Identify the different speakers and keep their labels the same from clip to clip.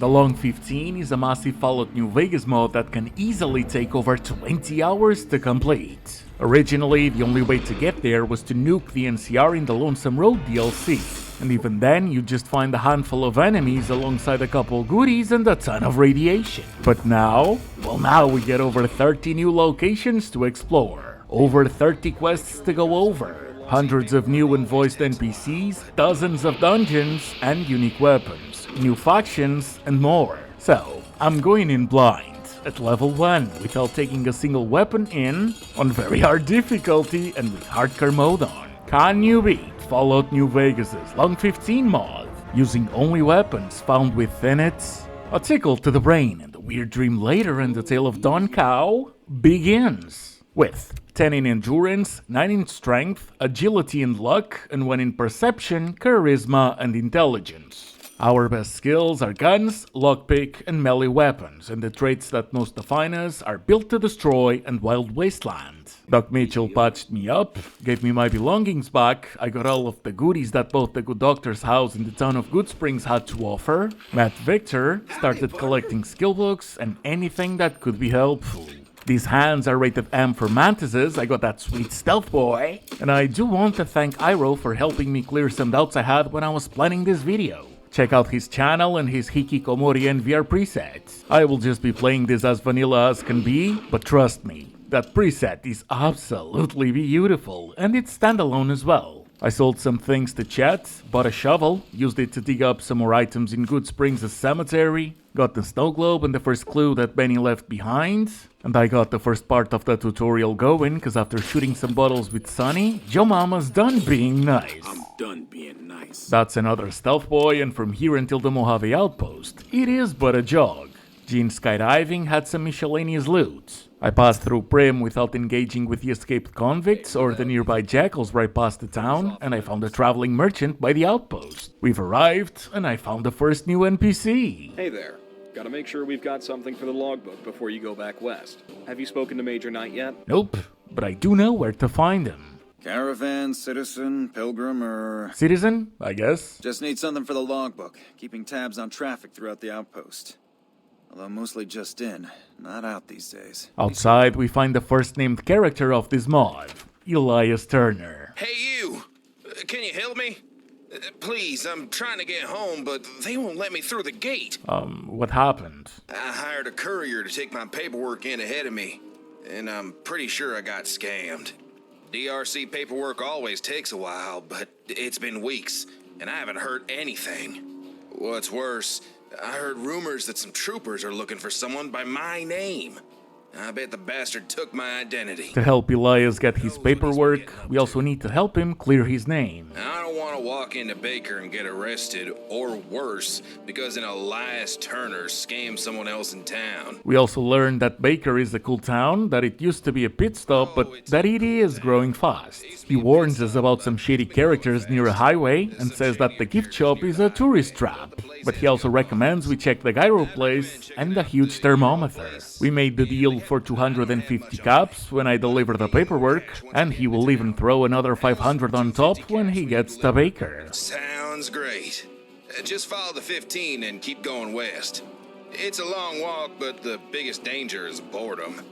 Speaker 1: The Long 15 is a massive Fallout New Vegas mod that can easily take over 20 hours to complete. Originally, the only way to get there was to nuke the NCR in the Lonesome Road DLC, and even then you just find a handful of enemies alongside a couple goodies and a ton of radiation. But now we get over 30 new locations to explore, over 30 quests to go over, hundreds of new and voiced NPCs, dozens of dungeons and unique weapons, new factions and more. So, I'm going in blind, at level 1, without taking a single weapon in, on very hard difficulty and with hardcore mode on. Can you beat Fallout New Vegas' Long 15 mod, using only weapons found within it? A tickle to the brain and a weird dream later, and the tale of Don Cow begins. With 10 in endurance, 9 in strength, agility and luck, and 1 in perception, charisma and intelligence. Our best skills are guns, lockpick, and melee weapons, and the traits that most define us are Built to Destroy and Wild Wasteland. Doc Mitchell patched me up, gave me my belongings back, I got all of the goodies that both the Good Doctor's house and the town of Good Springs had to offer, met Victor, started collecting skill books, and anything that could be helpful. These hands are rated M for mantises, I got that sweet stealth boy, and I do want to thank Iroh for helping me clear some doubts I had when I was planning this video. Check out his channel and his Hikikomori NVR presets. I will just be playing this as vanilla as can be, but trust me, that preset is absolutely beautiful, and it's standalone as well. I sold some things to Chet, bought a shovel, used it to dig up some more items in Good Springs' cemetery, got the snow globe and the first clue that Benny left behind, and I got the first part of the tutorial going, cause after shooting some bottles with Sonny, Joe Mama's done being nice.
Speaker 2: I'm done being nice.
Speaker 1: That's another stealth boy, and from here until the Mojave outpost, it is but a jog. Gene skydiving had some miscellaneous loot. I passed through Prim without engaging with the escaped convicts or the nearby jackals right past the town, and I found a traveling merchant by the outpost. We've arrived, and I found the first new NPC.
Speaker 2: Hey there. Gotta make sure we've got something for the logbook before you go back west. Have you spoken to Major Knight yet?
Speaker 1: Nope, but I do know where to find him.
Speaker 3: Caravan, citizen, pilgrim, or...
Speaker 1: Citizen, I guess?
Speaker 3: Just need something for the logbook, keeping tabs on traffic throughout the outpost. Although mostly just in, not out these days.
Speaker 1: Outside, we find the first named character of this mod, Elias Turner.
Speaker 4: Hey you! Can you help me? Please, I'm trying to get home, but they won't let me through the gate.
Speaker 1: What happened?
Speaker 4: I hired a courier to take my paperwork in ahead of me, and I'm pretty sure I got scammed. DRC paperwork always takes a while, but it's been weeks, and I haven't heard anything. What's worse, I heard rumors that some troopers are looking for someone by my name. I bet the bastard took my identity.
Speaker 1: To help Elias get his paperwork, we also need to help him clear his name.
Speaker 4: I don't want to walk into Baker and get arrested, or worse, because an Elias Turner scammed someone else in town.
Speaker 1: We also learned that Baker is a cool town, that it used to be a pit stop, but that it is growing fast. He warns us about some shady characters near a highway and says that the gift shop is a tourist trap. But he also recommends we check the gyro place and the huge thermometer. We made the deal for 250 caps when I deliver the paperwork, and he will even throw another 500 on top when he gets to Baker.
Speaker 4: Sounds great. Just follow the 15 and keep going west. It's a long walk, but the biggest danger is boredom.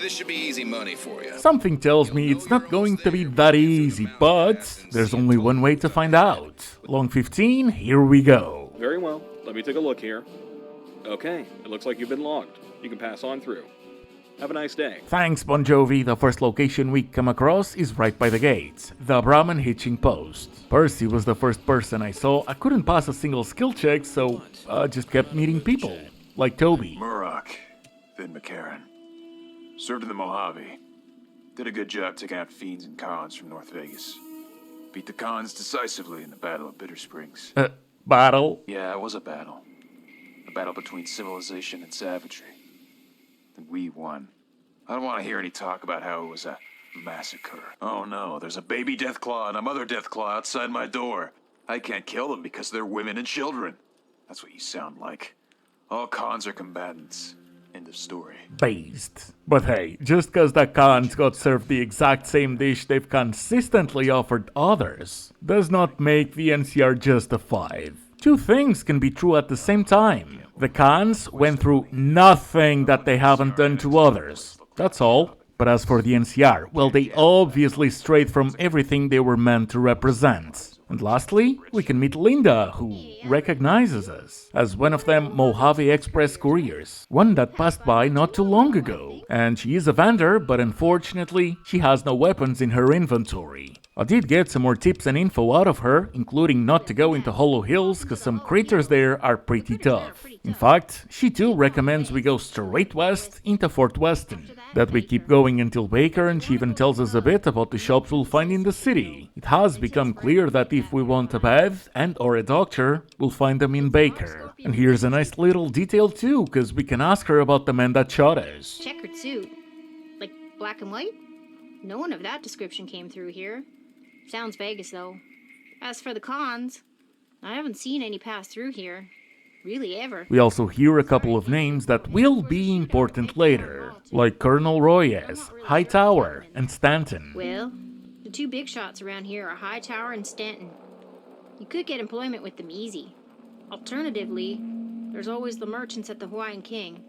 Speaker 4: This should be easy money for you.
Speaker 1: Something tells me it's not going to be that easy, but there's only one way to find out. Long 15, here we go.
Speaker 2: Very well. Let me take a look here. Okay, it looks like you've been logged. You can pass on through. Have a nice day.
Speaker 1: Thanks, Bon Jovi. The first location we come across is right by the gates, the Brahman hitching post. Percy was the first person I saw. I couldn't pass a single skill check, so I just kept meeting people, like Toby.
Speaker 5: Murrock, Vin McCarran. Served in the Mojave. Did a good job taking out fiends and cons from North Vegas. Beat the cons decisively in the Battle of Bitter Springs.
Speaker 1: Battle?
Speaker 5: Yeah, it was a battle. A battle between civilization and savagery. And we won. I don't want to hear any talk about how it was a massacre. Oh no, there's a baby Deathclaw and a mother Deathclaw outside my door. I can't kill them because they're women and children. That's what you sound like. All cons are combatants. End of story.
Speaker 1: Based. But hey, just cause the cons got served the exact same dish they've consistently offered others, does not make the NCR just a 5. Two things can be true at the same time. The cons went through nothing that they haven't done to others. That's all. But as for the NCR, well, they obviously strayed from everything they were meant to represent. And lastly, we can meet Linda, who recognizes us as one of them Mojave Express couriers, one that passed by not too long ago. And she is a vendor, but unfortunately, she has no weapons in her inventory. I did get some more tips and info out of her, including not to go into Hollow Hills, cause some critters there are pretty tough. In fact, she too recommends we go straight west into Fort Weston, that we keep going until Baker, and she even tells us a bit about the shops we'll find in the city. It has become clear that if we want a bed and or a doctor, we'll find them in Baker. And here's a nice little detail too, cause we can ask her about the man that shot us.
Speaker 6: Checkered suit? Like black and white? No one of that description came through here. Sounds Vegas, though. As for the cons, I haven't seen any pass through here. Really ever.
Speaker 1: We also hear a couple of names that will be important later, like Colonel Royez, Hightower, and Stanton.
Speaker 6: Well, the two big shots around here are Hightower and Stanton. You could get employment with them easy. Alternatively, there's always the merchants at the Hawaiian King.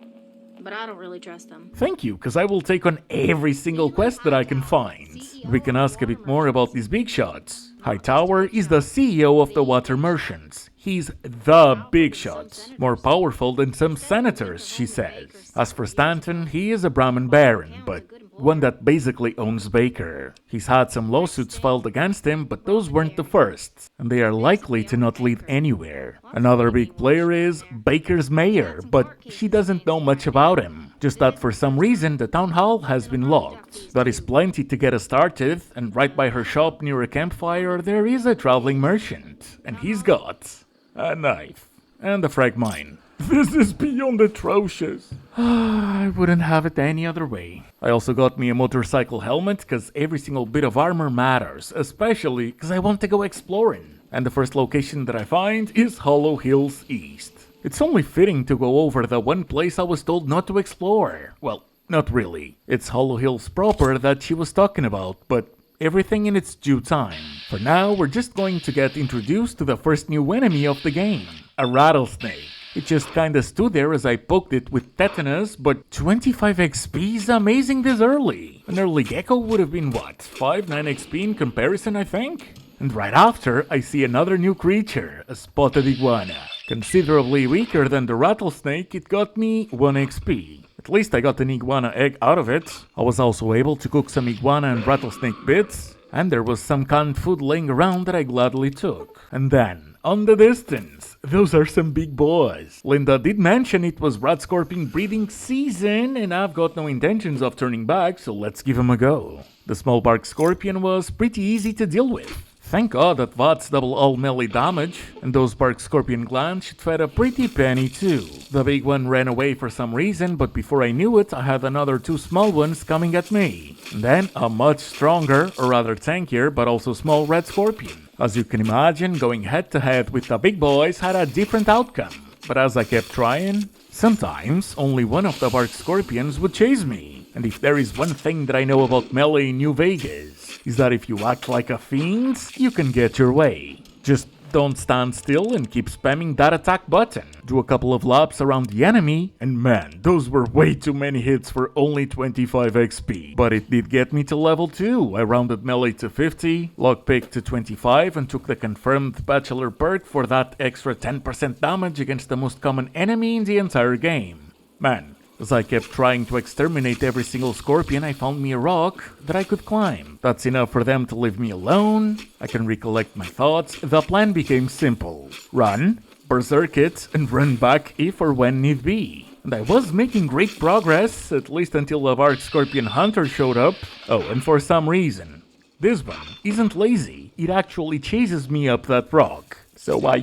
Speaker 6: But I don't really trust them.
Speaker 1: Thank you, because I will take on every single quest that I can find. We can ask a bit more about these big shots. Hightower is the CEO of the Water Merchants. He's the big shot. More powerful than some senators, she says. As for Stanton, he is a Brahmin baron, but one that basically owns Baker. He's had some lawsuits filed against him, but those weren't the first, and they are likely to not lead anywhere. Another big player is Baker's mayor, but she doesn't know much about him. Just that for some reason the town hall has been locked. That is plenty to get us started, and right by her shop near a campfire there is a traveling merchant, and he's got a knife and a frag mine. This is beyond atrocious. I wouldn't have it any other way. I also got me a motorcycle helmet, cause every single bit of armor matters, especially cause I want to go exploring. And the first location that I find is Hollow Hills East. It's only fitting to go over the one place I was told not to explore. Well, not really. It's Hollow Hills proper that she was talking about, but everything in its due time. For now, we're just going to get introduced to the first new enemy of the game, a rattlesnake. It just kinda stood there as I poked it with tetanus, but 25 XP is amazing this early. An early gecko would have been what, 5-9 XP in comparison, I think? And right after, I see another new creature, a spotted iguana. Considerably weaker than the rattlesnake, it got me 1 XP. At least I got an iguana egg out of it. I was also able to cook some iguana and rattlesnake bits, and there was some canned food laying around that I gladly took. And then, on the distance, those are some big boys. Linda did mention it was rat scorpion breeding season, and I've got no intentions of turning back, so let's give them a go. The small bark scorpion was pretty easy to deal with. Thank God that VATS double all melee damage, and those bark scorpion glands should fed a pretty penny too. The big one ran away for some reason, but before I knew it, I had another 2 small ones coming at me. And then a much stronger, or rather tankier, but also small red scorpion. As you can imagine, going head to head with the big boys had a different outcome. But as I kept trying, sometimes only one of the bark scorpions would chase me. And if there is one thing that I know about melee in New Vegas, is that if you act like a fiend, you can get your way. Just don't stand still and keep spamming that attack button. Do a couple of laps around the enemy, and man, those were way too many hits for only 25 XP. But it did get me to level 2. I rounded melee to 50, lockpick to 25, and took the confirmed bachelor perk for that extra 10% damage against the most common enemy in the entire game. Man, as I kept trying to exterminate every single scorpion, I found me a rock that I could climb. That's enough for them to leave me alone. I can recollect my thoughts. The plan became simple. Run, berserk it, and run back if or when need be. And I was making great progress, at least until the bark scorpion hunter showed up. Oh, and for some reason, this one isn't lazy. It actually chases me up that rock. So I,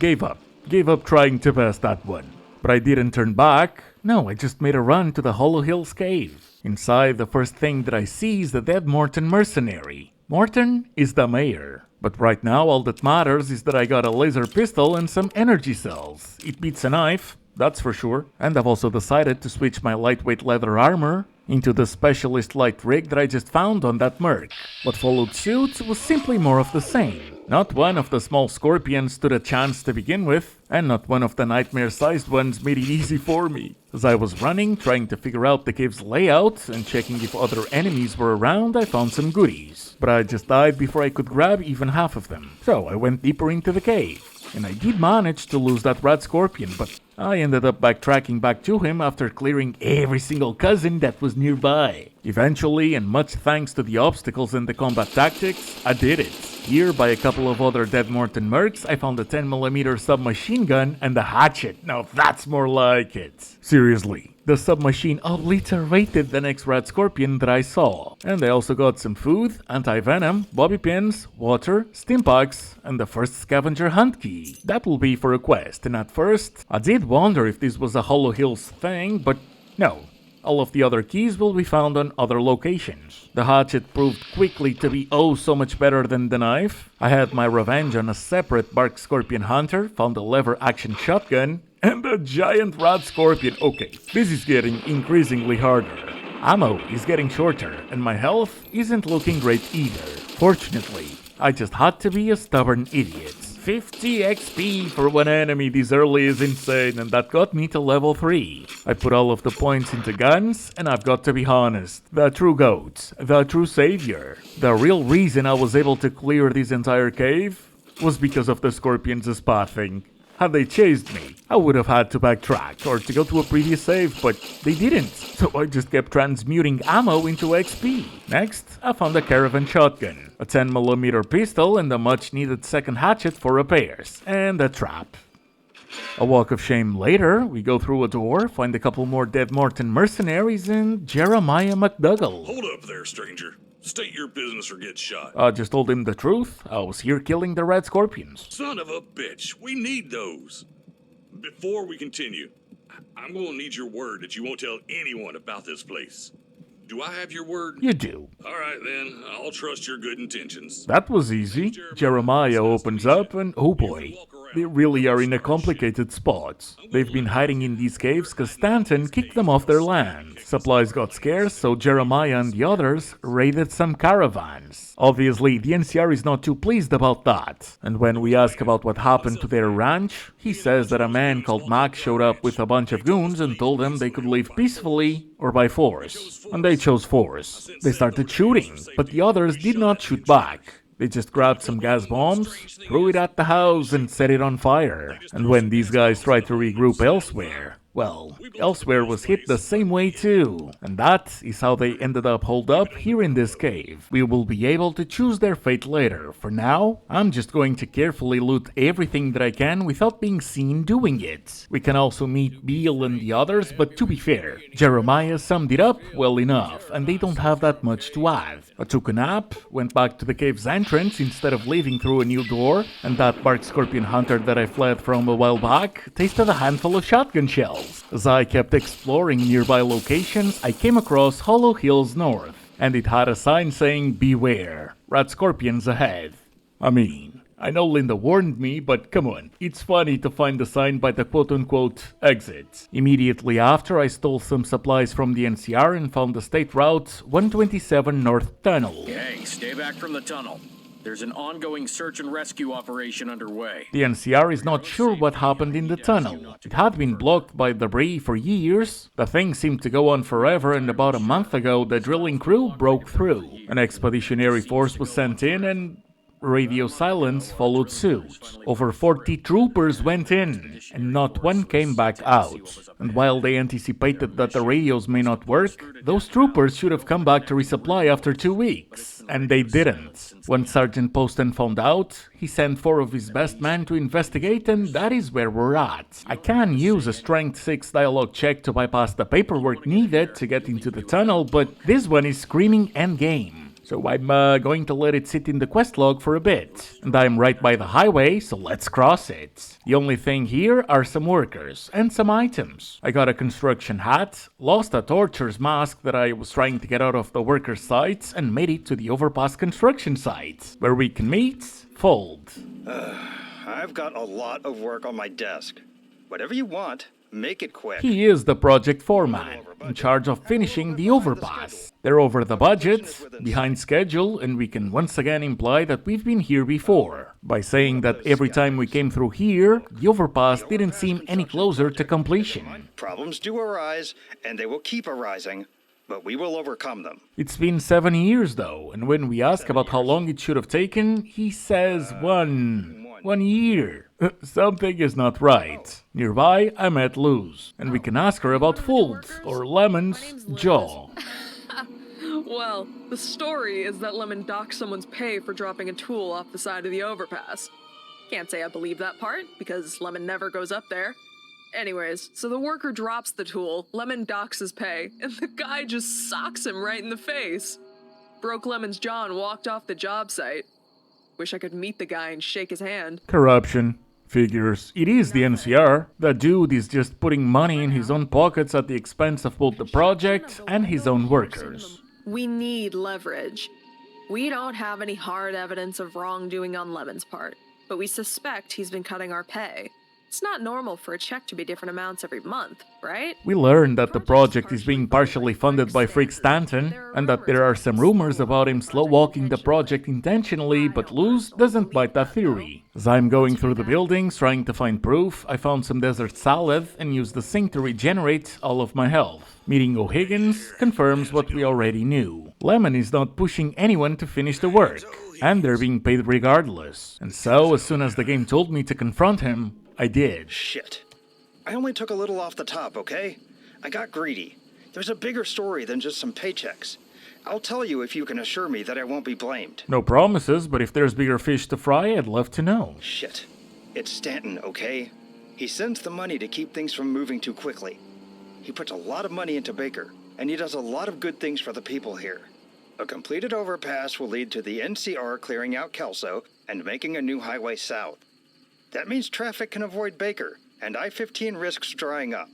Speaker 1: gave up. Gave up trying to pass that one. But I didn't turn back. No, I just made a run to the Hollow Hills cave. Inside, the first thing that I see is the dead Morton mercenary. Morton is the mayor. But right now, all that matters is that I got a laser pistol and some energy cells. It beats a knife, that's for sure. And I've also decided to switch my lightweight leather armor into the specialist light rig that I just found on that merc. What followed suit was simply more of the same. Not one of the small scorpions stood a chance to begin with, and not one of the nightmare-sized ones made it easy for me. As I was running, trying to figure out the cave's layout and checking if other enemies were around, I found some goodies. But I just died before I could grab even half of them. So I went deeper into the cave. And I did manage to lose that rat scorpion, but I ended up backtracking back to him after clearing every single cousin that was nearby. Eventually, and much thanks to the obstacles and the combat tactics, I did it. Here, by a couple of other dead Morton mercs, I found a 10mm submachine gun and a hatchet. Now that's more like it. Seriously, the submachine obliterated the next rat scorpion that I saw. And I also got some food, anti-venom, bobby pins, water, stimpaks, and the first scavenger hunt key. That will be for a quest, and at first, I did wonder if this was a Hollow Hills thing, but no. All of the other keys will be found on other locations. The hatchet proved quickly to be oh so much better than the knife. I had my revenge on a separate bark scorpion hunter, found a lever action shotgun, and a giant rat scorpion. Okay, this is getting increasingly harder. Ammo is getting shorter, and my health isn't looking great either. Fortunately, I just had to be a stubborn idiot. 50 XP for one enemy this early is insane, and that got me to level 3. I put all of the points into guns, and I've got to be honest, the true goat, the true savior, the real reason I was able to clear this entire cave was because of the scorpions' spotting. Had they chased me, I would have had to backtrack or to go to a previous save, but they didn't, so I just kept transmuting ammo into XP. Next, I found a caravan shotgun, a 10mm pistol, and a much needed second hatchet for repairs, and a trap. A walk of shame later, we go through a door, find a couple more dead Morton mercenaries, and Jeremiah McDougall.
Speaker 7: Hold up there, stranger. State your business or get shot.
Speaker 1: I just told him the truth. I was here killing the red scorpions.
Speaker 7: Son of a bitch, we need those. Before we continue, I'm gonna need your word that you won't tell anyone about this place. Do I have your word?
Speaker 1: You do.
Speaker 7: All right, then. I'll trust your good intentions.
Speaker 1: That was easy. Jeremiah opens up and oh boy, they really are in a complicated spot. They've been hiding in these caves because Stanton kicked them off their land. Supplies got scarce, so Jeremiah and the others raided some caravans. Obviously, the NCR is not too pleased about that. And when we ask about what happened to their ranch, he says that a man called Mac showed up with a bunch of goons and told them they could leave peacefully or by force. And they chose force. They started shooting, but the others did not shoot back. They just grabbed some gas bombs, threw it at the house, and set it on fire. And when these guys tried to regroup elsewhere, well, elsewhere was hit the same way too. And that is how they ended up holed up here in this cave. We will be able to choose their fate later. For now, I'm just going to carefully loot everything that I can without being seen doing it. We can also meet Beale and the others, but to be fair, Jeremiah summed it up well enough, and they don't have that much to add. I took a nap, went back to the cave's entrance instead of leaving through a new door, and that bark scorpion hunter that I fled from a while back tasted a handful of shotgun shells. As I kept exploring nearby locations, I came across Hollow Hills North, and it had a sign saying, "Beware, rat scorpions ahead." I mean, I know Linda warned me, but come on, it's funny to find the sign by the quote-unquote exit. Immediately after, I stole some supplies from the NCR and found the State Route 127 North Tunnel.
Speaker 8: Hey, stay back from the tunnel. There's an ongoing search and rescue operation underway.
Speaker 1: The NCR is not sure what happened in the tunnel. It had been blocked by debris for years. The thing seemed to go on forever, and about a month ago the drilling crew broke through. An expeditionary force was sent in and radio silence followed suit. Over 40 troopers went in, and not one came back out. And while they anticipated that the radios may not work, those troopers should have come back to resupply after 2 weeks. And they didn't. When Sergeant Poston found out, he sent 4 of his best men to investigate, and that is where we're at. I can use a Strength 6 dialogue check to bypass the paperwork needed to get into the tunnel, but this one is screaming endgame. So I'm going to let it sit in the quest log for a bit. And I'm right by the highway, so let's cross it. The only thing here are some workers and some items. I got a construction hat, lost a torture's mask that I was trying to get out of the workers' sites, and made it to the overpass construction site, where we can meet, Fold.
Speaker 9: I've got a lot of work on my desk. Whatever you want, make it quick.
Speaker 1: He is the project foreman, in charge of finishing the overpass. They're over the budget, behind schedule, and we can once again imply that we've been here before, by saying that every time we came through here, the overpass didn't seem any closer to completion.
Speaker 9: Problems do arise, and they will keep arising, but we will overcome them.
Speaker 1: It's been 7 years though, and when we ask about how long it should have taken, he says one year. Something is not right. Nearby, I met Luz, and we can ask her about Fult's, or Lemon's, jaw.
Speaker 10: Well, the story is that Lemon docked someone's pay for dropping a tool off the side of the overpass. Can't say I believe that part, because Lemon never goes up there. Anyways, so the worker drops the tool, Lemon docks his pay, and the guy just socks him right in the face. Broke Lemon's jaw and walked off the job site. Wish I could meet the guy and shake his hand.
Speaker 1: Corruption. Figures. It is the NCR. That dude is just putting money in his own pockets at the expense of both the project and his own workers.
Speaker 10: We need leverage. We don't have any hard evidence of wrongdoing on Lemon's part, but we suspect he's been cutting our pay. It's not normal for a check to be different amounts every month, right?
Speaker 1: We learned that the project is being partially funded by freak Stanton, and that there are some rumors about him slow-walking the project intentionally, but Luz doesn't bite that theory. As I'm going through the buildings trying to find proof, I found some desert salad and used the sink to regenerate all of my health. Meeting O'Higgins confirms what we already knew. Lemon is not pushing anyone to finish the work, and they're being paid regardless. And so, as soon as the game told me to confront him, I did.
Speaker 9: Shit. I only took a little off the top, okay? I got greedy. There's a bigger story than just some paychecks. I'll tell you if you can assure me that I won't be blamed.
Speaker 1: No promises, but if there's bigger fish to fry, I'd love to know.
Speaker 9: Shit. It's Stanton, okay? He sends the money to keep things from moving too quickly. He puts a lot of money into Baker, and he does a lot of good things for the people here. A completed overpass will lead to the NCR clearing out Kelso and making a new highway south. That means traffic can avoid Baker, and I-15 risks drying up.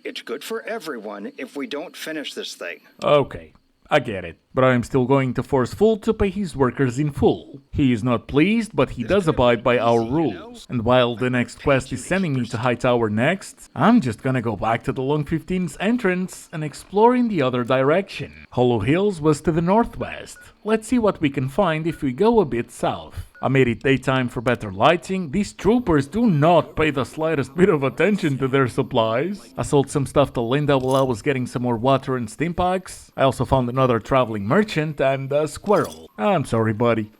Speaker 9: It's good for everyone if we don't finish this thing.
Speaker 1: Okay, I get it. But I am still going to force Full to pay his workers in full. He is not pleased, but he does abide by our rules. And while the next quest is sending me to Hightower next, I'm just gonna go back to the Long 15's entrance and explore in the other direction. Hollow Hills was to the northwest. Let's see what we can find if we go a bit south. I made it daytime for better lighting. These troopers do not pay the slightest bit of attention to their supplies. I sold some stuff to Linda while I was getting some more water and stim packs. I also found another traveling merchant and a squirrel. I'm sorry, buddy.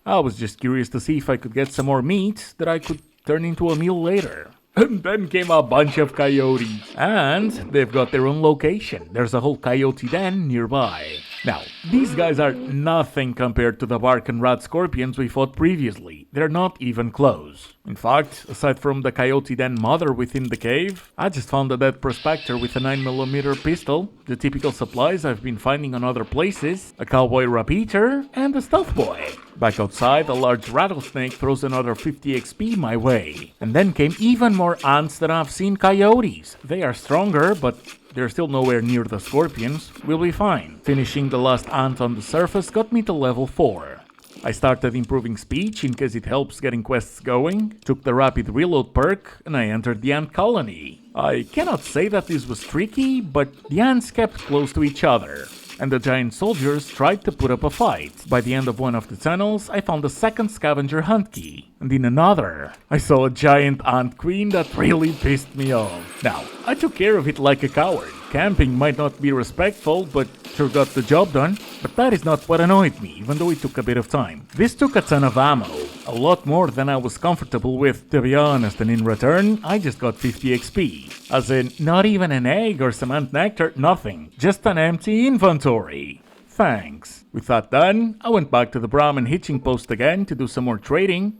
Speaker 1: I was just curious to see if I could get some more meat that I could turn into a meal later. And then came a bunch of coyotes. And they've got their own location. There's a whole coyote den nearby. Now, these guys are nothing compared to the bark and rat scorpions we fought previously. They're not even close. In fact, aside from the coyote den mother within the cave, I just found a dead prospector with a 9mm pistol, the typical supplies I've been finding on other places, a cowboy repeater, and a stuffed boy. Back outside, a large rattlesnake throws another 50 XP my way. And then came even more ants than I've seen coyotes. They are stronger, but they're still nowhere near the scorpions. We'll be fine. Finishing the last ant on the surface got me to level 4. I started improving speech in case it helps getting quests going, took the rapid reload perk, and I entered the ant colony. I cannot say that this was tricky, but the ants kept close to each other, and the giant soldiers tried to put up a fight. By the end of one of the tunnels, I found a second scavenger hunt key, and in another, I saw a giant ant queen that really pissed me off. Now, I took care of it like a coward. Camping might not be respectful, but sure got the job done. But that is not what annoyed me, even though it took a bit of time. This took a ton of ammo, a lot more than I was comfortable with, to be honest, and in return, I just got 50 XP. As in, not even an egg or some ant nectar, nothing. Just an empty inventory. Thanks. With that done, I went back to the Brahmin hitching post again to do some more trading,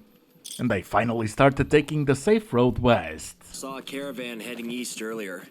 Speaker 1: and I finally started taking the safe road west.
Speaker 11: Saw a caravan heading east earlier.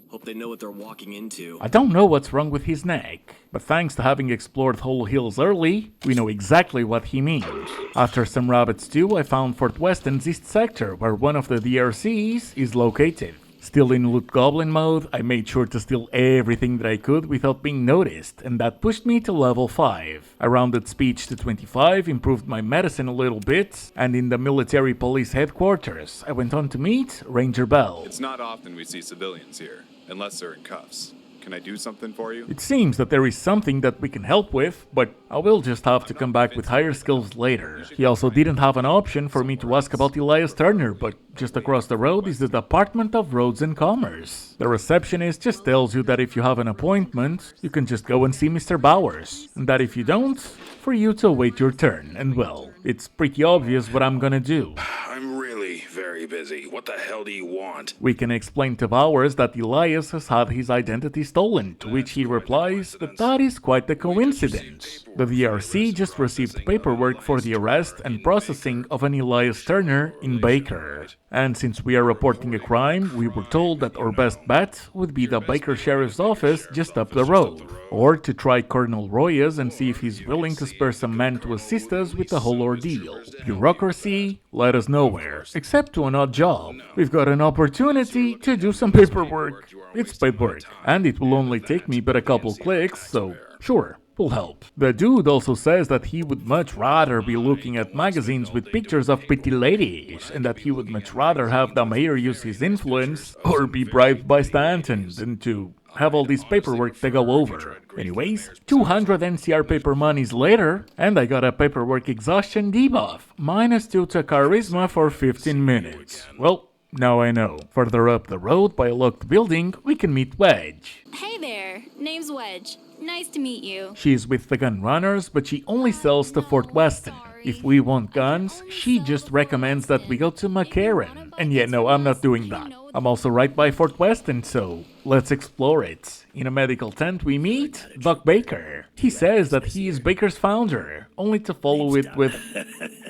Speaker 11: Hope they know what they're walking into.
Speaker 1: I don't know what's wrong with his neck, but thanks to having explored Hollow Hills early, we know exactly what he means. After some rabbit stew, I found Fort Weston's east sector, where one of the DRCs is located. Still in loot goblin mode, I made sure to steal everything that I could without being noticed, and that pushed me to level 5. I rounded speech to 25, improved my medicine a little bit, and in the military police headquarters, I went on to meet Ranger Bell.
Speaker 12: It's not often we see civilians here, unless they're in cuffs. Can I do something for you?
Speaker 1: It seems that there is something that we can help with, but I will just have to come back with higher skills later. He also didn't have an option for me to ask about Elias Turner, but just across the road is the Department of Roads and Commerce. The receptionist just tells you that if you have an appointment, you can just go and see Mr. Bowers, and that if you don't, for you to wait your turn, and well, it's pretty obvious what I'm gonna do.
Speaker 4: I'm really very busy. What the hell do you want?
Speaker 1: We can explain to Bowers that Elias has had his identity stolen, to which he replies that that is quite a coincidence. The DRC just received paperwork for the arrest and processing of an Elias Turner in Baker. And since we are reporting a crime, we were told that our best bet would be the Baker Sheriff's Office just up the road. Or to try Colonel Royez and see if he's willing to spare some men to assist us with the whole ordeal. Bureaucracy led us nowhere, except to an odd job. We've got an opportunity to do some paperwork. It's paid work, and it will only take me but a couple clicks, so sure, will help. The dude also says that he would much rather be looking at magazines with pictures of pretty ladies, and that he would much rather have the mayor use his influence or be bribed by Stanton than to have all this paperwork to go over. Anyways, 200 NCR paper monies later, and I got a paperwork exhaustion debuff, -2 to charisma for 15 minutes. Well, now I know. Further up the road by a locked building, we can meet Wedge.
Speaker 13: Hey there, name's Wedge. Nice to meet you.
Speaker 1: She's with the gun runners, but she only sells to Fort Weston. If we want guns, she just recommends that we go to McCarran. And yeah, no, I'm not doing that. I'm also right by Fort Weston, so let's explore it. In a medical tent we meet Doc Baker. He says that he is Baker's founder, only to follow it with...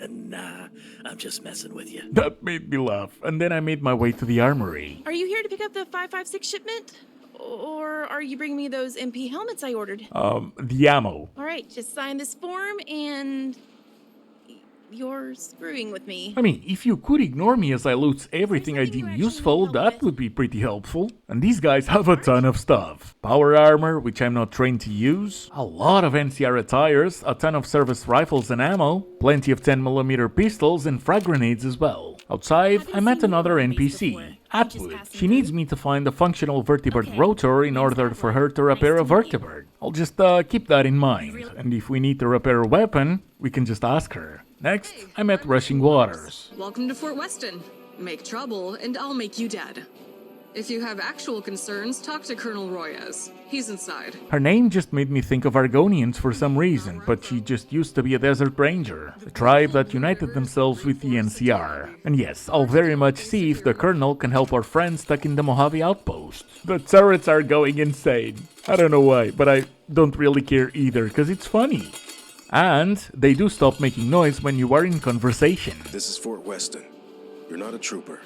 Speaker 11: Nah, I'm just messing with you.
Speaker 1: That made me laugh, and then I made my way to the armory.
Speaker 14: Are you here to pick up the 556 shipment? Or are you bringing me those MP helmets I ordered?
Speaker 1: The ammo.
Speaker 14: All right, just sign this form and... you're screwing with me.
Speaker 1: I mean, if you could ignore me as I loot everything I deem useful, that would be pretty helpful. And these guys have a ton of stuff. Power armor, which I'm not trained to use, a lot of NCR attires, a ton of service rifles and ammo, plenty of 10mm pistols and frag grenades as well. Outside, I met another NPC, Atwood. She needs me to find a functional vertebrate rotor in order for her to repair a vertebrate. I'll just keep that in mind, and if we need to repair a weapon, we can just ask her. Next, I met Rushing Waters.
Speaker 10: Welcome to Fort Weston. Make trouble, and I'll make you dead. If you have actual concerns, talk to Colonel Royez. He's inside.
Speaker 1: Her name just made me think of Argonians for some reason, but she just used to be a desert ranger, a tribe that united themselves with the NCR. And yes, I'll very much see if the colonel can help our friends stuck in the Mojave outpost. The turrets are going insane. I don't know why, but I don't really care either, because it's funny. And they do stop making noise when you are in conversation.
Speaker 15: This is Fort Weston. You're not a trooper.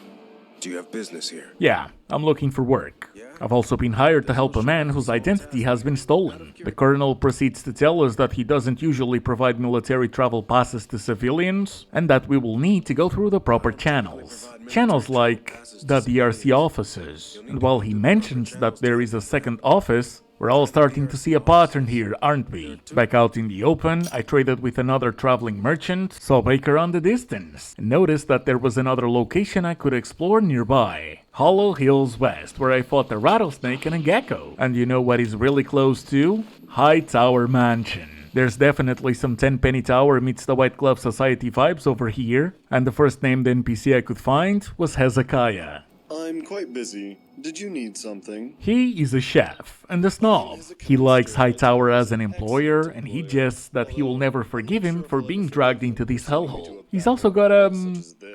Speaker 15: Do you have business here?
Speaker 1: Yeah, I'm looking for work. I've also been hired to help a man whose identity has been stolen. The colonel proceeds to tell us that he doesn't usually provide military travel passes to civilians, and that we will need to go through the proper channels. Channels like the DRC offices. And while he mentions that there is a second office, we're all starting to see a pattern here, aren't we? Back out in the open, I traded with another traveling merchant, saw Baker on the distance, and noticed that there was another location I could explore nearby. Hollow Hills West, where I fought a rattlesnake and a gecko. And you know what is really close to? High Tower Mansion. There's definitely some 10-penny tower meets the White Glove Society vibes over here, and the first named NPC I could find was Hezekiah.
Speaker 16: I'm quite busy. Did you need something?
Speaker 1: He is a chef and a snob. He likes Hightower as an employer, and he jests that he will never forgive him for being dragged into this hellhole. He's also got,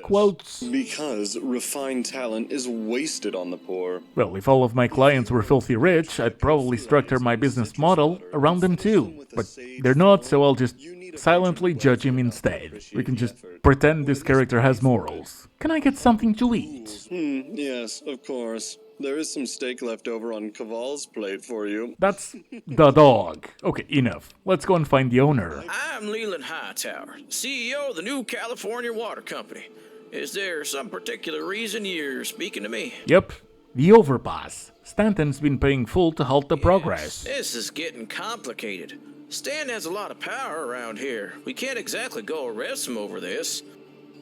Speaker 1: quotes...
Speaker 16: Because refined talent is wasted on the poor.
Speaker 1: Well, if all of my clients were filthy rich, I'd probably structure my business model around them too. But they're not, so I'll just silently judge him instead. We can just pretend this character has morals. Can I get something to eat?
Speaker 16: Yes, of course. There is some steak left over on Caval's plate for you.
Speaker 1: That's the dog. Okay, enough. Let's go and find the owner.
Speaker 8: I'm Leland Hightower, CEO of the New California Water Company. Is there some particular reason you're speaking to me?
Speaker 1: Yep, the overpass. Stanton's been paying full to halt the progress.
Speaker 8: This is getting complicated. Stan has a lot of power around here. We can't exactly go arrest him over this.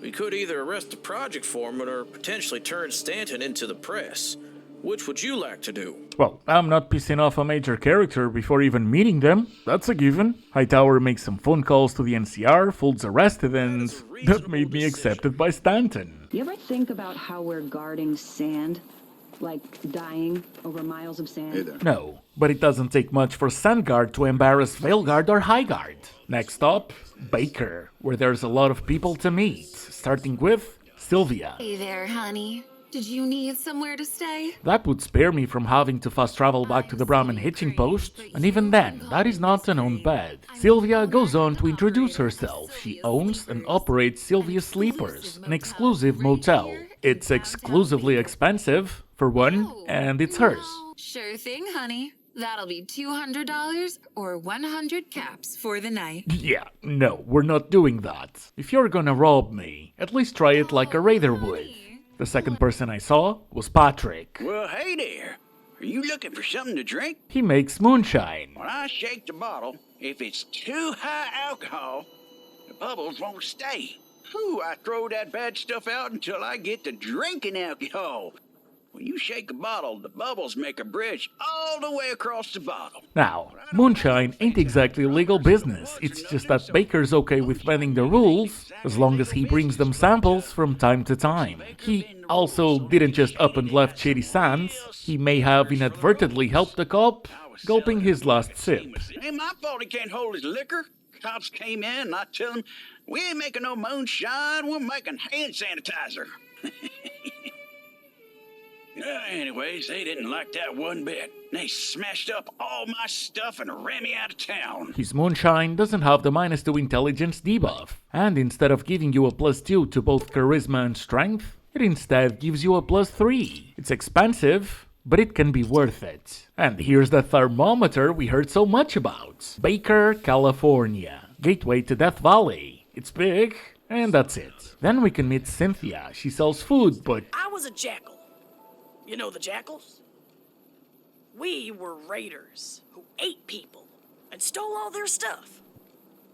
Speaker 8: We could either arrest the project foreman or potentially turn Stanton into the press. Which would you like to do?
Speaker 1: Well, I'm not pissing off a major character before even meeting them. That's a given. Hightower makes some phone calls to the NCR, Fold's arrested, and that made me accepted by Stanton.
Speaker 12: You ever think about how we're guarding sand? Like dying over miles of sand?
Speaker 1: No, but it doesn't take much for Sandguard to embarrass Veilguard or Highguard. Next up, Baker, where there's a lot of people to meet, starting with Sylvia.
Speaker 17: Hey there, honey. Did you need somewhere to stay?
Speaker 1: That would spare me from having to fast travel back to the Brahmin hitching post, and even then, that is not an owned bed. Sylvia goes on to introduce herself. She owns and operates Sylvia Sleepers, an exclusive motel. It's exclusively expensive, for one, and it's hers.
Speaker 17: Sure thing, honey. That'll be $200 or 100 caps for the night.
Speaker 1: Yeah, no, we're not doing that. If you're gonna rob me, at least try it like a raider would. The second person I saw was Patrick.
Speaker 18: Well, hey there. Are you looking for something to drink?
Speaker 1: He makes moonshine.
Speaker 18: When I shake the bottle, if it's too high alcohol, the bubbles won't stay. Ooh, I throw that bad stuff out until I get to drinking alcohol. When you shake a bottle, the bubbles make a bridge all the way across the bottle.
Speaker 1: Now, moonshine ain't exactly legal business. It's just that Baker's okay with bending the rules, as long as he brings them samples from time to time. He also didn't just up and left Shady Sands. He may have inadvertently helped the cop, gulping his last sip.
Speaker 18: Ain't my fault he can't hold his liquor. Cops came in and I tell them, we ain't making no moonshine, we're making hand sanitizer. Anyways, they didn't like that one bit. They smashed up all my stuff and ran me out of town.
Speaker 1: His moonshine doesn't have the -2 intelligence debuff, and instead of giving you a +2 to both charisma and strength, it instead gives you a +3. It's expensive, but it can be worth it. And here's the thermometer we heard so much about. Baker, California. Gateway to Death Valley. It's big, and that's it. Then we can meet Cynthia. She sells food, but
Speaker 19: I was a jackal. You know the jackals? We were raiders who ate people and stole all their stuff.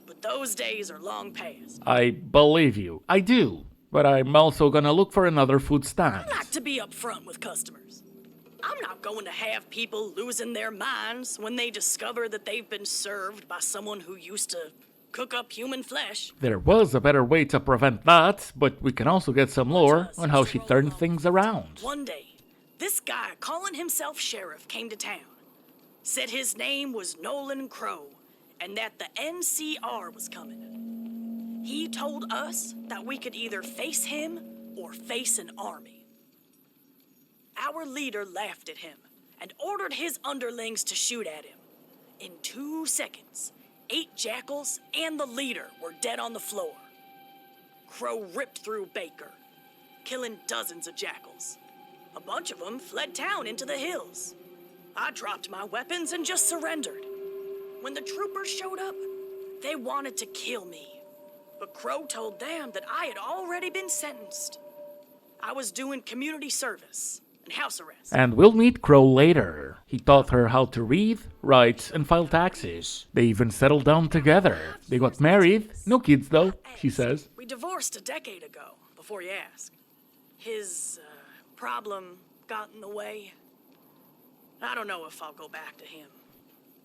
Speaker 19: But those days are long past.
Speaker 1: I believe you. I do. But I'm also gonna look for another food stand.
Speaker 19: I like to be upfront with customers. I'm not going to have people losing their minds when they discover that they've been served by someone who used to cook up human flesh.
Speaker 1: There was a better way to prevent that, but we can also get some lore on how she turned things around.
Speaker 19: One day, this guy calling himself sheriff came to town. Said his name was Nolan Crow and that the NCR was coming. He told us that we could either face him or face an army. Our leader laughed at him and ordered his underlings to shoot at him. In 2 seconds, 8 jackals and the leader were dead on the floor. Crow ripped through Baker, killing dozens of jackals. A bunch of them fled town into the hills. I dropped my weapons and just surrendered. When the troopers showed up, they wanted to kill me. But Crow told them that I had already been sentenced. I was doing community service and house arrest.
Speaker 1: And we'll meet Crow later. He taught her how to read, write, and file taxes. They even settled down together. They got married. No kids, though, she says.
Speaker 19: We divorced a decade ago, before you ask. His problem got in the way. I don't know if I'll go back to him,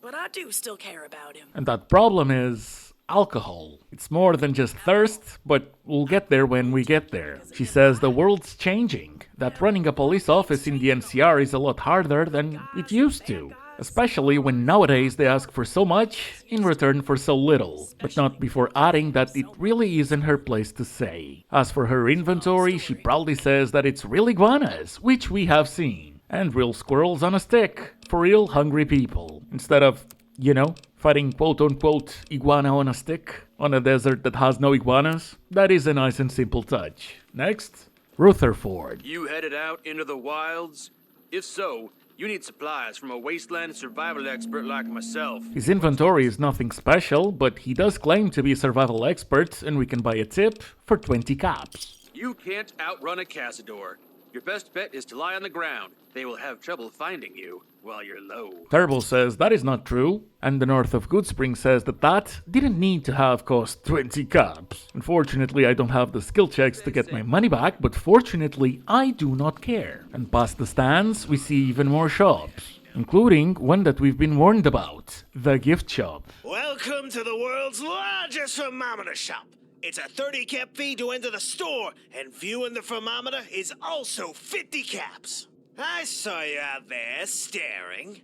Speaker 19: but I do still care about him.
Speaker 1: And that problem is alcohol. It's more than just thirst, but we'll get there when we get there. She says the world's changing, that running a police office in the NCR is a lot harder than it used to. Especially when nowadays they ask for so much in return for so little, but not before adding that it really isn't her place to say. As for her inventory, she proudly says that it's real iguanas, which we have seen, and real squirrels on a stick, for real hungry people, instead of, you know, fighting quote-unquote iguana on a stick on a desert that has no iguanas. That is a nice and simple touch. Next, Rutherford.
Speaker 20: You headed out into the wilds? If so, you need supplies from a wasteland survival expert like myself.
Speaker 1: His inventory is nothing special, but he does claim to be a survival expert, and we can buy a tip for 20 caps.
Speaker 20: You can't outrun a cazador. Your best bet is to lie on the ground. They will have trouble finding you while you're low.
Speaker 1: Turbo says that is not true, and the North of Goodspring says that didn't need to have cost 20 caps. Unfortunately, I don't have the skill checks to get my money back, but fortunately, I do not care. And past the stands, we see even more shops, including one that we've been warned about, the gift shop.
Speaker 21: Welcome to the world's largest thermometer shop. It's a 30 cap fee to enter the store, and viewing the thermometer is also 50 caps. I saw you out there staring.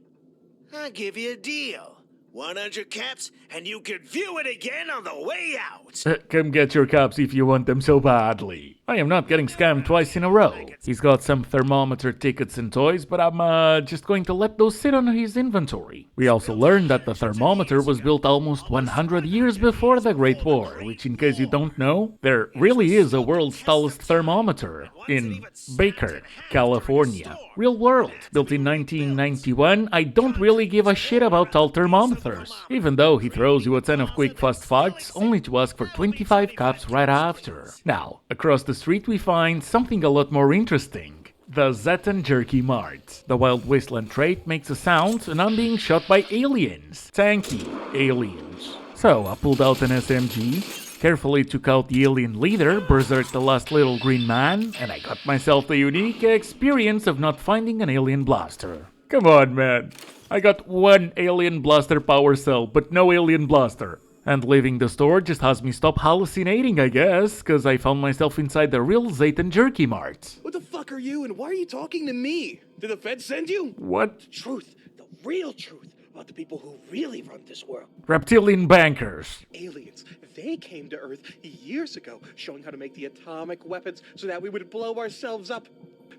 Speaker 21: I'll give you a deal. 100 caps, and you can view it again on the way out.
Speaker 1: Come get your caps if you want them so badly. I am not getting scammed twice in a row. He's got some thermometer tickets and toys, but I'm just going to let those sit on his inventory. We also learned that the thermometer was built almost 100 years before the Great War, which, in case you don't know, there really is a world's tallest thermometer in Baker, California. Real world. Built in 1991, I don't really give a shit about tall thermometers, even though he throws you a ton of quick fast facts only to ask for 25 caps right after. Now, across the street we find something a lot more interesting. The Stanton Jerky Mart. The Wild Wasteland trait makes a sound and I'm being shot by aliens. Tanky aliens. So I pulled out an SMG, carefully took out the alien leader, Berserk the last little green man, and I got myself the unique experience of not finding an alien blaster. Come on, man. I got one alien blaster power cell, but no alien blaster. And leaving the store just has me stop hallucinating, I guess, cause I found myself inside the real Stanton Jerky Mart.
Speaker 22: What the fuck are you, and why are you talking to me? Did the feds send you?
Speaker 1: What?
Speaker 22: The truth, the real truth, about the people who really run this world.
Speaker 1: Reptilian bankers.
Speaker 22: Aliens. They came to Earth years ago, showing how to make the atomic weapons so that we would blow ourselves up.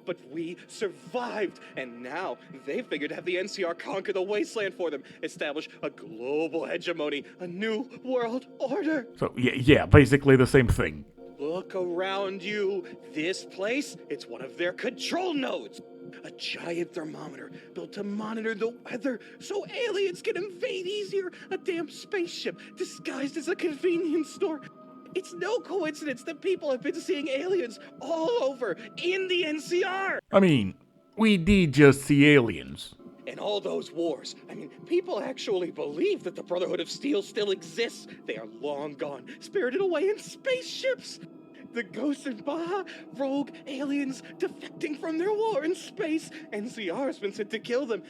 Speaker 22: But we survived, and now they figured to have the NCR conquer the wasteland for them, establish a global hegemony, a new world order.
Speaker 1: So, yeah, basically the same thing.
Speaker 22: Look around you. This place, it's one of their control nodes. A giant thermometer built to monitor the weather so aliens can invade easier. A damn spaceship disguised as a convenience store. It's no coincidence that people have been seeing aliens all over in the NCR.
Speaker 1: I mean, we did just see aliens.
Speaker 22: In all those wars, people actually believe that the Brotherhood of Steel still exists. They are long gone, spirited away in spaceships. The ghosts in Baja, rogue aliens defecting from their war in space. NCR has been sent to kill them.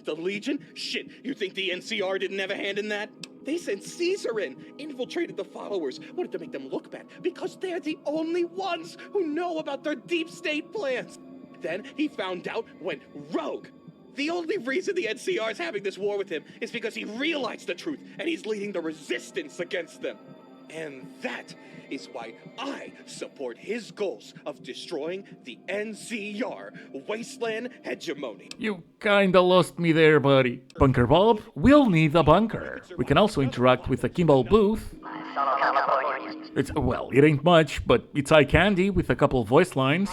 Speaker 22: The Legion? Shit, you think the NCR didn't have a hand in that? They sent Caesar in, infiltrated the followers, wanted to make them look bad, because they're the only ones who know about their deep state plans. Then he found out, went rogue. The only reason the NCR is having this war with him is because he realized the truth, and he's leading the resistance against them. And that is why I support his goals of destroying the NCR wasteland hegemony.
Speaker 1: You kinda lost me there, buddy. Bunker Bob will need a bunker. We can also interact with the Kimball booth. It ain't much, but it's eye candy with a couple voice lines.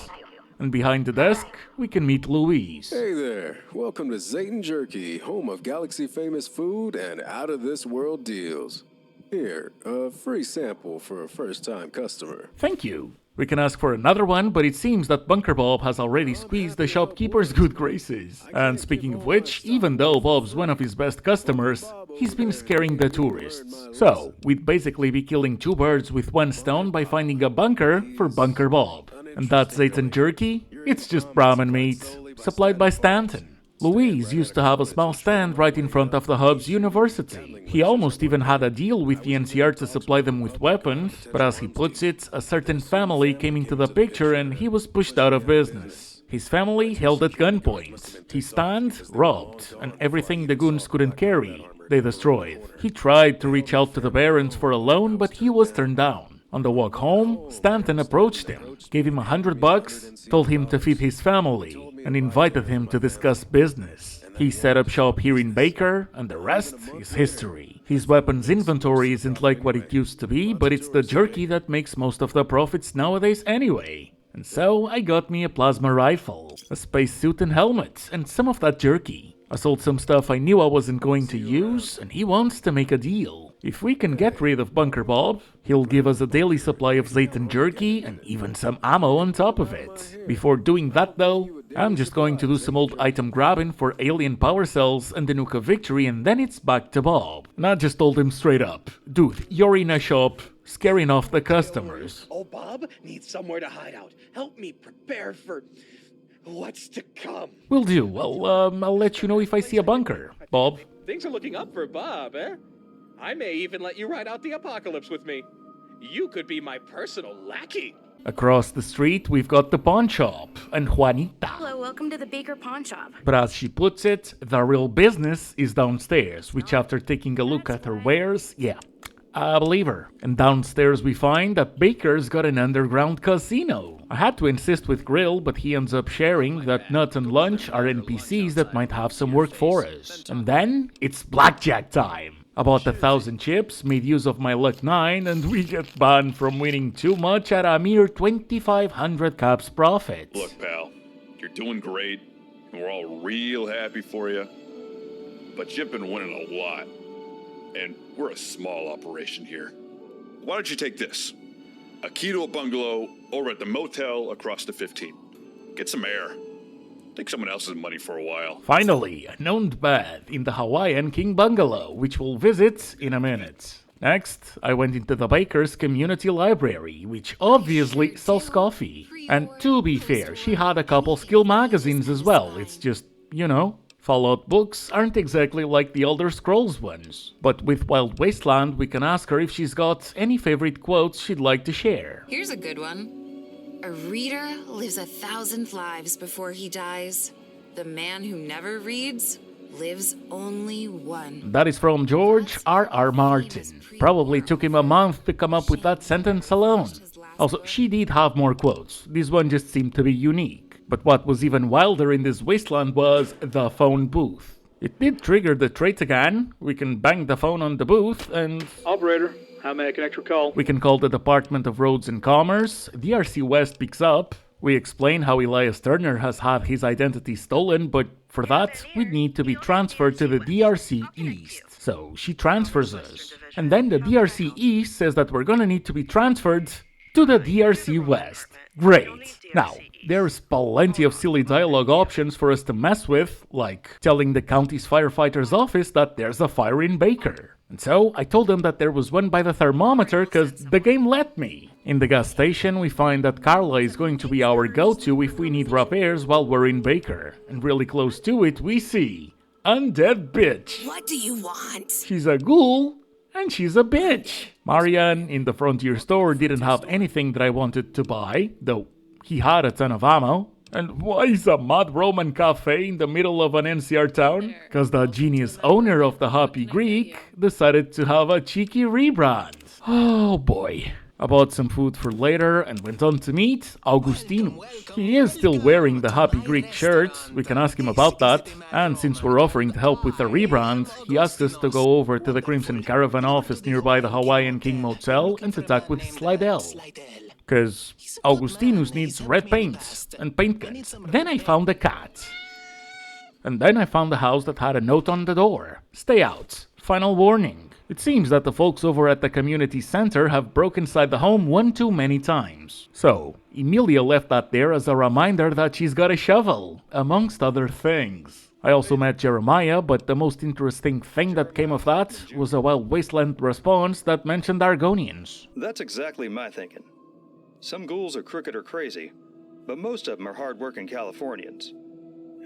Speaker 1: And behind the desk, we can meet Louise.
Speaker 15: Hey there. Welcome to Stanton Jerky, home of galaxy-famous food and out-of-this-world deals. Here, a free sample for a first-time customer.
Speaker 1: Thank you. We can ask for another one, but it seems that Bunker Bob has already squeezed the shopkeeper's good graces. And speaking of which, even though Bob's one of his best customers, he's been scaring the tourists. So, we'd basically be killing two birds with one stone by finding a bunker for Bunker Bob. And that's Stanton Jerky? It's just ramen meat, supplied by Stanton. Louise used to have a small stand right in front of the hub's university. He almost even had a deal with the NCR to supply them with weapons, but as he puts it, a certain family came into the picture and he was pushed out of business. His family held at gunpoint. His stand robbed, and everything the goons couldn't carry, they destroyed. He tried to reach out to the Barons for a loan, but he was turned down. On the walk home, Stanton approached him, gave him $100, told him to feed his family, and invited him to discuss business. He set up shop here in Baker, and the rest is history. His weapons inventory isn't like what it used to be, but it's the jerky that makes most of the profits nowadays anyway. And so I got me a plasma rifle, a spacesuit and helmet, and some of that jerky. I sold some stuff I knew I wasn't going to use, and he wants to make a deal. If we can get rid of Bunker Bob, he'll give us a daily supply of Zayton jerky and even some ammo on top of it. Before doing that though, I'm just going to do some old item grabbing for alien power cells and the Nuke of Victory, and then it's back to Bob. And I just told him straight up, dude, you're in a shop, scaring off the customers.
Speaker 22: Oh, Bob needs somewhere to hide out. Help me prepare for what's to come.
Speaker 1: Will do. Well, I'll let you know if I see a bunker. Bob?
Speaker 22: Things are looking up for Bob, eh? I may even let you ride out the apocalypse with me. You could be my personal lackey.
Speaker 1: Across the street, we've got the pawn shop, and Juanita.
Speaker 19: Hello, welcome to the Baker Pawn Shop.
Speaker 1: But as she puts it, the real business is downstairs, which after taking a look at her wares, yeah, I believe her. And downstairs we find that Baker's got an underground casino. I had to insist with Grill, but he ends up sharing that Nut and Lunch are NPCs that might have some work for us. And then, it's blackjack time. About 1,000 chips, made use of my luck 9, and we get banned from winning too much at a mere 2,500 caps profit.
Speaker 7: Look, pal, you're doing great, and we're all real happy for you. But you've been winning a lot, and we're a small operation here. Why don't you take this? A key to a bungalow over at the motel across the 15. Get some air. Take someone else's money for a while.
Speaker 1: Finally, an owned bath in the Hawaiian King Bungalow, which we'll visit in a minute. Next, I went into the Baker's community library, which obviously sells coffee. And to be fair, she had a couple skill magazines as well. It's just, you know, Fallout books aren't exactly like the Elder Scrolls ones. But with Wild Wasteland, we can ask her if she's got any favorite quotes she'd like to share.
Speaker 17: Here's a good one. A reader lives 1,000 lives before he dies. The man who never reads lives only one.
Speaker 1: That is from George R.R. Martin. Probably took him a month to come up with that sentence alone. Also, she did have more quotes. This one just seemed to be unique. But what was even wilder in this wasteland was the phone booth. It did trigger the trait again. We can bang the phone on the booth and...
Speaker 22: Operator, how may I connect your call?
Speaker 1: We can call the Department of Roads and Commerce. DRC West picks up. We explain how Elias Turner has had his identity stolen, but for that, we'd need to be transferred to the DRC East. So she transfers us. And then the DRC East says that we're gonna need to be transferred to the DRC West. Great. Now, there's plenty of silly dialogue options for us to mess with, like telling the county's firefighter's office that there's a fire in Baker. And so I told them that there was one by the thermometer because the game let me. In the gas station, we find that Carla is going to be our go-to if we need repairs while we're in Baker. And really close to it, we see Undead Bitch.
Speaker 19: What do you want?
Speaker 1: She's a ghoul, and she's a bitch. Marian in the Frontier store didn't have anything that I wanted to buy, though he had a ton of ammo. And why is a Mad Roman cafe in the middle of an NCR town? Because the genius owner of the Happy Greek decided to have a cheeky rebrand. Oh boy. I bought some food for later and went on to meet Augustinus. He is still wearing the Happy Greek shirt, we can ask him about that. And since we're offering to help with the rebrand, he asked us to go over to the Crimson Caravan office nearby the Hawaiian King Motel and to talk with Slidell. Because Augustinus needs red paint and paint guns. Then I found a cat. And then I found a house that had a note on the door. Stay out. Final warning. It seems that the folks over at the community center have broken inside the home one too many times. So, Emilia left that there as a reminder that she's got a shovel, amongst other things. I also met Jeremiah, but the most interesting thing that came of that was a Wild Wasteland response that mentioned Argonians.
Speaker 9: That's exactly my thinking. Some ghouls are crooked or crazy, but most of them are hard-working Californians.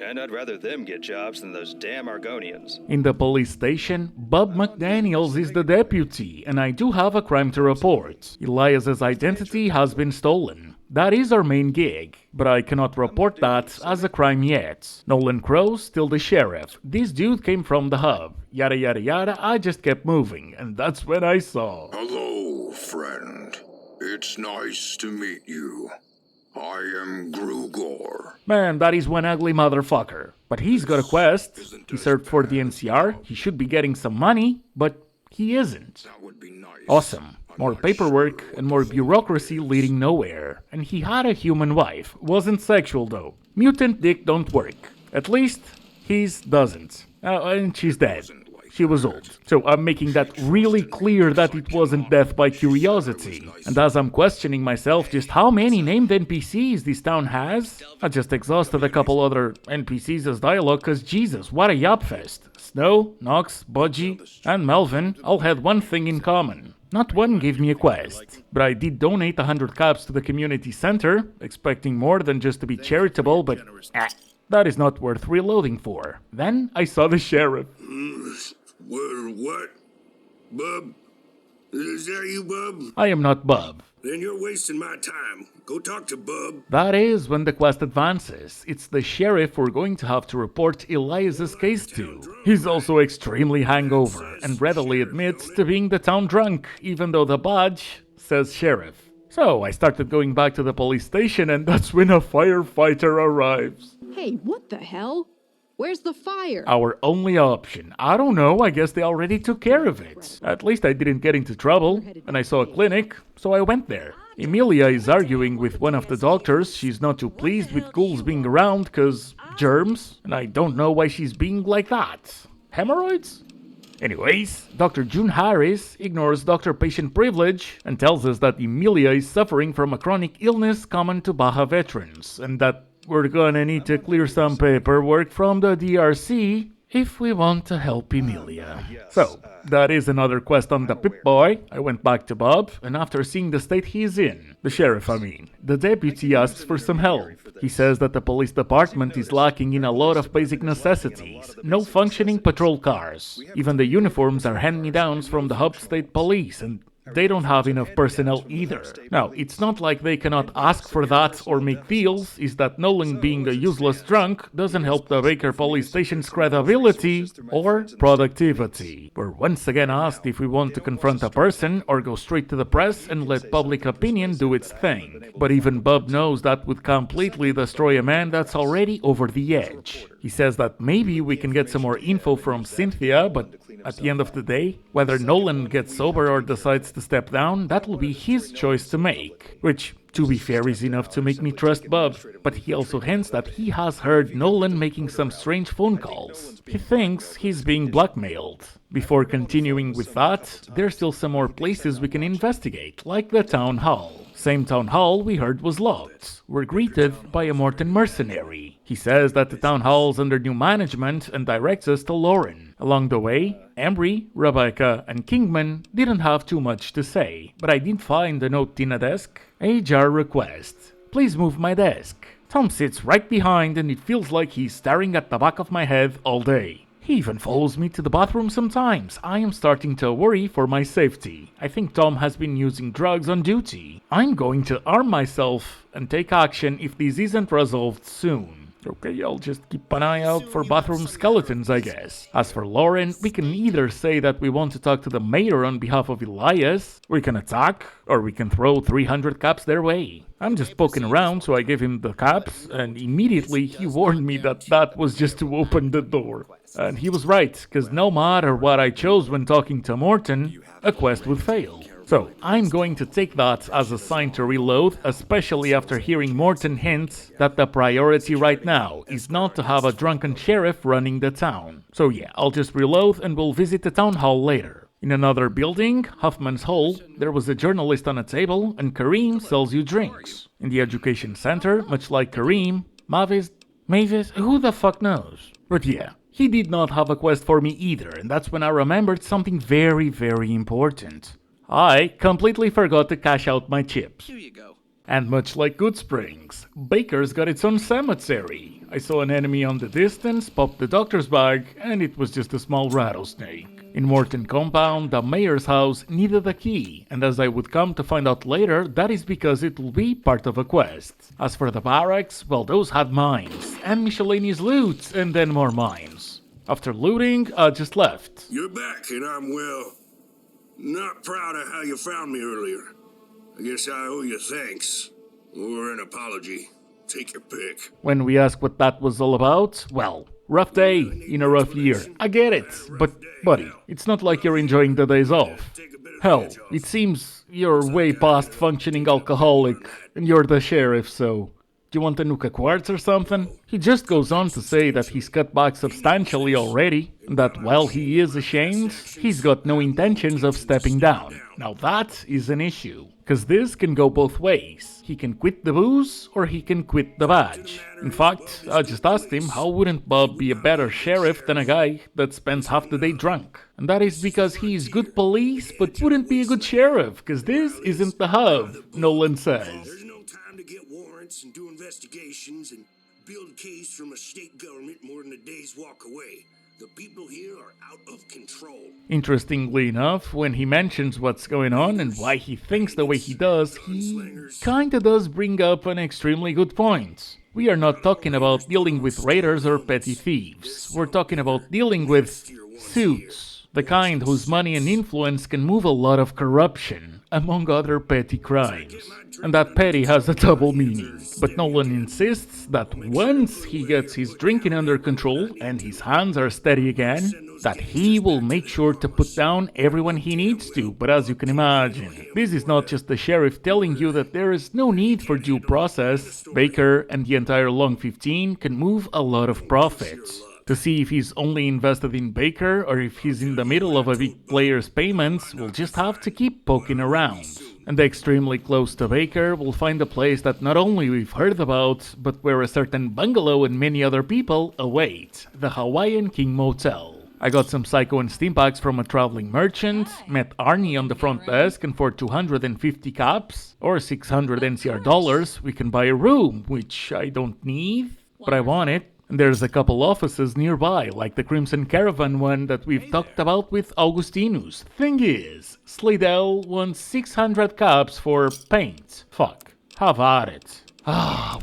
Speaker 9: And I'd rather them get jobs than those damn Argonians.
Speaker 1: In the police station, Bob McDaniels is the deputy, and I do have a crime to report. Elias's identity has been stolen. That is our main gig, but I cannot report that as a crime yet. Nolan Crow's still the sheriff. This dude came from the hub. Yada yada yada, I just kept moving, and that's when I saw...
Speaker 2: Hello, friend. It's nice to meet you. I am Grugor.
Speaker 1: Man, that is one ugly motherfucker. But he's got a quest. He served for the NCR. He should be getting some money, but he isn't. Awesome. More paperwork and more bureaucracy leading nowhere. And he had a human wife. Wasn't sexual though. Mutant dick don't work. At least, His doesn't. And she's dead. She was old. So I'm making that really clear that it wasn't death by curiosity. And as I'm questioning myself just how many named NPCs this town has, I just exhausted a couple other NPCs as dialogue cause Jesus, what a yapfest. Snow, Nox, Budgie, and Melvin all had one thing in common. Not one gave me a quest, but I did donate 100 caps to the community center, expecting more than just to be charitable, but that is not worth reloading for. Then I saw the sheriff.
Speaker 2: What? Bub? Is that you, Bub?
Speaker 1: I am not Bub.
Speaker 2: Then you're wasting my time. Go talk to Bub.
Speaker 1: That is when the quest advances. It's the sheriff we're going to have to report Elias's case to. He's also extremely hangover and readily admits to being the town drunk, even though the badge says sheriff. So I started going back to the police station, and that's when a firefighter arrives.
Speaker 3: Hey, what the hell? Where's the fire?
Speaker 1: Our only option. I don't know, I guess they already took care of it. At least I didn't get into trouble, and I saw a clinic, so I went there. Emilia is arguing with one of the doctors. She's not too pleased with ghouls being around, cause germs, and I don't know why she's being like that. Hemorrhoids? Anyways, Dr. June Harris ignores doctor-patient privilege and tells us that Emilia is suffering from a chronic illness common to Baja veterans, and that we're gonna need to clear some paperwork from the DRC if we want to help Emilia. So, that is another quest on the Pip-Boy. I went back to Bob, and after seeing the state he's in, the sheriff I mean, the deputy asks for some help. He says that the police department is lacking in a lot of basic necessities. No functioning patrol cars. Even the uniforms are hand-me-downs from the Hub State Police, and they don't have enough personnel either. Now, it's not like they cannot ask for that or make deals, it's that Nolan being a useless drunk doesn't help the Baker police station's credibility or productivity. We're once again asked if we want to confront a person or go straight to the press and let public opinion do its thing. But even Bub knows that would completely destroy a man that's already over the edge. He says that maybe we can get some more info from Cynthia, but at the end of the day, whether Nolan gets sober or decides to step down, that will be his choice to make. Which, to be fair, is enough to make me trust Bub. But he also hints that he has heard Nolan making some strange phone calls. He thinks he's being blackmailed. Before continuing with that, there's still some more places we can investigate, like the town hall. Same town hall we heard was locked. We're greeted by a Morton mercenary. He says that the town hall's under new management and directs us to Lauren. Along the way, Embry, Rebecca, and Kingman didn't have too much to say, but I did find a note in a desk. A jar request. Please move my desk. Tom sits right behind and it feels like he's staring at the back of my head all day. He even follows me to the bathroom sometimes. I am starting to worry for my safety. I think Tom has been using drugs on duty. I'm going to arm myself and take action if this isn't resolved soon. Okay, I'll just keep an eye out for bathroom skeletons, I guess. As for Lauren, we can either say that we want to talk to the mayor on behalf of Elias, we can attack, or we can throw 300 caps their way. I'm just poking around, so I gave him the caps, and immediately he warned me that that was just to open the door. And he was right, because no matter what I chose when talking to Morton, a quest would fail. So, I'm going to take that as a sign to reload, especially after hearing Morton hint that the priority right now is not to have a drunken sheriff running the town. So yeah, I'll just reload and we'll visit the town hall later. In another building, Huffman's Hall, there was a journalist on a table and Kareem sells you drinks. In the education center, much like Kareem, Mavis, who the fuck knows? But yeah, he did not have a quest for me either, and that's when I remembered something very, very important. I completely forgot to cash out my chips.
Speaker 11: Here you go.
Speaker 1: And much like Good Springs, Baker's got its own cemetery. I saw an enemy on the distance, popped the doctor's bag, and it was just a small rattlesnake. In Morton compound, the mayor's house needed a key, and as I would come to find out later, that is because it will be part of a quest. As for the barracks, well, those had mines, and miscellaneous loot, and then more mines. After looting, I just left.
Speaker 2: You're back, and I'm, well, not proud of how you found me earlier. I guess I owe you thanks. Or an apology. Take your pick.
Speaker 1: When we ask what that was all about, well, rough day in a rough year. I get it, but buddy, it's not like you're enjoying the days off. Hell, it seems you're way past functioning alcoholic, and you're the sheriff, so Do you want to nuke a quartz or something? He just goes on to say that he's cut back substantially already, and that while he is ashamed, he's got no intentions of stepping down. Now that is an issue, because this can go both ways. He can quit the booze, or he can quit the badge. In fact, I just asked him how wouldn't Bob be a better sheriff than a guy that spends half the day drunk. And that is because he's good police, but wouldn't be a good sheriff, because this isn't the hub, Nolan says.
Speaker 2: And do investigations and build a case from a state government more than a day's walk away. The people here are out of control.
Speaker 1: Interestingly enough, when he mentions what's going on and why he thinks the way he does, he kinda does bring up an extremely good point. We are not talking about dealing with raiders or petty thieves. We're talking about dealing with suits. The kind whose money and influence can move a lot of corruption, among other petty crimes. And that petty has a double meaning. But Nolan insists that once he gets his drinking under control and his hands are steady again, that he will make sure to put down everyone he needs to. But as you can imagine, this is not just the sheriff telling you that there is no need for due process. Baker and the entire Long 15 can move a lot of profits. To see if he's only invested in Baker or if he's in the middle of a big player's payments, we'll just have to keep poking around. And extremely close to Baker, we'll find a place that not only we've heard about, but where a certain bungalow and many other people await, the Hawaiian King Motel. I got some Psycho and Steam packs from a traveling merchant, met Arnie on the front desk, and for 250 caps, or 600 NCR dollars, we can buy a room, which I don't need, but I want it. And there's a couple offices nearby, like the Crimson Caravan one that we've talked about with Augustinus. Thing is, Slidell wants 600 caps for paint. Fuck. Have at it.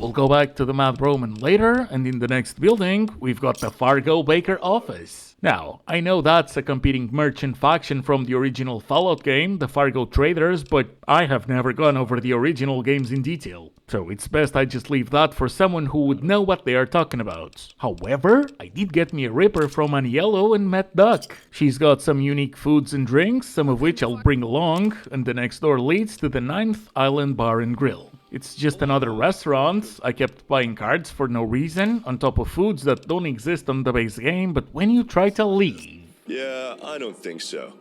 Speaker 1: We'll go back to the Mad Roman later, and in the next building, we've got the Fargo Baker office. Now, I know that's a competing merchant faction from the original Fallout game, the Fargo Traders, but I have never gone over the original games in detail. So it's best I just leave that for someone who would know what they are talking about. However, I did get me a Ripper from Aniello and Matt Duck. She's got some unique foods and drinks, some of which I'll bring along, and the next door leads to the 9th Island Bar and Grill. It's just another restaurant. I kept buying cards for no reason, on top of foods that don't exist on the base game, but when you try to leave...
Speaker 5: Yeah, I don't think so.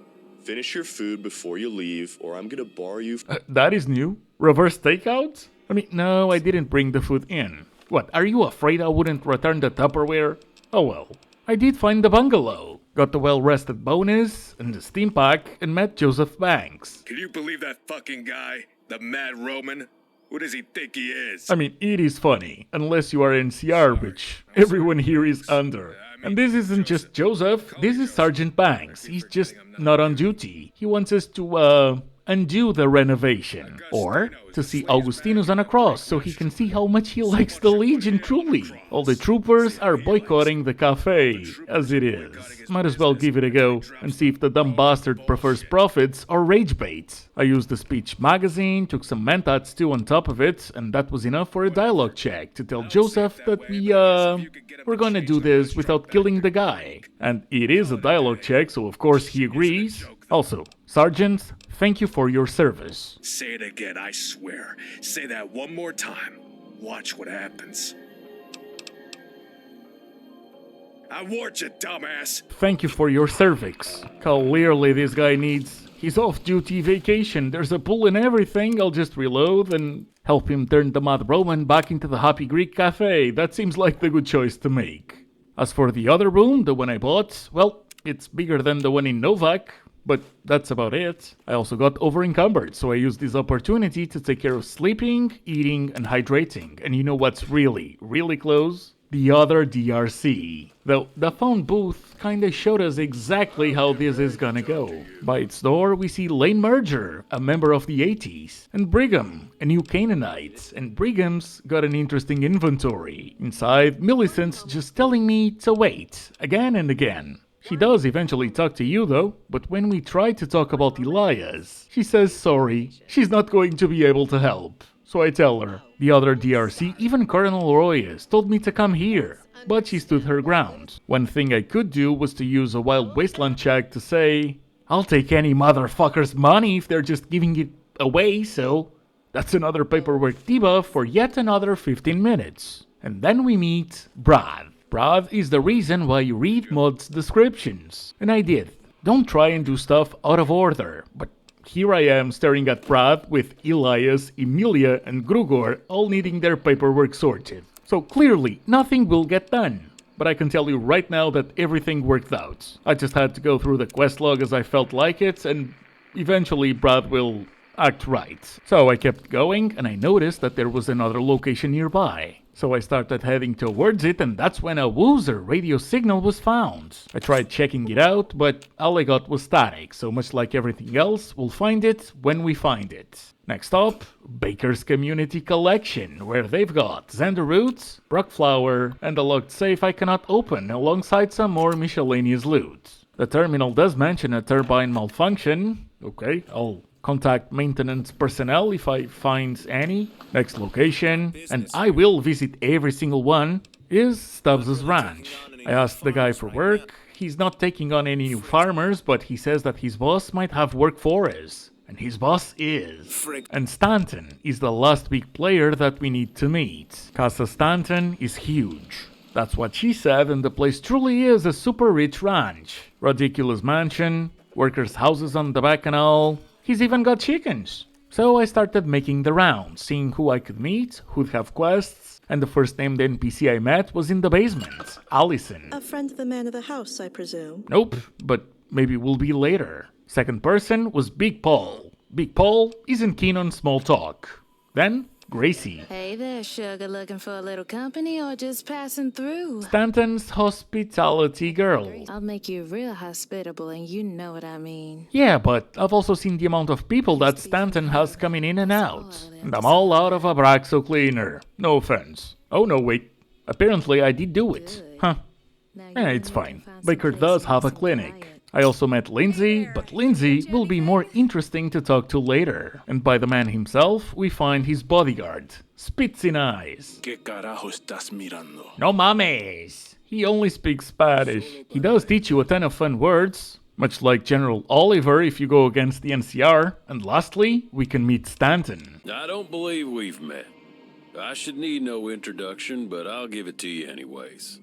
Speaker 5: Finish your food before you leave, or I'm gonna bar you...
Speaker 1: that is new? Reverse takeout? I mean, no, I didn't bring the food in. What, are you afraid I wouldn't return the Tupperware? Oh well. I did find the bungalow. Got the well-rested bonus, and the Steam pack, and met Joseph Banks.
Speaker 7: Can you believe that fucking guy? The Mad Roman? Who does he think he is?
Speaker 1: I mean, it is funny, unless you are NCR, which everyone here is under. And this isn't just Joseph, this is Sergeant Banks. He's just not on duty. He wants us to, undo the renovation. Or to see Augustinus on a cross so he can see how much he likes the Legion truly. All the troopers are boycotting the cafe, as it is. Might as well give it a go and see if the dumb bastard prefers profits or rage bait. I used the speech magazine, took some mentats too on top of it, and that was enough for a dialogue check to tell Joseph that we're gonna do this without killing the guy. And it is a dialogue check, so of course he agrees. Also, Sergeant, thank you for your service.
Speaker 7: Say it again, I swear. Say that one more time. Watch what happens. I warned you, dumbass.
Speaker 1: Thank you for your cervix. Clearly this guy needs his off-duty vacation. There's a pool and everything. I'll just reload and help him turn the Mad Roman back into the Happy Greek Cafe. That seems like the good choice to make. As for the other room, the one I bought, well, it's bigger than the one in Novak. But that's about it. I also got over-encumbered, so I used this opportunity to take care of sleeping, eating, and hydrating. And you know what's really, really close? The other DRC. Though the phone booth kinda showed us exactly how this is gonna go. By its door, we see Lane Merger, a member of the 80s, and Brigham, a new Canaanite. And Brigham's got an interesting inventory. Inside, Millicent's just telling me to wait, again and again. She does eventually talk to you though, but when we try to talk about Elias, she says sorry, she's not going to be able to help. So I tell her. The other DRC, even Colonel Royez, told me to come here, but she stood her ground. One thing I could do was to use a Wild Wasteland check to say, I'll take any motherfucker's money if they're just giving it away, so That's another paperwork debuff for yet another 15 minutes. And then we meet Brad. Brad is the reason why you read mods descriptions. And I did. Don't try and do stuff out of order. But here I am staring at Brad with Elias, Emilia, and Grugor all needing their paperwork sorted. So clearly, nothing will get done. But I can tell you right now that everything worked out. I just had to go through the quest log as I felt like it, and eventually Brad will act right. So I kept going, and I noticed that there was another location nearby. So I started heading towards it, and that's when a Woozer radio signal was found. I tried checking it out, but all I got was static, so much like everything else, we'll find it when we find it. Next up, Baker's Community Collection, where they've got Xander Roots, Brock Flower, and a locked safe I cannot open, alongside some more miscellaneous loot. The terminal does mention a turbine malfunction. Okay, I'll contact maintenance personnel if I find any. Next location, and I will visit every single one, is Stubbs' ranch. I asked the guy for work. He's not taking on any new farmers, but he says that his boss might have work for us. And his boss is. And Stanton is the last big player that we need to meet. Casa Stanton is huge. That's what she said, and the place truly is a super rich ranch. Ridiculous mansion, workers' houses on the back and all. He's even got chickens. So I started making the rounds, seeing who I could meet, who'd have quests, and the first named NPC I met was in the basement, Allison.
Speaker 4: A friend of the man of the house, I presume?
Speaker 1: Nope, but maybe we'll be later. Second person was Big Paul. Big Paul isn't keen on small talk. Then, Gracie.
Speaker 17: Hey there, sugar, looking for a little company or just passing through?
Speaker 1: Stanton's hospitality girl.
Speaker 17: I'll make you real hospitable and you know what I mean.
Speaker 1: Yeah, but I've also seen the amount of people that Stanton has coming in and out. And I'm all out of Abraxo cleaner. No offense. Oh no, wait. Apparently I did do it. Huh. It's fine. Baker does have a clinic. I also met Lindsay, but Lindsay will be more interesting to talk to later. And by the man himself, we find his bodyguard, Spits in Eyes.
Speaker 6: ¿Qué carajo estás mirando?
Speaker 1: No mames! He only speaks Spanish. He does teach you a ton of fun words, much like General Oliver if you go against the NCR. And lastly, we can meet Stanton.
Speaker 6: I don't believe we've met. I should need no introduction, but I'll give it to you anyways.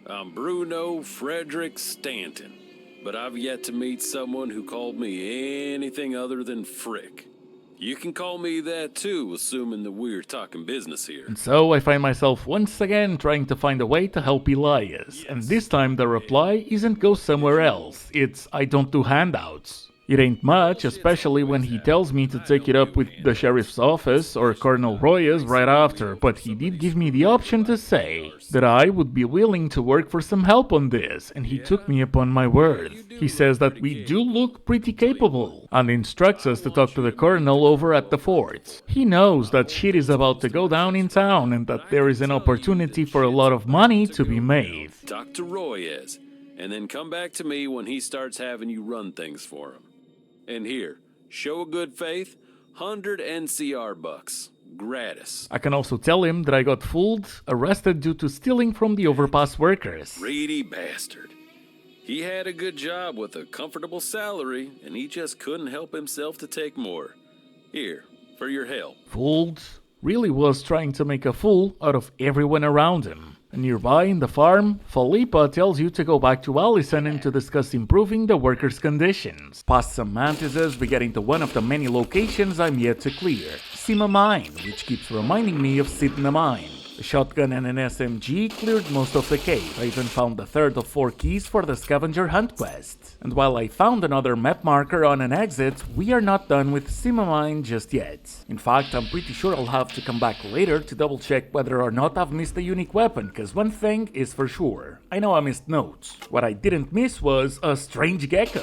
Speaker 6: I'm Bruno Frederick Stanton. But I've yet to meet someone who called me anything other than Frick. You can call me that too, assuming that we're talking business here.
Speaker 1: And so I find myself once again trying to find a way to help Elias. And this time the reply isn't go somewhere else, it's I don't do handouts. It ain't much, especially when he tells me to take it up with the sheriff's office or Colonel Royez right after, but he did give me the option to say that I would be willing to work for some help on this, and he took me upon my word. He says that we do look pretty capable, and instructs us to talk to the colonel over at the fort. He knows that shit is about to go down in town, and that there is an opportunity for a lot of money to be made.
Speaker 6: Talk to Royez, and then come back to me when he starts having you run things for him. And here, show a good faith, 100 NCR bucks, gratis.
Speaker 1: I can also tell him that I got fooled, arrested due to stealing from the overpass workers.
Speaker 6: Greedy bastard. He had a good job with a comfortable salary, and he just couldn't help himself to take more. Here, for your help.
Speaker 1: Fooled? Really was trying to make a fool out of everyone around him. Nearby in the farm, Felipa tells you to go back to Allison and to discuss improving the workers' conditions. Past some mantises, we get into one of the many locations I'm yet to clear, Sima Mine, which keeps reminding me of Sidna Mine. A shotgun and an SMG cleared most of the cave. I even found the third of 4 keys for the scavenger hunt quest. And while I found another map marker on an exit, we are not done with Sima Mine just yet. In fact, I'm pretty sure I'll have to come back later to double check whether or not I've missed a unique weapon, cause one thing is for sure. I know I missed notes. What I didn't miss was a strange gecko.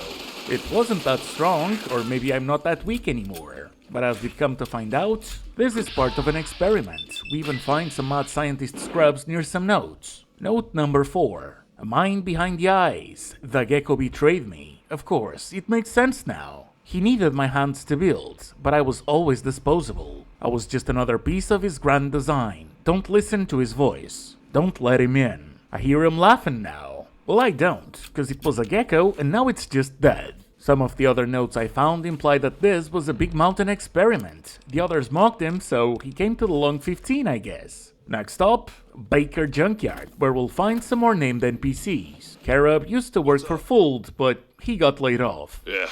Speaker 1: It wasn't that strong, or maybe I'm not that weak anymore. But as we've come to find out, this is part of an experiment. We even find some mad scientist scrubs near some notes. Note number 4. A mind behind the eyes. The gecko betrayed me. Of course, it makes sense now. He needed my hands to build, but I was always disposable. I was just another piece of his grand design. Don't listen to his voice. Don't let him in. I hear him laughing now. Well, I don't, because it was a gecko and now it's just dead. Some of the other notes I found imply that this was a big mountain experiment. The others mocked him, so he came to the Long 15, I guess. Next up, Baker Junkyard, where we'll find some more named NPCs. Carob used to work for Fold, but he got laid off.
Speaker 13: Yeah,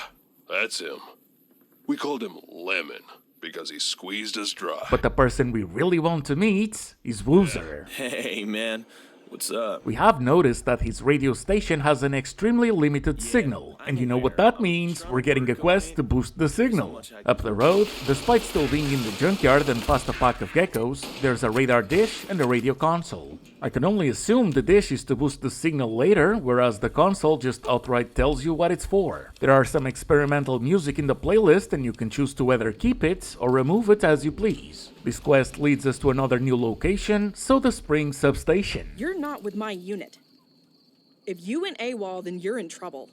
Speaker 13: that's him. We called him Lemon, because he squeezed us dry.
Speaker 1: But the person we really want to meet is Woozer.
Speaker 11: Hey, man. What's up?
Speaker 1: We have noticed that his radio station has an extremely limited signal, and you know what that means, we're getting a quest to boost the signal. Up the road, despite still being in the junkyard and past a pack of geckos, there's a radar dish and a radio console. I can only assume the dish is to boost the signal later, whereas the console just outright tells you what it's for. There are some experimental music in the playlist, and you can choose to either keep it or remove it as you please. This quest leads us to another new location, Soda Springs Substation.
Speaker 14: You're not with my unit. If you went AWOL, then you're in trouble.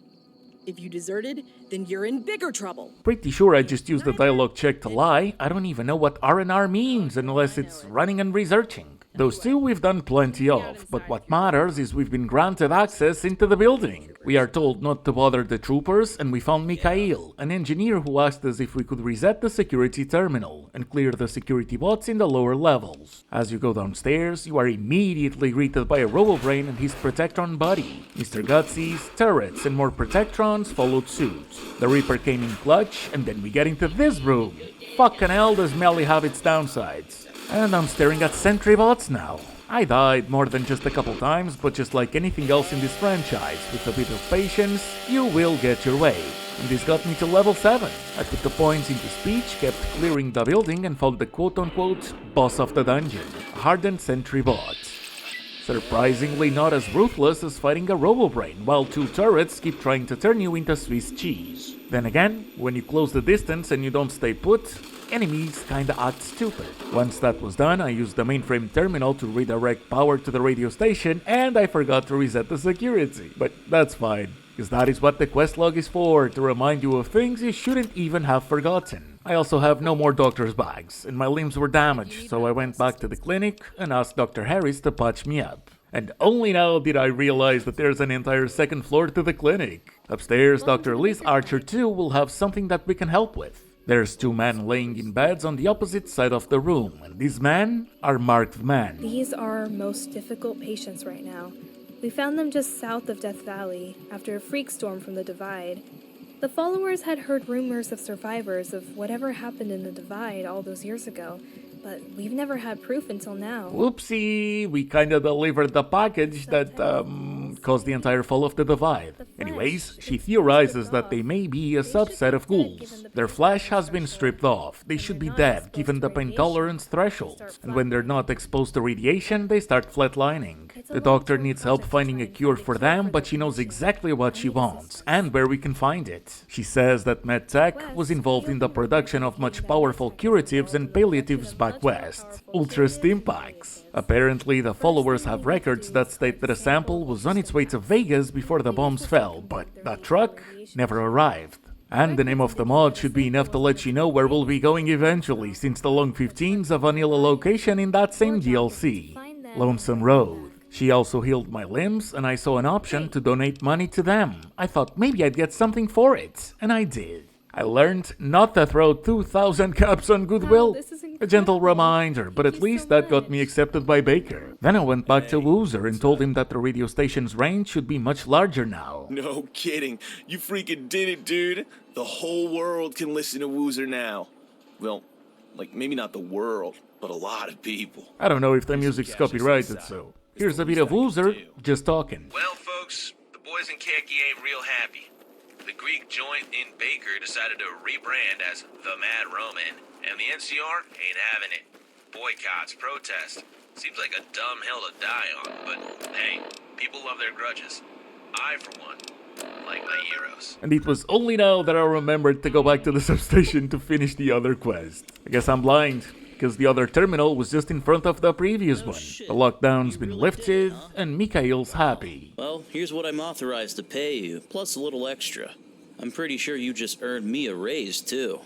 Speaker 14: If you deserted, then you're in bigger trouble.
Speaker 1: Pretty sure I just used the dialogue check to lie. I don't even know what R&R means unless it's running and researching. Those two we've done plenty of, but what matters is we've been granted access into the building. We are told not to bother the troopers, and we found Mikhail, an engineer who asked us if we could reset the security terminal and clear the security bots in the lower levels. As you go downstairs, you are immediately greeted by a RoboBrain and his Protectron buddy. Mr. Gutsy's turrets and more Protectrons followed suit. The Reaper came in clutch, and then we get into this room. Fucking hell, does Melee have its downsides. And I'm staring at sentry bots now. I died more than just a couple times, but just like anything else in this franchise, with a bit of patience, you will get your way. And this got me to level 7. I put the points into speech, kept clearing the building, and found the quote-unquote boss of the dungeon, a hardened sentry bot. Surprisingly not as ruthless as fighting a RoboBrain, while two turrets keep trying to turn you into Swiss cheese. Then again, when you close the distance and you don't stay put, enemies kinda act stupid. Once that was done, I used the mainframe terminal to redirect power to the radio station, and I forgot to reset the security. But that's fine, because that is what the quest log is for, to remind you of things you shouldn't even have forgotten. I also have no more doctor's bags, and my limbs were damaged, so I went back to the clinic and asked Dr. Harris to patch me up. And only now did I realize that there's an entire second floor to the clinic. Upstairs, Dr. Liz Archer 2 will have something that we can help with. There's two men laying in beds on the opposite side of the room, and these men are marked men.
Speaker 23: These are our most difficult patients right now. We found them just south of Death Valley, after a freak storm from the Divide. The followers had heard rumors of survivors of whatever happened in the Divide all those years ago, but we've never had proof until now.
Speaker 1: Whoopsie, we kinda delivered the package that, caused the entire fall of the Divide. Anyways, she theorizes that they may be a subset of ghouls. Their flesh has been stripped off. They should be dead, given the pain tolerance threshold. And when they're not exposed to radiation, they start flatlining. The doctor needs help finding a cure for them, but she knows exactly what she wants, and where we can find it. She says that MedTech was involved in the production of much powerful curatives and palliatives back west. Ultra stim packs. Apparently, the followers have records that state that a sample was on its way to Vegas before the bombs fell, but that truck never arrived. And the name of the mod should be enough to let you know where we'll be going eventually, since the Long 15's a vanilla location in that same DLC, Lonesome Road. She also healed my limbs, and I saw an option to donate money to them. I thought maybe I'd get something for it, and I did. I learned not to throw 2,000 caps on goodwill. A gentle reminder, but at least that got me accepted by Baker. Then I went back to Woozer and told him that the radio station's range should be much larger now.
Speaker 11: No kidding. You freaking did it, dude. The whole world can listen to Woozer now. Well, like maybe not the world, but a lot of people.
Speaker 1: I don't know if the music's copyrighted, so here's a bit of Woozer just talking.
Speaker 24: Well, folks, the boys in khaki ain't real happy. The Greek joint in Baker decided to rebrand as the Mad Roman, and the NCR ain't having it. Boycotts, protests. Seems like a dumb hill to die on, but hey, people love their grudges. I, for one, like my heroes.
Speaker 1: And it was only now that I remembered to go back to the substation to finish the other quest. I guess I'm blind, because the other terminal was just in front of the previous one. The lockdown's been lifted, and Mikhail's happy.
Speaker 25: Well, here's what I'm authorized to pay you, plus a little extra. I'm pretty sure you just earned me a raise, too.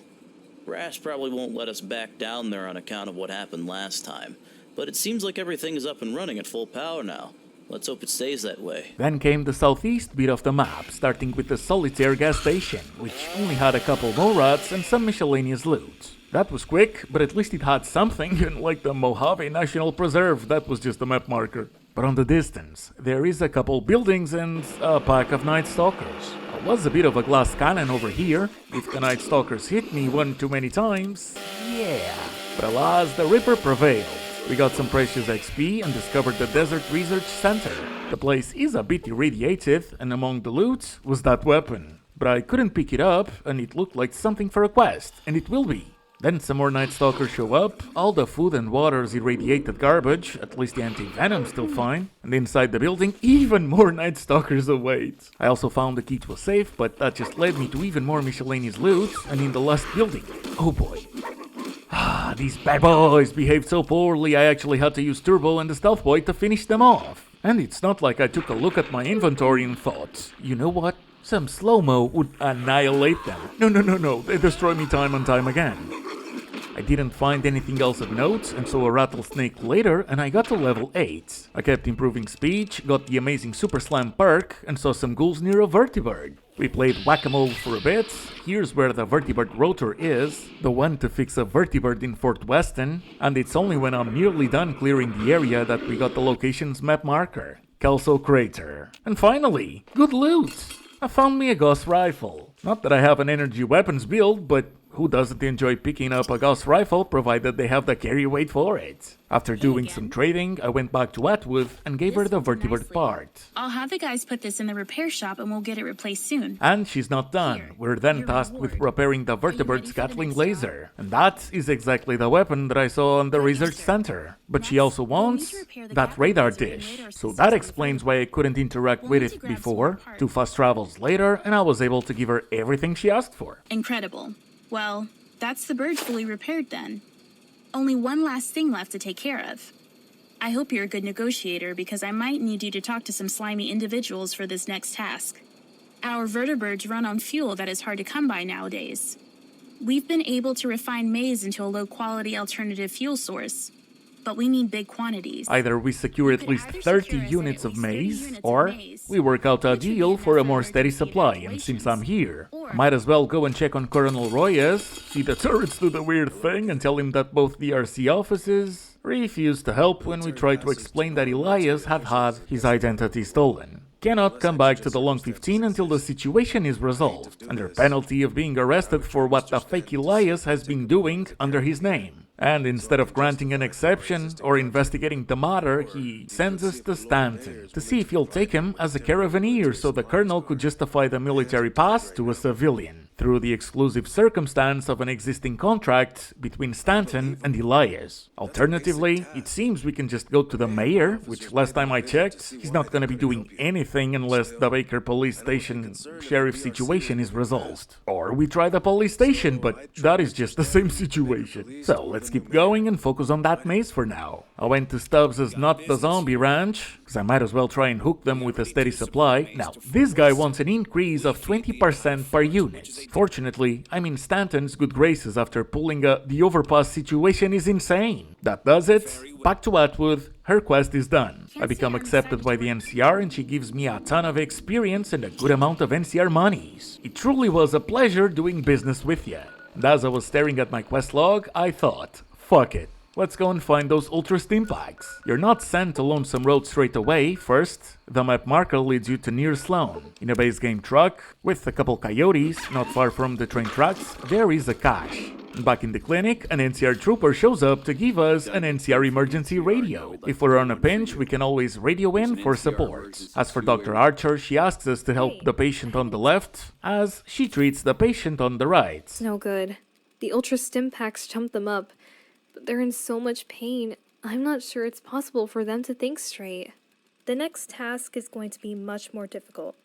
Speaker 25: Brass probably won't let us back down there on account of what happened last time, but it seems like everything is up and running at full power now. Let's hope it stays that way.
Speaker 1: Then came the southeast bit of the map, starting with the Solitaire gas station, which only had a couple MORADs and some miscellaneous loot. That was quick, but at least it had something, unlike the Mojave National Preserve, that was just a map marker. But on the distance, there is a couple buildings and a pack of Night Stalkers. There was a bit of a glass cannon over here. If the Night Stalkers hit me one too many times, yeah. But alas, the Ripper prevailed. We got some precious XP and discovered the Desert Research Center. The place is a bit irradiated, and among the loot was that weapon. But I couldn't pick it up, and it looked like something for a quest, and it will be. Then some more Night Stalkers show up, all the food and water's irradiated garbage, at least the anti-venom's still fine, and inside the building, even more Night Stalkers await. I also found the key to a safe, but that just led me to even more miscellaneous loot, and in the last building, oh boy. These bad boys behaved so poorly I actually had to use Turbo and the Stealth Boy to finish them off. And it's not like I took a look at my inventory and thought, you know what? Some slow-mo would annihilate them. No, they destroy me time and time again. I didn't find anything else of note, and saw a rattlesnake later, and I got to level 8. I kept improving speech, got the amazing Super Slam perk, and saw some ghouls near a vertibird. We played whack-a-mole for a bit. Here's where the vertibird rotor is, the one to fix a vertibird in Fort Weston, and it's only when I'm nearly done clearing the area that we got the location's map marker, Kelso Crater. And finally, good loot! I found me a Gauss rifle. Not that I have an energy weapons build, but who doesn't enjoy picking up a Gauss rifle provided they have the carry weight for it? After doing some trading, I went back to Atwood and gave her the vertibird part.
Speaker 8: I'll have the guys put this in the repair shop and we'll get it replaced soon.
Speaker 1: And she's not done. We're then tasked with repairing the vertibird's Gatling laser. And that is exactly the weapon that I saw on the research center. But she also wants that radar dish. So that explains why I couldn't interact with it before. 2 fast travels later, and I was able to give her everything she asked for.
Speaker 8: Incredible. Well, that's the bird fully repaired then. Only one last thing left to take care of. I hope you're a good negotiator because I might need you to talk to some slimy individuals for this next task. Our vertibirds run on fuel that is hard to come by nowadays. We've been able to refine maize into a low-quality alternative fuel source, but we need big quantities.
Speaker 1: Either we secure at least 30 units of maize, or we work out a deal for a more steady supply, and since I'm here, I might as well go and check on Colonel Royez, see the turrets do the weird thing, and tell him that both the RC offices refused to help when we tried to explain that Elias had his identity stolen. Cannot come back to the Long 15 until the situation is resolved, under penalty of being arrested for what the fake Elias has been doing under his name. And instead of granting an exception or investigating the matter, he sends us to Stanton to see if he'll take him as a caravaneer so the colonel could justify the military pass to a civilian, through the exclusive circumstance of an existing contract between Stanton and Elias. Alternatively, it seems we can just go to the mayor, which last time I checked, he's not gonna be doing anything unless the Baker police station sheriff situation is resolved. Or we try the police station, but that is just the same situation. So let's keep going and focus on that maze for now. I went to Stubbs' Not the Zombie Ranch, because I might as well try and hook them with a steady supply. Now, this guy wants an increase of 20% per unit. Fortunately, I'm in Stanton's good graces after pulling the overpass situation is insane. That does it. Back to Atwood, her quest is done. I become accepted by the NCR and she gives me a ton of experience and a good amount of NCR monies. It truly was a pleasure doing business with you. And as I was staring at my quest log, I thought, fuck it. Let's go and find those Ultra Stim Packs. You're not sent to Lonesome Road straight away. First, the map marker leads you to near Sloan. In a base game truck, with a couple coyotes, not far from the train tracks, there is a cache. Back in the clinic, an NCR trooper shows up to give us an NCR emergency radio. If we're on a pinch, we can always radio in for support. As for Dr. Archer, she asks us to help the patient on the left, as she treats the patient on the right.
Speaker 23: It's no good. The Ultra Stim Packs chump them up, but they're in so much pain, I'm not sure it's possible for them to think straight. The next task is going to be much more difficult.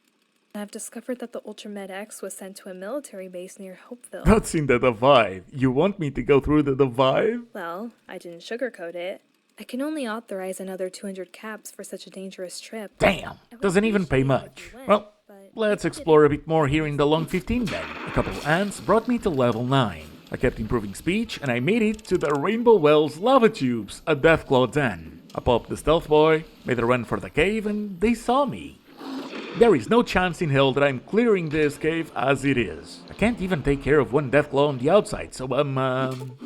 Speaker 23: I've discovered that the Ultramed X was sent to a military base near Hopeville.
Speaker 1: That's in the Divide. You want me to go through the Divide?
Speaker 23: Well, I didn't sugarcoat it. I can only authorize another 200 caps for such a dangerous trip.
Speaker 1: Damn! Doesn't even pay much. Well, let's explore a bit more here in the Long 15 then. A couple ants brought me to level 9. I kept improving speech and I made it to the Rainbow Wells lava tubes at Deathclaw Den. I popped the stealth boy, made a run for the cave, and they saw me. There is no chance in hell that I'm clearing this cave as it is. I can't even take care of one deathclaw on the outside, so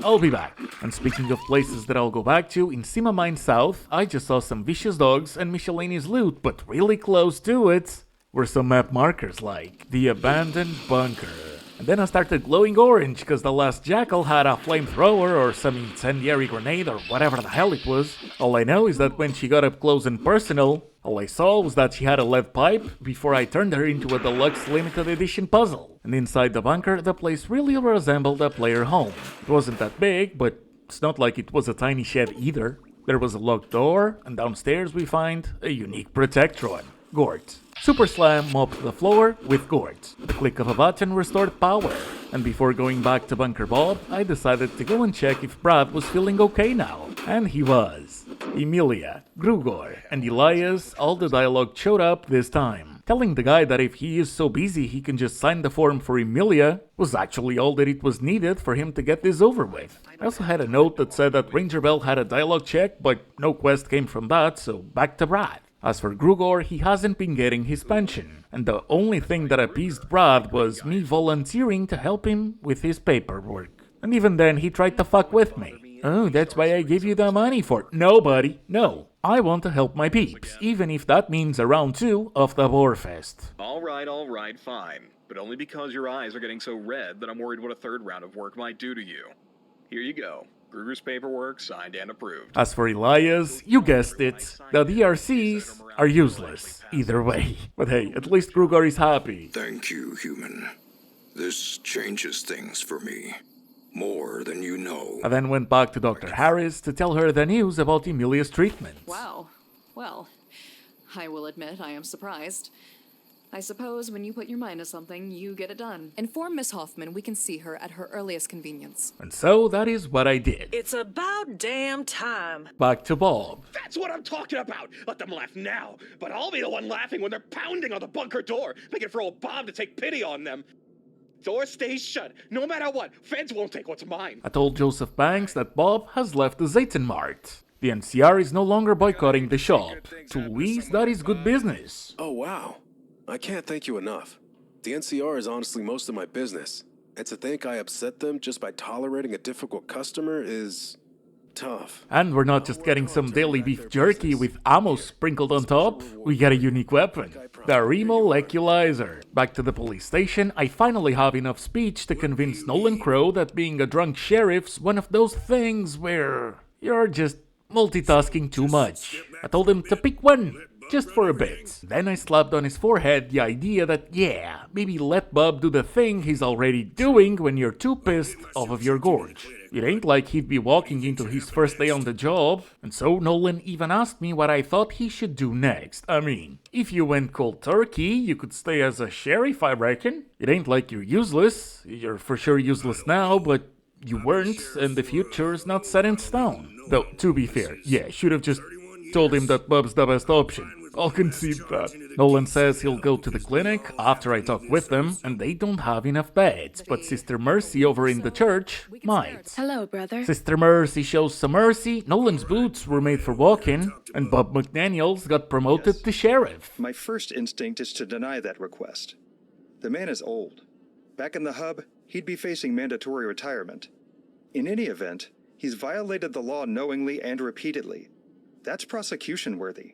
Speaker 1: I'll be back. And speaking of places that I'll go back to, in Sima Mine South, I just saw some vicious dogs and miscellaneous loot, but really close to it were some map markers like the abandoned bunker. And then I started glowing orange because the last jackal had a flamethrower or some incendiary grenade or whatever the hell it was. All I know is that when she got up close and personal, all I saw was that she had a lead pipe before I turned her into a deluxe limited edition puzzle. And inside the bunker, the place really resembled a player home. It wasn't that big, but it's not like it was a tiny shed either. There was a locked door, and downstairs we find a unique protectron, Gort. Super Slam mopped the floor with Gort. The click of a button restored power. And before going back to Bunker Bob, I decided to go and check if Brad was feeling okay now. And he was. Emilia, Grugor, and Elias, all the dialogue showed up this time. Telling the guy that if he is so busy he can just sign the form for Emilia was actually all that it was needed for him to get this over with. I also had a note that said that Ranger Bell had a dialogue check, but no quest came from that, so back to Brad. As for Grugor, he hasn't been getting his pension, and the only thing that appeased Brad was me volunteering to help him with his paperwork. And even then, he tried to fuck with me. Oh, that's why I gave you the money for it. No, buddy, no. I want to help my peeps, even if that means a round 2 of the Boarfest.
Speaker 10: All right, fine. But only because your eyes are getting so red that I'm worried what a third round of work might do to you. Here you go. Gruger's paperwork, signed and approved.
Speaker 1: As for Elias, you guessed it. The DRCs are useless, either way. But hey, at least Gruger is happy.
Speaker 2: Thank you, human. This changes things for me. More than you know.
Speaker 1: I then went back to Dr. Harris to tell her the news about Emilia's treatment.
Speaker 12: Wow. Well, I will admit I am surprised. I suppose when you put your mind to something, you get it done. Inform Miss Hoffman we can see her at her earliest convenience.
Speaker 1: And so that is what I did.
Speaker 19: It's about damn time.
Speaker 1: Back to Bob.
Speaker 22: That's what I'm talking about. Let them laugh now, but I'll be the one laughing when they're pounding on the bunker door, making for old Bob to take pity on them. Door stays shut, no matter what. Feds won't take what's mine.
Speaker 1: I told Joseph Banks that Bob has left the Zayton Mart. The NCR is no longer boycotting the shop. To Louise, that is good business.
Speaker 15: Oh, wow. I can't thank you enough. The NCR is honestly most of my business. And to think I upset them just by tolerating a difficult customer is tough.
Speaker 1: And we're not just getting some daily beef jerky with ammo sprinkled on top. We got a unique weapon. The Remoleculizer. Back to the police station, I finally have enough speech to convince Nolan Crow that being a drunk sheriff's one of those things where you're just multitasking too much. I told him to pick one, just for a bit. Then I slapped on his forehead the idea that, yeah, maybe let Bob do the thing he's already doing when you're too pissed off of your gorge. It ain't like he'd be walking into his first day on the job, and so Nolan even asked me what I thought he should do next. I mean, if you went cold turkey, you could stay as a sheriff, I reckon. It ain't like you're useless. You're for sure useless now, but you weren't, and the future's not set in stone. Though, to be fair, yeah, should have just told him that Bob's the best option. I'll concede that. Nolan says he'll go to the clinic after I talk with them, and they don't have enough beds, but Sister Mercy over in the church might.
Speaker 4: Hello, brother.
Speaker 1: Sister Mercy shows some mercy. Nolan's boots were made for walking, and Bob McDaniels got promoted to sheriff.
Speaker 9: My first instinct is to deny that request. The man is old. Back in the hub, he'd be facing mandatory retirement. In any event, he's violated the law knowingly and repeatedly. That's prosecution worthy.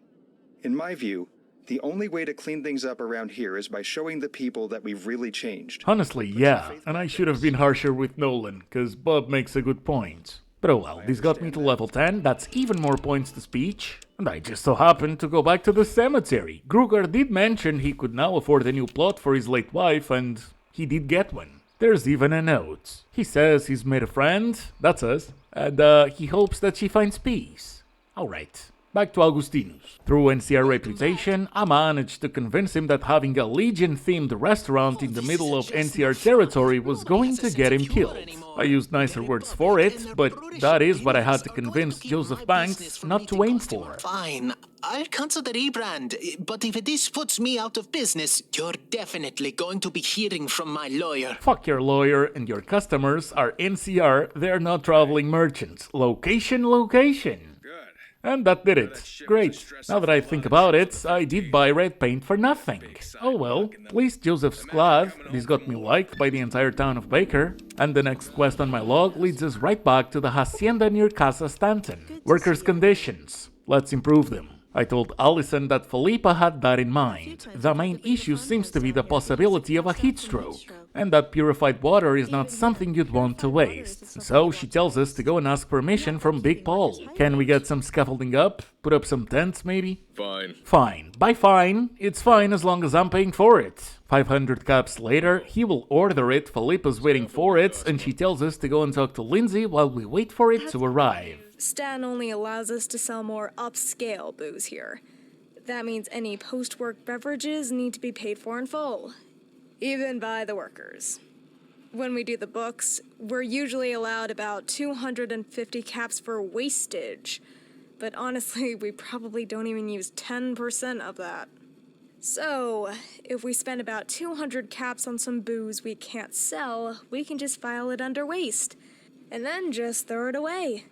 Speaker 9: In my view, the only way to clean things up around here is by showing the people that we've really changed.
Speaker 1: Honestly, yeah, and I should have been harsher with Nolan, cause Bob makes a good point. But oh well, this got me to level 10, that's even more points to speech. And I just so happened to go back to the cemetery. Gruger did mention he could now afford a new plot for his late wife, and he did get one. There's even a note. He says he's made a friend, that's us, and he hopes that she finds peace. Alright. Back to Augustinus. Through NCR reputation, I managed to convince him that having a Legion-themed restaurant in the middle of NCR territory was going to get him killed. I used nicer words for it, but that is what I had to convince Joseph Banks not to aim for.
Speaker 16: Fine, I'll consider rebrand, but if this puts me out of business, you're definitely going to be hearing from my lawyer.
Speaker 1: Fuck your lawyer, and your customers are NCR, they're not traveling merchants. Location, location. And that did it. Great. Now that I think about it, I did buy red paint for nothing. Oh well, at least Joseph's glad. This got me liked by the entire town of Baker. And the next quest on my log leads us right back to the hacienda near Casa Stanton. Workers' conditions. Let's improve them. I told Allison that Felipa had that in mind. The main issue seems to be the possibility of a heat stroke, and that purified water is not something you'd want to waste. So she tells us to go and ask permission from Big Paul. Can we get some scaffolding up? Put up some tents, maybe?
Speaker 7: Fine.
Speaker 1: Fine. By fine, it's fine as long as I'm paying for it. 500 caps later, he will order it, Felipa's waiting for it, and she tells us to go and talk to Lindsay while we wait for it to arrive.
Speaker 23: Stan only allows us to sell more upscale booze here. That means any post-work beverages need to be paid for in full, even by the workers. When we do the books, we're usually allowed about 250 caps for wastage, but honestly, we probably don't even use 10% of that. So, if we spend about 200 caps on some booze we can't sell, we can just file it under waste, and then just throw it away.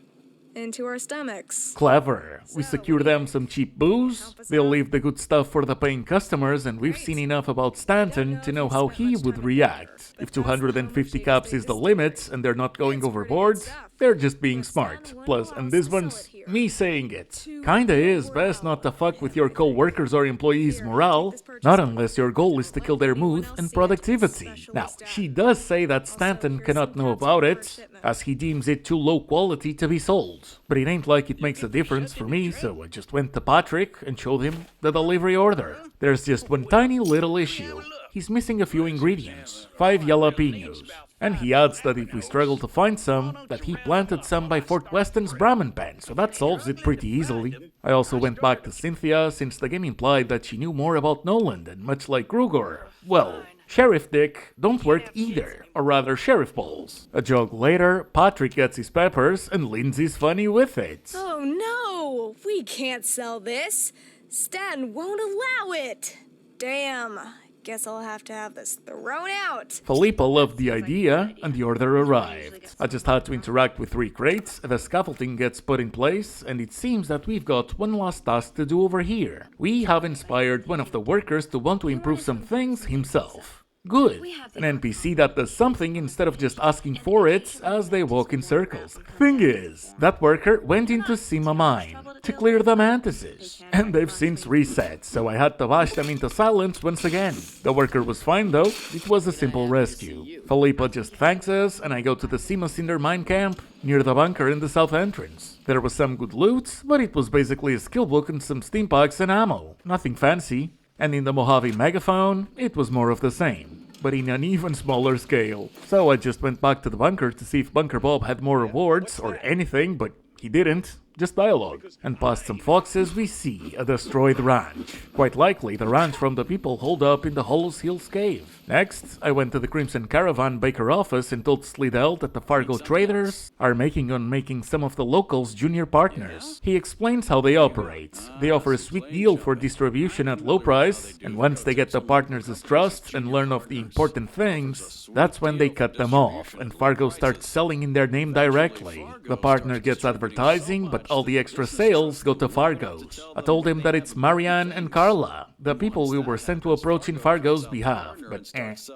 Speaker 23: Into our stomachs.
Speaker 1: Clever. We secure them some cheap booze, they'll leave the good stuff for the paying customers, and we've seen enough about Stanton to know how he would react. If 250 caps is the limit and they're not going overboard, they're just being smart. Plus, and this one's me saying it. Kinda is best not to fuck with your co-workers or employees' morale, not unless your goal is to kill their mood and productivity. Now, she does say that Stanton cannot know about it, as he deems it too low quality to be sold. But it ain't like it makes a difference for me, so I just went to Patrick and showed him the delivery order. There's just one tiny little issue. He's missing a few ingredients, 5 jalapenos. And he adds that if we struggle to find some, that he planted some by Fort Weston's Brahmin pen, so that solves it pretty easily. I also went back to Cynthia, since the game implied that she knew more about Nolan, and much like Grugor, well, Sheriff Dick don't work either, or rather Sheriff Balls. A jog later, Patrick gets his peppers, and Lindsay's funny with it.
Speaker 23: Oh no! We can't sell this! Stan won't allow it! Damn. Guess I'll have to have this thrown out.
Speaker 1: Felipa loved the idea, and the order arrived. I just had to interact with 3 crates, the scaffolding gets put in place, and it seems that we've got one last task to do over here. We have inspired one of the workers to want to improve some things himself. Good. An NPC that does something instead of just asking for it as they walk in circles. Thing is, that worker went into Sima Mine to clear the mantises, and they've since reset, so I had to bash them into silence once again. The worker was fine though, it was a simple rescue. Felipa just thanks us, and I go to the Sima Cinder mine camp near the bunker in the south entrance. There was some good loot, but it was basically a skill book and some steam packs and ammo. Nothing fancy. And in the Mojave Megaphone, it was more of the same, but in an even smaller scale. So I just went back to the bunker to see if Bunker Bob had more rewards or anything, but he didn't. Just dialogue. And past some foxes, we see a destroyed ranch. Quite likely the ranch from the people holed up in the Hollows Hills cave. Next, I went to the Crimson Caravan Baker office and told Slidell that the Fargo traders are making some of the locals junior partners. He explains how they operate. They offer a sweet deal for distribution at low price, and once they get the partners' trust and learn of the important things, that's when they cut them off, and Fargo starts selling in their name directly. The partner gets advertising, but all the extra sales go to Fargo's. I told him that it's Marianne and Carla, the people we were sent to approach in Fargo's behalf, but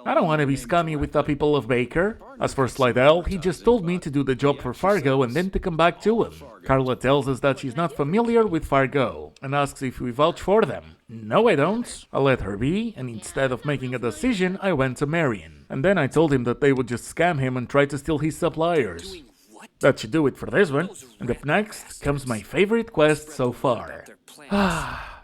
Speaker 1: I don't want to be scummy with the people of Baker. As for Slidell, he just told me to do the job for Fargo and then to come back to him. Carla tells us that she's not familiar with Fargo and asks if we vouch for them. No, I don't. I let her be, and instead of making a decision, I went to Marion. And then I told him that they would just scam him and try to steal his suppliers. That should do it for this one. And up next comes my favorite quest so far.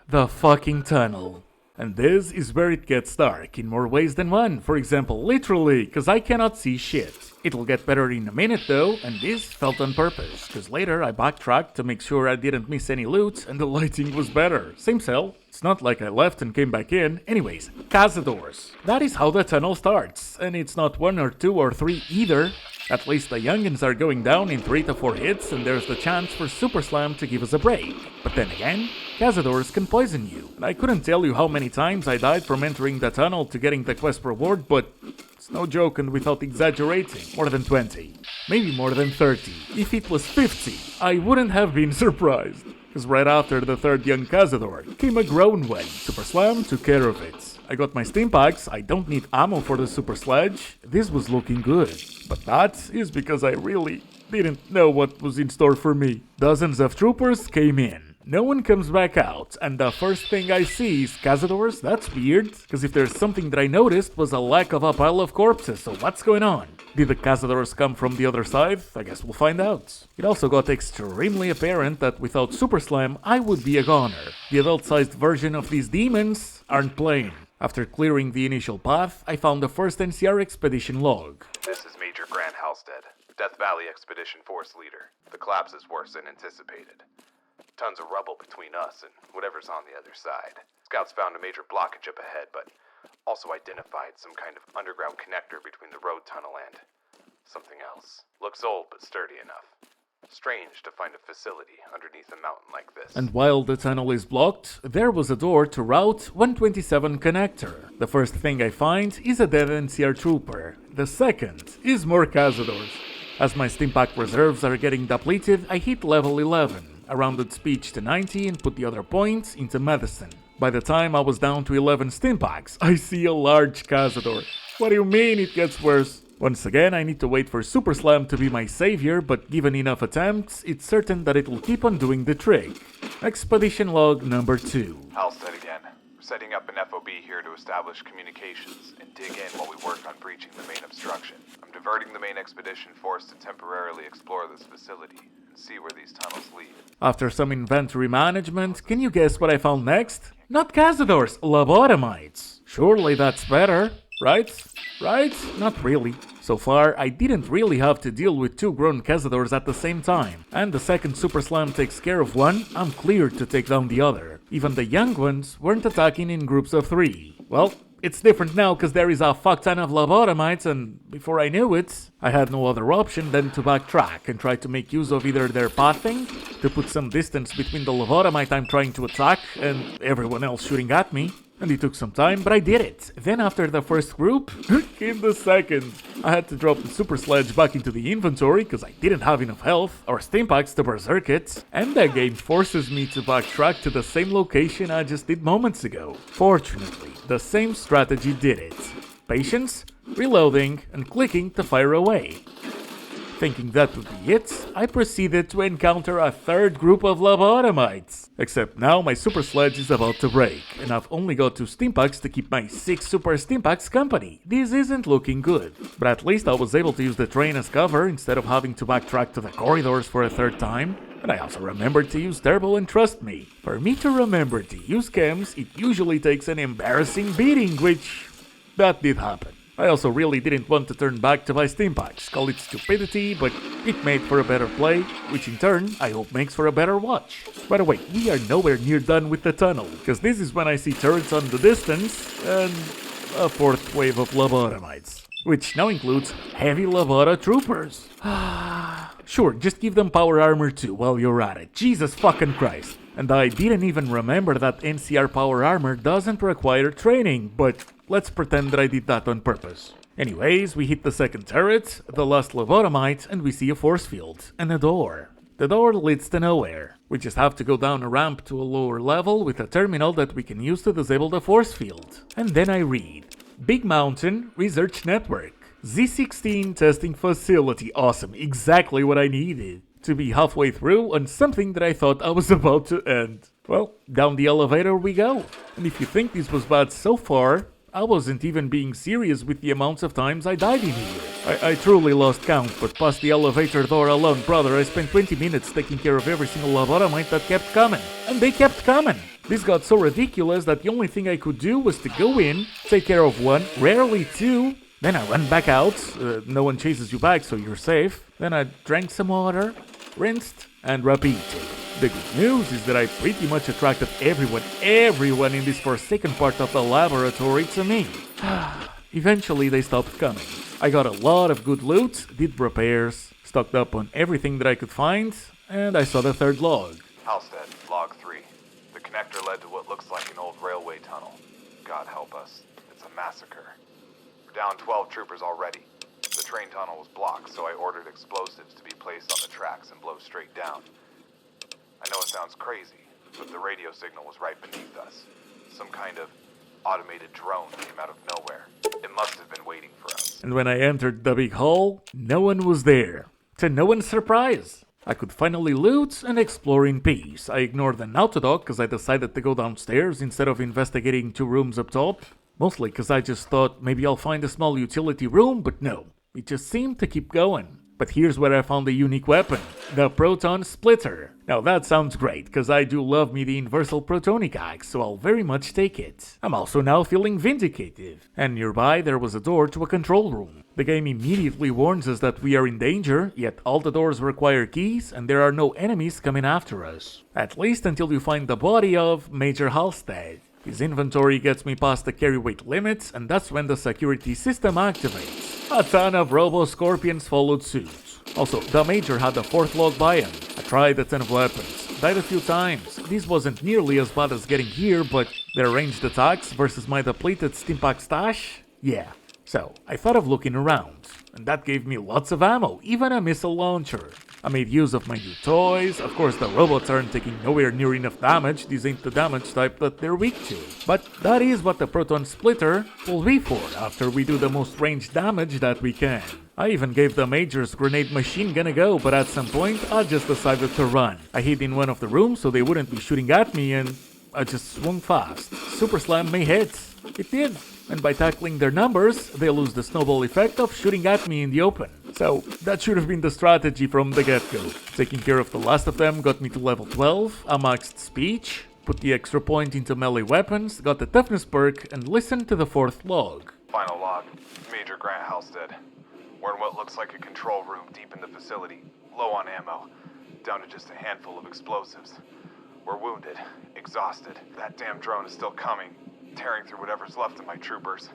Speaker 1: The fucking tunnel. And this is where it gets dark in more ways than one. For example, literally, cause I cannot see shit. It'll get better in a minute though, and this felt on purpose, cause later I backtracked to make sure I didn't miss any loot and the lighting was better. Same cell. It's not like I left and came back in. Anyways, cazadors. That is how the tunnel starts, and it's not 1 or 2 or 3 either. At least the youngins are going down in 3 to 4 hits, and there's the chance for Super Slam to give us a break. But then again, cazadors can poison you. And I couldn't tell you how many times I died from entering the tunnel to getting the quest reward, but it's no joke, and without exaggerating, more than 20. Maybe more than 30. If it was 50, I wouldn't have been surprised. Because right after the third young cazador came a grown one. Super Slam took care of it. I got my stim packs, I don't need ammo for the super sledge. This was looking good. But that is because I really didn't know what was in store for me. Dozens of troopers came in. No one comes back out, and the first thing I see is cazadors. That's weird, because if there's something that I noticed was a lack of a pile of corpses, so what's going on? Did the cazadors come from the other side? I guess we'll find out. It also got extremely apparent that without Super Slam, I would be a goner. The adult-sized version of these demons aren't playing. After clearing the initial path, I found the first NCR Expedition log.
Speaker 3: This is Major Grant Halstead, Death Valley Expedition Force Leader. The collapse is worse than anticipated. Tons of rubble between us and whatever's on the other side. Scouts found a major blockage up ahead, but also identified some kind of underground connector between the road tunnel and something else. Looks old but sturdy enough. Strange to find a facility underneath a mountain like this.
Speaker 1: And while the tunnel is blocked, there was a door to Route 127 connector. The first thing I find is a dead NCR trooper. The second is more cazadors. As my stimpack reserves are getting depleted, I hit level 11. I rounded speech to 90 and put the other points into medicine. By the time I was down to 11 stimpacks, I see a large cazador. What do you mean it gets worse? Once again, I need to wait for Super Slam to be my savior, but given enough attempts, it's certain that it will keep on doing the trick. Expedition log number 2.
Speaker 3: Halstead again. We're setting up an FOB here to establish communications and dig in while we work on breaching the main obstruction. I'm diverting the main expedition force to temporarily explore this facility and see where these tunnels lead.
Speaker 1: After some inventory management, can you guess what I found next? Not cazadors, lobotomites. Surely that's better, right? Right? Not really. So far, I didn't really have to deal with 2 grown cazadors at the same time, and the second Super Slam takes care of one, I'm cleared to take down the other. Even the young ones weren't attacking in groups of 3. Well, it's different now because there is a fuck ton of lobotomites, and before I knew it, I had no other option than to backtrack and try to make use of either their pathing to put some distance between the lobotomite I'm trying to attack and everyone else shooting at me. And it took some time, but I did it. Then after the first group, came the second. I had to drop the super sledge back into the inventory because I didn't have enough health or stimpacks to berserk it. And that game forces me to backtrack to the same location I just did moments ago. Fortunately, the same strategy did it. Patience, reloading, and clicking to fire away. Thinking that would be it, I proceeded to encounter a third group of lobotomites. Except now my super sledge is about to break, and I've only got 2 stimpacks to keep my 6 super stimpacks company. This isn't looking good. But at least I was able to use the train as cover instead of having to backtrack to the corridors for a third time. And I also remembered to use turbo, and trust me, for me to remember to use chems, it usually takes an embarrassing beating, which that did happen. I also really didn't want to turn back to my stimpacks, call it stupidity, but it made for a better play, which in turn I hope makes for a better watch. By the way, we are nowhere near done with the tunnel, because this is when I see turrets on the distance, and a 4th wave of lobotomites, which now includes heavy lobota troopers. Sure, just give them power armor too while you're at it, Jesus fucking Christ. And I didn't even remember that NCR power armor doesn't require training, but let's pretend that I did that on purpose. Anyways, we hit the second turret, the last lobotomite, and we see a force field, and a door. The door leads to nowhere. We just have to go down a ramp to a lower level with a terminal that we can use to disable the force field. And then I read, Big Mountain Research Network, Z16 Testing Facility, awesome, exactly what I needed. To be halfway through on something that I thought I was about to end. Well, down the elevator we go. And if you think this was bad so far, I wasn't even being serious with the amounts of times I died in here. I truly lost count, but past the elevator door alone, brother, I spent 20 minutes taking care of every single lobotomite that kept coming. And they kept coming. This got so ridiculous that the only thing I could do was to go in, take care of 1, rarely 2, then I run back out, no one chases you back so you're safe. Then I drank some water, rinsed, and repeated. The good news is that I pretty much attracted everyone in this forsaken part of the laboratory to me. Eventually they stopped coming. I got a lot of good loot, did repairs, stocked up on everything that I could find, and I saw the third log.
Speaker 3: Halstead, log 3. The connector led to what looks like an old railway tunnel. God help us. It's a massacre. We're down 12 troopers already. The train tunnel was blocked, so I ordered explosives to be placed on the tracks and blow straight down. I know it sounds crazy, but the radio signal was right beneath us. Some kind of automated drone came out of nowhere. It must have been waiting for us.
Speaker 1: And when I entered the big hall, no one was there. To no one's surprise, I could finally loot and explore in peace. I ignored an autodoc because I decided to go downstairs instead of investigating 2 rooms up top. Mostly because I just thought maybe I'll find a small utility room, but no. It just seemed to keep going. But here's where I found a unique weapon, the proton splitter. Now that sounds great, because I do love me the universal protonic axe, so I'll very much take it. I'm also now feeling vindicative. And nearby there was a door to a control room. The game immediately warns us that we are in danger, yet all the doors require keys and there are no enemies coming after us. At least until you find the body of Major Halstead. His inventory gets me past the carry weight limits, and that's when the security system activates. A ton of robo-scorpions followed suit. Also, the Major had the 4th log by him. I tried a ton of weapons, died a few times. This wasn't nearly as bad as getting here, but their ranged attacks versus my depleted Stimpack stash? Yeah. So, I thought of looking around, and that gave me lots of ammo, even a missile launcher. I made use of my new toys. Of course, the robots aren't taking nowhere near enough damage. These ain't the damage type that they're weak to. But that is what the proton splitter will be for after we do the most ranged damage that we can. I even gave the Major's grenade machine gun a go, but at some point I just decided to run. I hid in one of the rooms so they wouldn't be shooting at me, and I just swung fast. Super Slam may hit. It did. And by tackling their numbers, they lose the snowball effect of shooting at me in the open. So that should have been the strategy from the get-go. Taking care of the last of them got me to level 12, I maxed speech, put the extra point into melee weapons, got the toughness perk, and listened to the 4th log.
Speaker 3: Final log. Major Grant Halstead. We're in what looks like a control room deep in the facility. Low on ammo. Down to just a handful of explosives. We're wounded. Exhausted. That damn drone is still coming. Tearing through whatever's left of my troopers.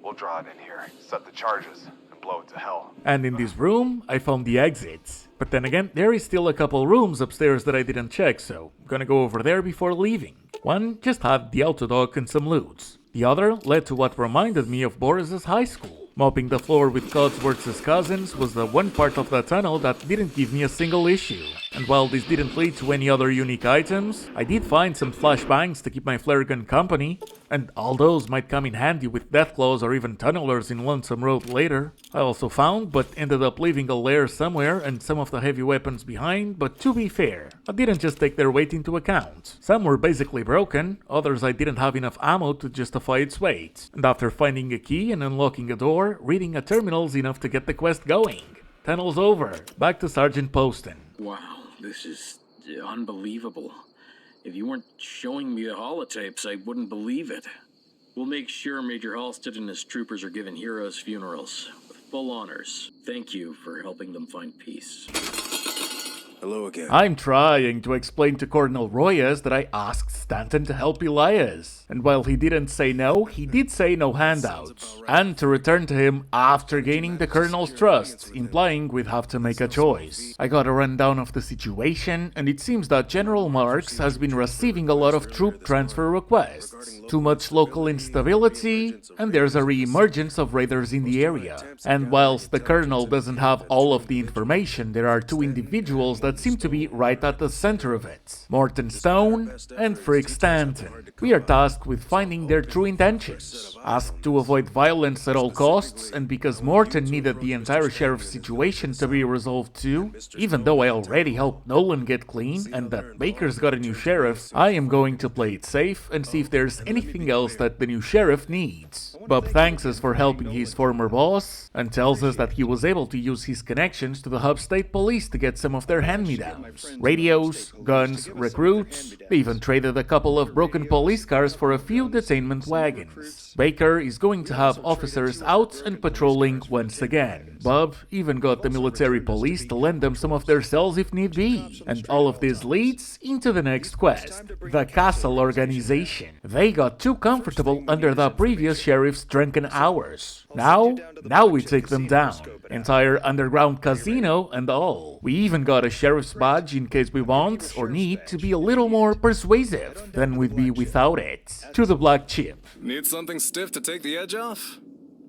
Speaker 3: We'll draw it in here, set the charges, and blow it to hell.
Speaker 1: And in this room, I found the exits. But then again, there is still a couple rooms upstairs that I didn't check, so I'm gonna go over there before leaving. One just had the autodoc and some loots. The other led to what reminded me of Boris's high school. Mopping the floor with Codsworth's cousins was the one part of the tunnel that didn't give me a single issue. And while this didn't lead to any other unique items, I did find some flashbangs to keep my flare gun company, and all those might come in handy with Deathclaws or even tunnelers in Lonesome Road later. I also found, but ended up leaving a lair somewhere and some of the heavy weapons behind, but to be fair, I didn't just take their weight into account. Some were basically broken, others I didn't have enough ammo to justify its weight. And after finding a key and unlocking a door, reading a terminal's enough to get the quest going. Tunnel's over. Back to Sergeant Poston.
Speaker 5: Wow, this is unbelievable. If you weren't showing me the holotapes, I wouldn't believe it. We'll make sure Major Halstead and his troopers are given heroes' funerals with full honors. Thank you for helping them find peace.
Speaker 15: Hello again.
Speaker 1: I'm trying to explain to Colonel Royez that I asked Stanton to help Elias. And while he didn't say no, he did say no handouts. And to return to him after gaining the Colonel's trust, implying we'd have to make a choice. I got a rundown of the situation, and it seems that General Marks has been receiving a lot of troop transfer requests. Too much local instability, and there's a re-emergence of raiders in the area. And whilst the Colonel doesn't have all of the information, there are 2 individuals that seem to be right at the center of it. Morton Stone and Frick Stanton. We are tasked with finding their true intentions. Asked to avoid violence at all costs, and because Morton needed the entire sheriff's situation to be resolved too, even though I already helped Nolan get clean and that Baker's got a new sheriff, I am going to play it safe and see if there's anything else that the new sheriff needs. Bob thanks us for helping his former boss and tells us that he was able to use his connections to the Hub State Police to get some of their hand-me-downs. Radios, guns, recruits. They even traded a couple of broken police cars for a few detainment wagons. Baker is going to have officers out and patrolling once again. Bob even got the military police to lend them some of their cells if need be. And all of this leads into the next quest, the Castle Organization. They got too comfortable under the previous sheriff's drunken hours. Now we take them down. Entire underground casino and all. We even got a sheriff's badge in case we want or need to be a little more persuasive than we'd be without it. To the black chip.
Speaker 17: Need something stiff to take the edge off?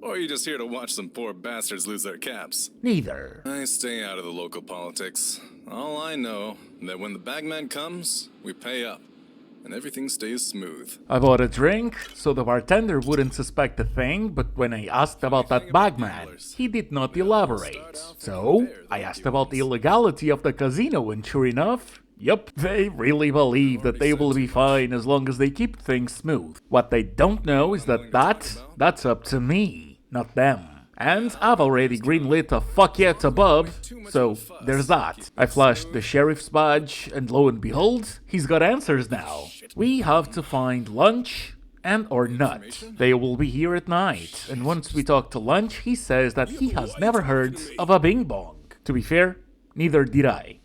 Speaker 6: Or are you just here to watch some poor bastards lose their caps?
Speaker 1: Neither.
Speaker 6: I stay out of the local politics. All I know, that when the bagman comes, we pay up, and everything stays smooth.
Speaker 1: I bought a drink, so the bartender wouldn't suspect a thing, but when I asked about that bagman, he did not elaborate. So, I asked about the illegality of the casino, and sure enough, yep, they really believe that they will be fine as long as they keep things smooth. What they don't know is that's up to me, not them. And I've already greenlit a fuck yeah to Bob, so there's that. I flashed the sheriff's badge, and lo and behold, he's got answers now. We have to find Lunch and or Nut. They will be here at night, and once we talk to Lunch, he says that he has never heard of a bing bong. To be fair, neither did I.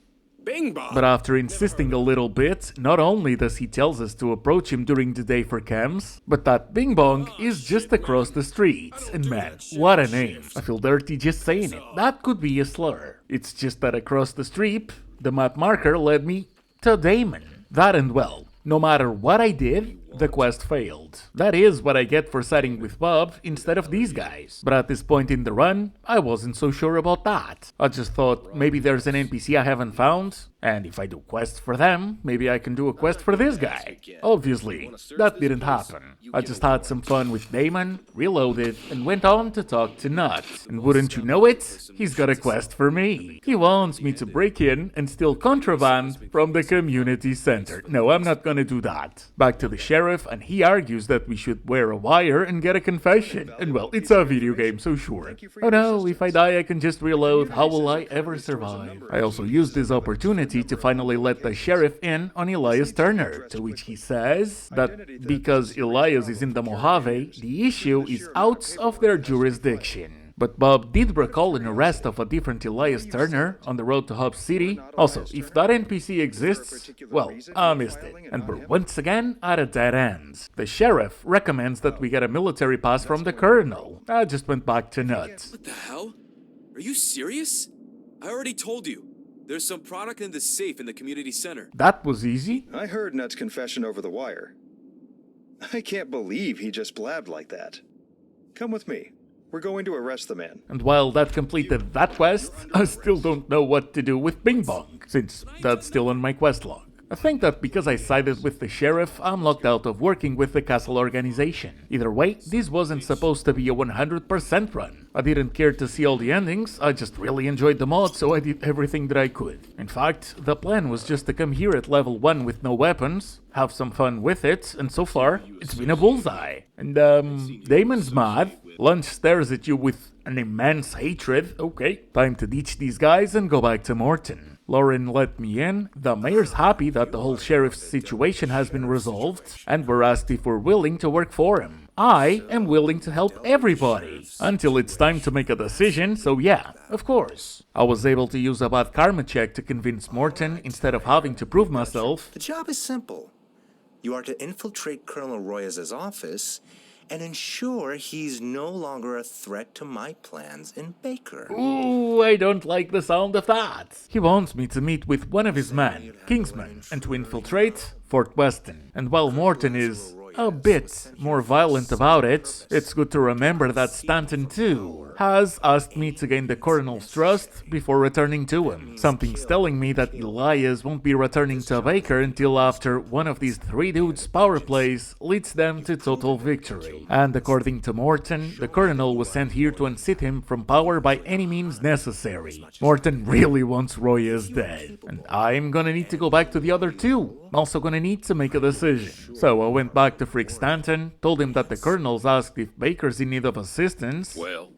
Speaker 2: Bing bong.
Speaker 1: But after insisting a little bit, not only does he tells us to approach him during the day for chems, but that Bing Bong is just across the street. And man, what a name. I feel dirty just saying it. That could be a slur. It's just that across the street, the map marker led me to Damon. That and well, no matter what I did, the quest failed. That is what I get for siding with Bob instead of these guys. But at this point in the run, I wasn't so sure about that. I just thought maybe there's an NPC I haven't found, and if I do quests for them, maybe I can do a quest for this guy. Obviously, that didn't happen. I just had some fun with Damon, reloaded, and went on to talk to Nut. And wouldn't you know it, he's got a quest for me. He wants me to break in and steal contraband from the community center. No, I'm not gonna do that. Back to the sheriff, and he argues that we should wear a wire and get a confession. And well, it's a video game, so sure. Oh no, if I die I can just reload, how will I ever survive? I also used this opportunity to finally let the sheriff in on Elias Turner, to which he says that because Elias is in the Mojave, the issue is out of their jurisdiction. But Bob did recall an arrest of a different Elias Turner on the road to Hub City. Also, if that NPC exists, well, I missed it. And we're once again at a dead end. The sheriff recommends that we get a military pass from the colonel. I just went back to Nut.
Speaker 17: What the hell? Are you serious? I already told you. There's some product in the safe in the community center.
Speaker 1: That was easy.
Speaker 9: I heard Nut's confession over the wire. I can't believe he just blabbed like that. Come with me. We're going to arrest the man.
Speaker 1: And while that completed that quest, I still don't know what to do with Bing Bong, since that's still on my quest log. I think that because I sided with the sheriff, I'm locked out of working with the castle organization. Either way, this wasn't supposed to be a 100% run. I didn't care to see all the endings, I just really enjoyed the mod, so I did everything that I could. In fact, the plan was just to come here at level 1 with no weapons, have some fun with it, and so far, it's been a bullseye. And Damon's mad. Lunch stares at you with an immense hatred. Okay, time to ditch these guys and go back to Morton. Lauren let me in, the mayor's happy that the whole sheriff's situation has been resolved, and we're asked if we're willing to work for him. I am willing to help everybody, until it's time to make a decision, so yeah, of course. I was able to use a bad karma check to convince Morton instead of having to prove myself.
Speaker 18: The job is simple. You are to infiltrate Colonel Royez's office and ensure he's no longer a threat to my plans in Baker.
Speaker 1: Ooh, I don't like the sound of that. He wants me to meet with one of his men, Kingsman, and to infiltrate Fort Weston. And while Morton is a bit more violent about it, it's good to remember that Stanton too has asked me to gain the colonel's trust before returning to him. Something's telling me that Elias won't be returning to Baker until after one of these three dudes' power plays leads them to total victory. And according to Morton, the colonel was sent here to unseat him from power by any means necessary. Morton really wants Royez dead, and I'm gonna need to go back to the other two. Also gonna need to make a decision. So I went back to Freak Stanton, told him that the colonel's asked if Baker's in need of assistance.
Speaker 13: Well,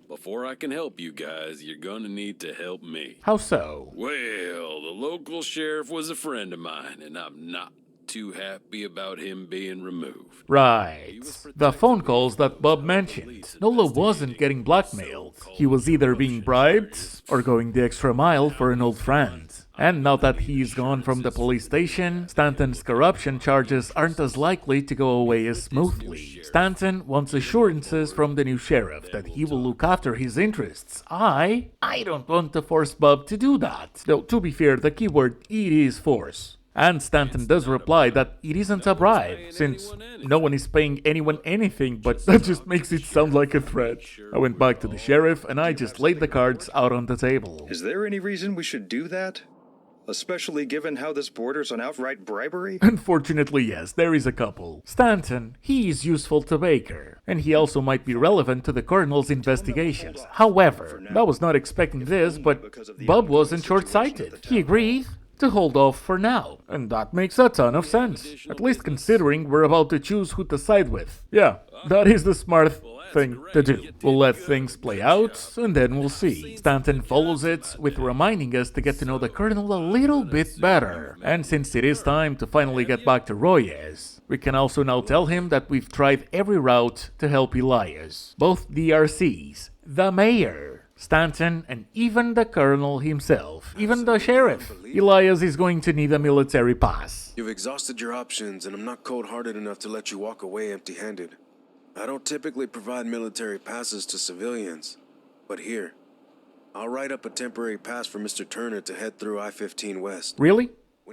Speaker 13: before I can help you guys, you're gonna need to help me.
Speaker 1: How so?
Speaker 13: Well, the local sheriff was a friend of mine, and I'm not too happy about him being removed.
Speaker 1: Right. The phone calls that Bob mentioned. Nola wasn't getting blackmailed. He was either being bribed or going the extra mile for an old friend. And now that he's gone from the police station, Stanton's corruption charges aren't as likely to go away as smoothly. Stanton wants assurances from the new sheriff that he will look after his interests. I don't want to force Bob to do that. Though, to be fair, the keyword it is force. And Stanton does reply that it isn't a bribe, since no one is paying anyone anything, but that just makes it sound like a threat. I went back to the sheriff and I just laid the cards out on the table.
Speaker 9: Is there any reason we should do that? Especially given how this borders on outright bribery?
Speaker 1: Unfortunately, yes, there is a couple. Stanton, he is useful to Baker, and he also might be relevant to the Colonel's investigations. However, I was not expecting this, but Bob wasn't short-sighted. He agreed to hold off for now, and that makes a ton of sense. At least considering we're about to choose who to side with. Yeah, that is the smart thing to do. We'll let things play out, and then we'll see. Stanton follows it with reminding us to get to know the Colonel a little bit better. And since it is time to finally get back to Royez, we can also now tell him that we've tried every route to help Elias. Both DRCs, the mayor, Stanton, and even the Colonel himself, even the sheriff. Elias is going to need a military pass.
Speaker 15: You've exhausted your options, and I'm not cold-hearted enough to let you walk away empty-handed. I don't typically provide military passes to civilians, but here, I'll write up a temporary pass for Mr. Turner to head through I-15 West.
Speaker 1: Really?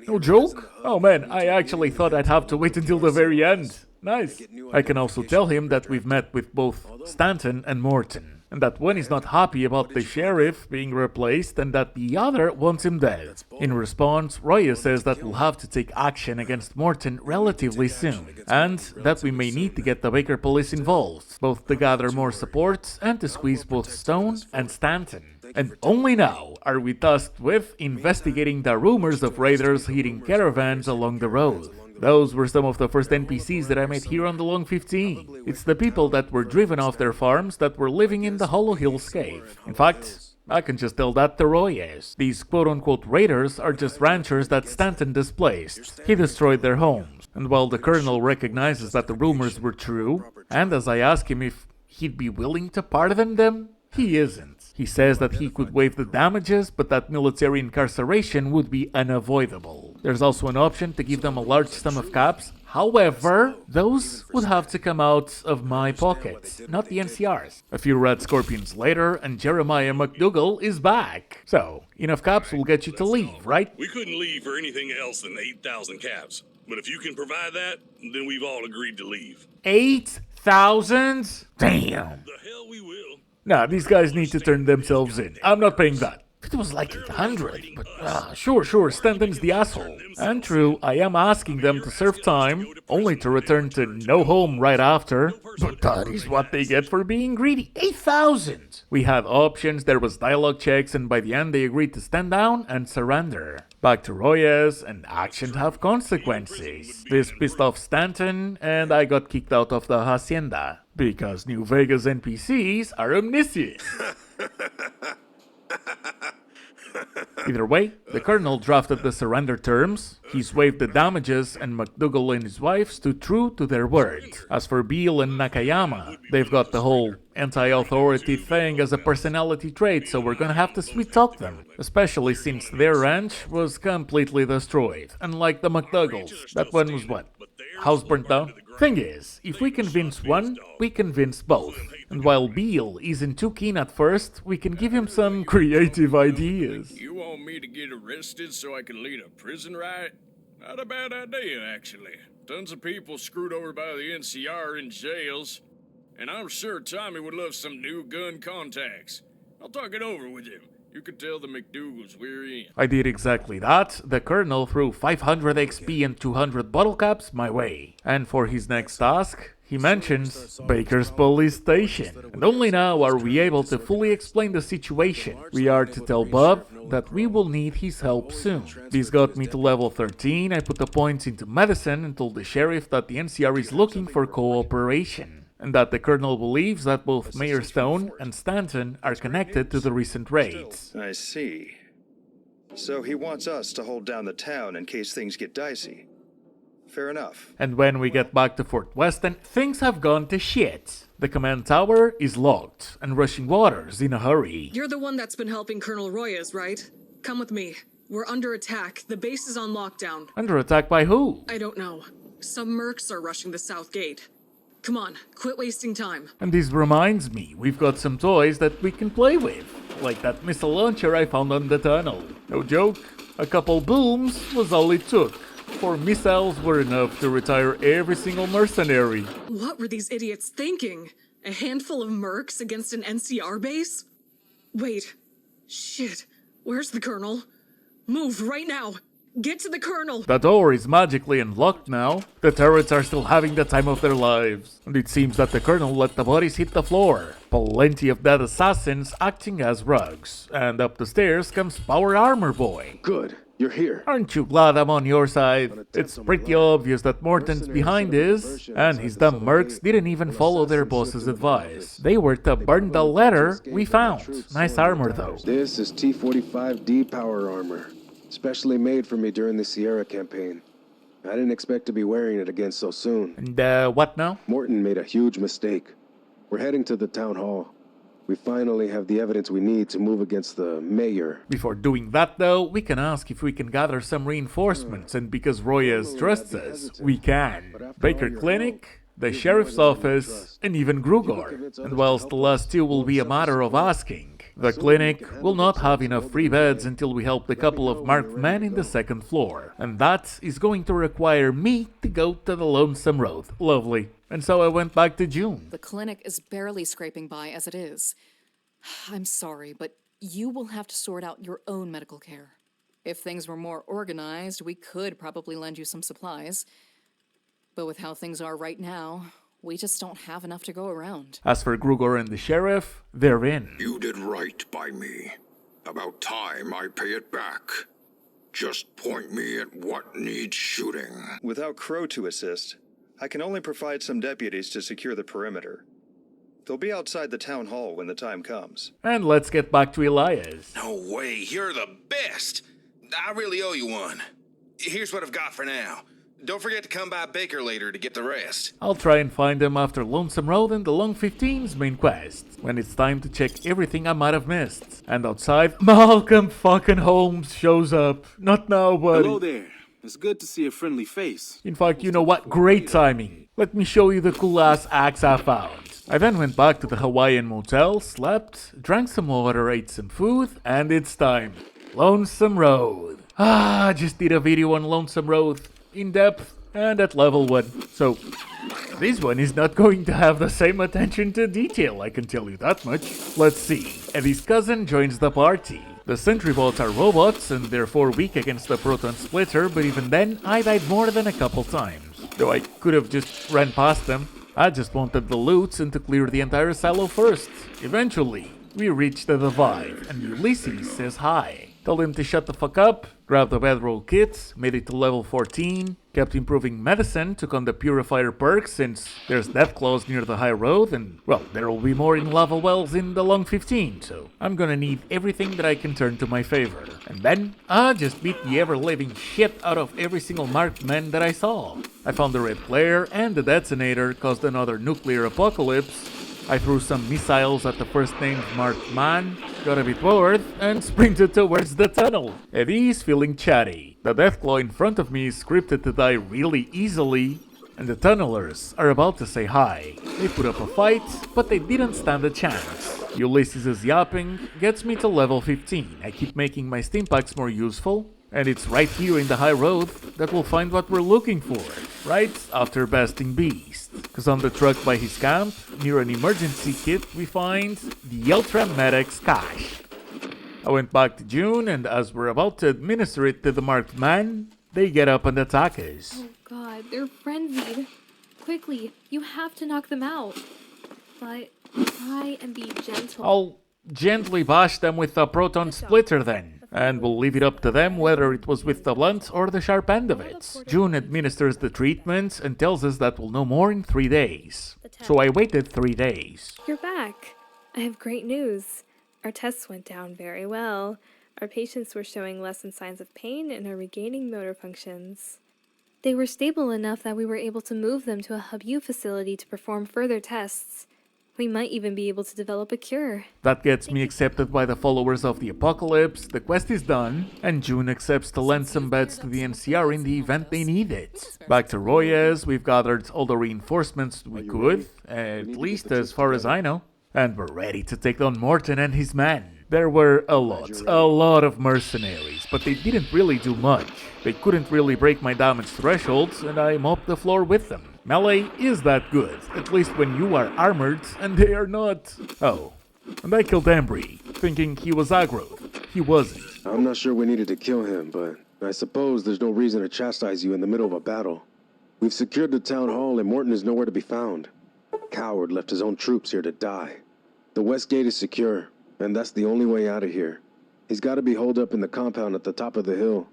Speaker 1: No joke? Oh man, I actually thought I'd have to wait until the very end. Nice. I can also tell him that we've met with both Stanton and Morton, and that one is not happy about the sheriff being replaced and that the other wants him dead. In response, Royez says that we'll have to take action against Morton relatively soon, and that we may need to get the Baker police involved, both to gather more support and to squeeze both Stone and Stanton. And only now are we tasked with investigating the rumors of raiders hitting caravans along the road. Those were some of the first NPCs that I met here on the Long 15. It's the people that were driven off their farms that were living in the Hollow Hills cave. In fact, I can just tell that to Royez. These quote-unquote raiders are just ranchers that Stanton displaced. He destroyed their homes. And while the Colonel recognizes that the rumors were true, and as I ask him if he'd be willing to pardon them, he isn't. He says that he could waive the damages, but that military incarceration would be unavoidable. There's also an option to give them a large sum of caps. However, those would have to come out of my pocket, not the NCR's. A few red scorpions later, and Jeremiah McDougal is back. So, enough caps will get you to leave, right?
Speaker 11: We couldn't leave for anything else than 8,000 caps. But if you can provide that, then we've all agreed to leave.
Speaker 1: 8,000? Damn.
Speaker 11: The hell we will.
Speaker 1: Nah, these guys need to turn themselves in. I'm not paying that. It was like 800, but sure, Stanton's the asshole. And true, I am asking them to serve time, only to return to no home right after. But that is what they get for being greedy. 8,000! We had options, there was dialogue checks, and by the end they agreed to stand down and surrender. Back to Royez, and actions have consequences. This pissed off Stanton, and I got kicked out of the hacienda. Because New Vegas NPCs are omniscient. Either way, the Colonel drafted the surrender terms, he's waived the damages, and McDougal and his wife stood true to their word. As for Beale and Nakayama, they've got the whole anti-authority thing as a personality trait, so we're gonna have to sweet-talk them. Especially since their ranch was completely destroyed. Unlike the McDougals, that one was what? House burnt down? Thing is, if we convince one, we convince both. And while Beale isn't too keen at first, we can give him some creative ideas.
Speaker 13: You want me to get arrested so I can lead a prison riot? Not a bad idea, actually. Tons of people screwed over by the NCR in jails. And I'm sure Tommy would love some new gun contacts. I'll talk it over with him. You could tell the McDougals we're in.
Speaker 1: I did exactly that. The Colonel threw 500 XP and 200 bottle caps my way. And for his next task, he mentions Baker's police station. And only now are we able to fully explain the situation. We are to tell Bob that we will need his help soon. This got me to level 13, I put the points into medicine and told the sheriff that the NCR is looking for cooperation. And that the Colonel believes that both Mayor Stone and Stanton are connected to the recent raids.
Speaker 9: I see. So he wants us to hold down the town in case things get dicey. Fair enough.
Speaker 1: And when we get back to Fort Weston, things have gone to shit. The command tower is locked, and Rushing Water's in a hurry.
Speaker 14: You're the one that's been helping Colonel Royez, right? Come with me. We're under attack. The base is on lockdown.
Speaker 1: Under attack by who?
Speaker 14: I don't know. Some mercs are rushing the south gate. Come on, quit wasting time.
Speaker 1: And this reminds me, we've got some toys that we can play with. Like that missile launcher I found on the tunnel. No joke, a couple booms was all it took. 4 missiles were enough to retire every single mercenary.
Speaker 14: What were these idiots thinking? A handful of mercs against an NCR base? Wait. Shit. Where's the colonel? Move right now. Get to the colonel.
Speaker 1: The door is magically unlocked now. The turrets are still having the time of their lives. And it seems that the colonel let the bodies hit the floor. Plenty of dead assassins acting as rugs. And up the stairs comes Power Armor Boy.
Speaker 15: Good. You're here.
Speaker 1: Aren't you glad I'm on your side? It's pretty obvious that Morton's behind this, and his dumb mercs didn't even follow their boss's advice. They were to burn the letter we found. Nice armor though.
Speaker 15: This is T-45D power armor. Specially made for me during the Sierra campaign. I didn't expect to be wearing it again so soon.
Speaker 1: And what now?
Speaker 15: Morton made a huge mistake. We're heading to the town hall. We finally have the evidence we need to move against the mayor.
Speaker 1: Before doing that though, we can ask if we can gather some reinforcements, and because Royez trusts us, we can. Baker Clinic, the sheriff's office, and even Grugor. And whilst the last two will be a matter of asking, the clinic will not have enough free beds until we help the couple of marked men in the second floor. And that is going to require me to go to the Lonesome Road. Lovely. And so I went back to June.
Speaker 12: The clinic is barely scraping by as it is. I'm sorry, but you will have to sort out your own medical care. If things were more organized, we could probably lend you some supplies. But with how things are right now, we just don't have enough to go around.
Speaker 1: As for Grugor and the sheriff, they're in.
Speaker 8: You did right by me. About time I pay it back. Just point me at what needs shooting.
Speaker 9: Without Crow to assist, I can only provide some deputies to secure the perimeter. They'll be outside the town hall when the time comes.
Speaker 1: And let's get back to Elias.
Speaker 2: No way, you're the best. I really owe you one. Here's what I've got for now. Don't forget to come by Baker later to get the rest.
Speaker 1: I'll try and find them after Lonesome Road and the Long 15's main quest, when it's time to check everything I might have missed. And outside, Malcolm fucking Holmes shows up. Not now, buddy.
Speaker 17: Hello there. It's good to see a friendly face.
Speaker 1: In fact, you know what? Great timing. Let me show you the cool-ass axe I found. I then went back to the Hawaiian motel, slept, drank some water, ate some food, and it's time. Lonesome Road. Just did a video on Lonesome Road. In depth and at level 1. So, this one is not going to have the same attention to detail, I can tell you that much. Let's see. Eddie's cousin joins the party. The sentry bots are robots and therefore weak against the proton splitter, but even then, I died more than a couple times. Though I could have just ran past them. I just wanted the loot and to clear the entire silo first. Eventually, we reach the divide, and Ulysses says hi. Told him to shut the fuck up, grabbed the bedroll kit, made it to level 14, kept improving medicine, took on the purifier perk since there's death claws near the high road, and well, there will be more in lava wells in the long 15, so I'm gonna need everything that I can turn to my favor. And then, I just beat the ever-living shit out of every single marked man that I saw. I found the red flare, and the detonator caused another nuclear apocalypse. I threw some missiles at the first named marked man, got a bit bored, and sprinted towards the tunnel. Eddie's feeling chatty. The deathclaw in front of me is scripted to die really easily, and the tunnelers are about to say hi. They put up a fight, but they didn't stand a chance. Ulysses' yapping gets me to level 15. I keep making my stim packs more useful, and it's right here in the high road that we'll find what we're looking for, right after besting Beast. Cause on the truck by his camp, near an emergency kit, we find the Ultra Medic's cache. I went back to June, and as we're about to administer it to the marked man, they get up and attack us.
Speaker 23: Oh god, they're frenzied. Quickly, you have to knock them out. But try and be gentle.
Speaker 1: I'll gently bash them with the proton splitter then. And we'll leave it up to them whether it was with the blunt or the sharp end of it. June administers the treatment and tells us that we'll know more in 3 days. So I waited 3 days.
Speaker 23: You're back. I have great news. Our tests went down very well. Our patients were showing lessened signs of pain and are regaining motor functions. They were stable enough that we were able to move them to a Hub U facility to perform further tests. We might even be able to develop a cure.
Speaker 1: That gets me accepted by the followers of the apocalypse, the quest is done, and June accepts to lend some beds to the NCR in the event they need it. Back to Royez, we've gathered all the reinforcements we could, at least as far as I know, and we're ready to take on Morton and his men. There were a lot of mercenaries, but they didn't really do much. They couldn't really break my damage thresholds, and I mopped the floor with them. Melee is that good, at least when you are armored, and they are not. Oh, and I killed Embry, thinking he was aggro. He wasn't.
Speaker 15: I'm not sure we needed to kill him, but I suppose there's no reason to chastise you in the middle of a battle. We've secured the town hall, and Morton is nowhere to be found. Coward left his own troops here to die. The west gate is secure, and that's the only way out of here. He's got to be holed up in the compound at the top of the hill.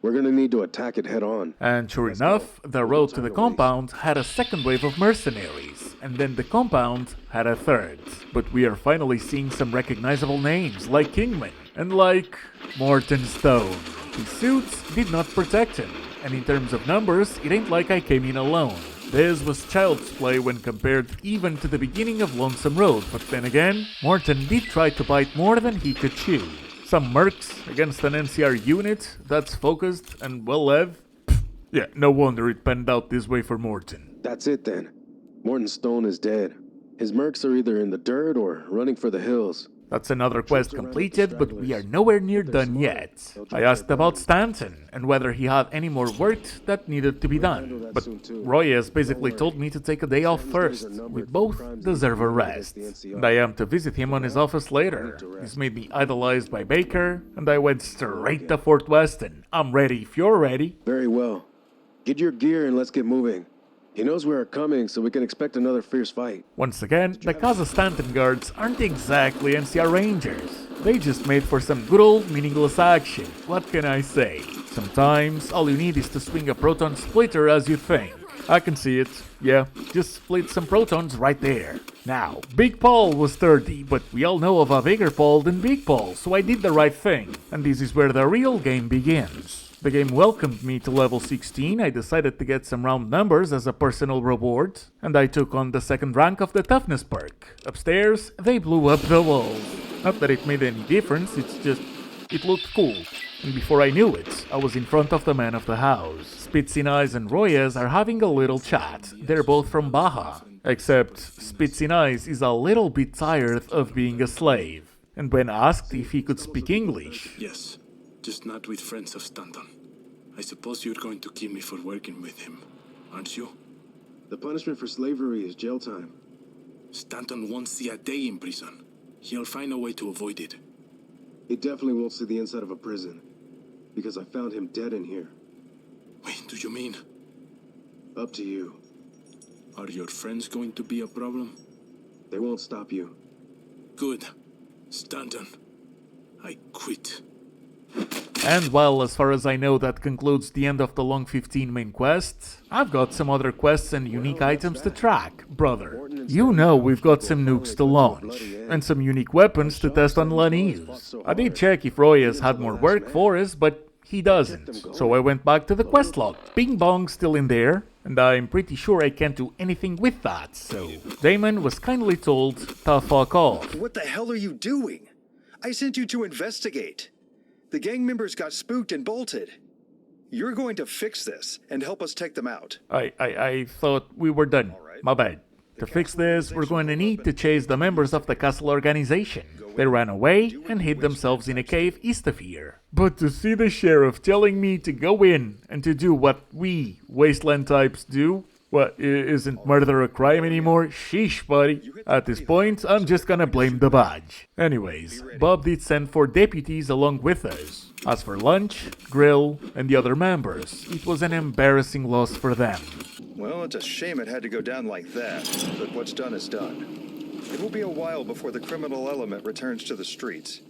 Speaker 15: We're gonna need to attack it head on.
Speaker 1: And sure enough, the road to the compound had a second wave of mercenaries, and then the compound had a third. But we are finally seeing some recognizable names, like Kingman, and like Morton Stone. His suits did not protect him, and in terms of numbers, it ain't like I came in alone. This was child's play when compared even to the beginning of Lonesome Road, but then again, Morton did try to bite more than he could chew. Some mercs against an NCR unit that's focused and well-led. Yeah, no wonder it panned out this way for Morton.
Speaker 15: That's it then. Morton Stone is dead. His mercs are either in the dirt or running for the hills.
Speaker 1: That's another quest completed, but we are nowhere near done yet. I asked about Stanton and whether he had any more work that needed to be done, but Royez basically told me to take a day off first. We both deserve a rest, and I am to visit him on his office later. He's made me idolized by Baker, and I went straight to Fort Weston. I'm ready if you're ready.
Speaker 15: Very well. Get your gear and let's get moving. He knows we are coming, so we can expect another fierce fight.
Speaker 1: Once again, the Casa Stanton guards aren't exactly NCR Rangers. They just made for some good old meaningless action. What can I say? Sometimes, all you need is to swing a proton splitter as you think. I can see it. Yeah, just split some protons right there. Now, Big Paul was 30, but we all know of a bigger Paul than Big Paul, so I did the right thing. And this is where the real game begins. The game welcomed me to level 16, I decided to get some round numbers as a personal reward, and I took on the second rank of the toughness perk. Upstairs, they blew up the walls. Not that it made any difference, it's just, it looked cool. And before I knew it, I was in front of the man of the house. Spitzin Eyes and Royez are having a little chat. They're both from Baja. Except, Spitzin Eyes is a little bit tired of being a slave. And when asked if he could speak English,
Speaker 10: yes. Just not with friends of Stanton. I suppose you're going to keep me for working with him, aren't you?
Speaker 15: The punishment for slavery is jail time.
Speaker 10: Stanton won't see a day in prison. He'll find a way to avoid it.
Speaker 15: He definitely won't see the inside of a prison, because I found him dead in here.
Speaker 10: Wait, do you mean?
Speaker 15: Up to you.
Speaker 10: Are your friends going to be a problem?
Speaker 15: They won't stop you.
Speaker 10: Good. Stanton, I quit.
Speaker 1: And well, as far as I know, that concludes the end of the Long 15 main quest. I've got some other quests and unique items to track, brother. You know we've got some nukes to launch, and some unique weapons to test on Lanise. I did check if Royez had more work for us, but he doesn't. So I went back to the quest log. Bing Bong's still in there, and I'm pretty sure I can't do anything with that, so Damon was kindly told to fuck off.
Speaker 9: What the hell are you doing? I sent you to investigate. The gang members got spooked and bolted. You're going to fix this and help us take them out.
Speaker 1: I thought we were done. My bad. To fix this, we're going to need to chase the members of the castle organization. They ran away and hid themselves in a cave east of here. But to see the sheriff telling me to go in and to do what we wasteland types do, what, isn't murder a crime anymore? Sheesh, buddy. At this point, I'm just gonna blame the badge. Anyways, Bob did send 4 deputies along with us. As for Lunch, Grill, and the other members, it was an embarrassing loss for them.
Speaker 9: Well, it's a shame it had to go down like that, but what's done is done. It will be a while before the criminal element returns to the streets.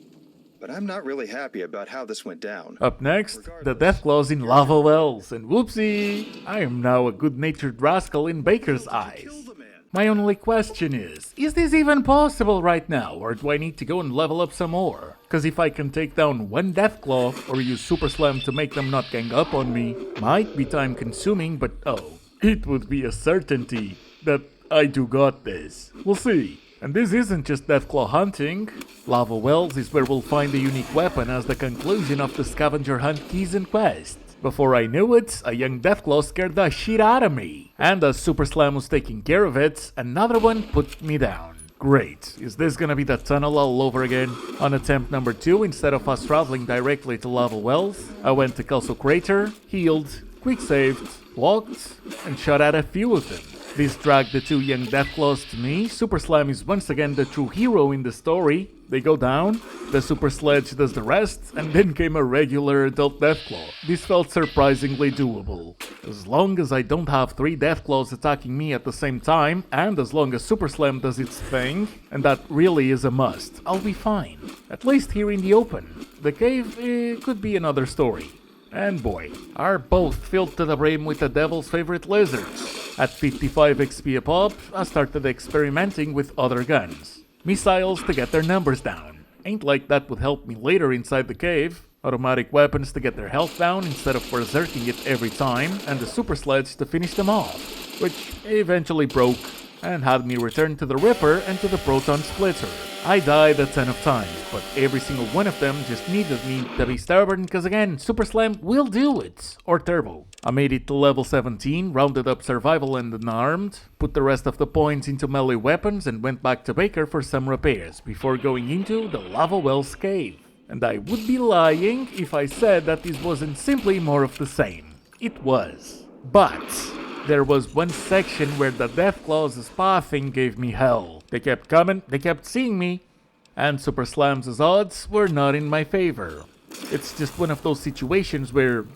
Speaker 9: But I'm not really happy about how this went down.
Speaker 1: Up next, the Deathclaws in Lava Wells, and whoopsie, I am now a good-natured rascal in Baker's eyes. My only question is this even possible right now, or do I need to go and level up some more? Cause if I can take down 1 Deathclaw, or use Super Slam to make them not gang up on me, might be time consuming, but oh, it would be a certainty that I do got this. We'll see. And this isn't just Deathclaw hunting. Lava Wells is where we'll find a unique weapon as the conclusion of the scavenger hunt keys and quest. Before I knew it, a young Deathclaw scared the shit out of me. And as Super Slam was taking care of it, another one put me down. Great. Is this gonna be the tunnel all over again? On attempt number 2, instead of us traveling directly to lava wells, I went to Kelso Crater, healed, quick saved, walked, and shot at a few of them. This dragged the 2 young Deathclaws to me. Super Slam is once again the true hero in the story. They go down, the Super Sledge does the rest, and then came a regular adult Deathclaw. This felt surprisingly doable. As long as I don't have 3 Deathclaws attacking me at the same time, and as long as Super Slam does its thing, and that really is a must, I'll be fine. At least here in the open. The cave could be another story. And boy, are both filled to the brim with the devil's favorite lizards. At 55 XP a pop, I started experimenting with other guns. Missiles to get their numbers down. Ain't like that would help me later inside the cave. Automatic weapons to get their health down instead of berserking it every time, and the Super Sledge to finish them off, which eventually broke and had me return to the Ripper and to the Proton Splitter. I died a ton of times, but every single one of them just needed me to be stubborn, cause again, Super Slam will do it, or Turbo. I made it to level 17, rounded up survival and unarmed, put the rest of the points into melee weapons and went back to Baker for some repairs, before going into the Lava Wells cave. And I would be lying if I said that this wasn't simply more of the same. It was. But there was one section where the Deathclaws' pathing gave me hell. They kept coming, they kept seeing me, and Super Slam's odds were not in my favor. It's just one of those situations where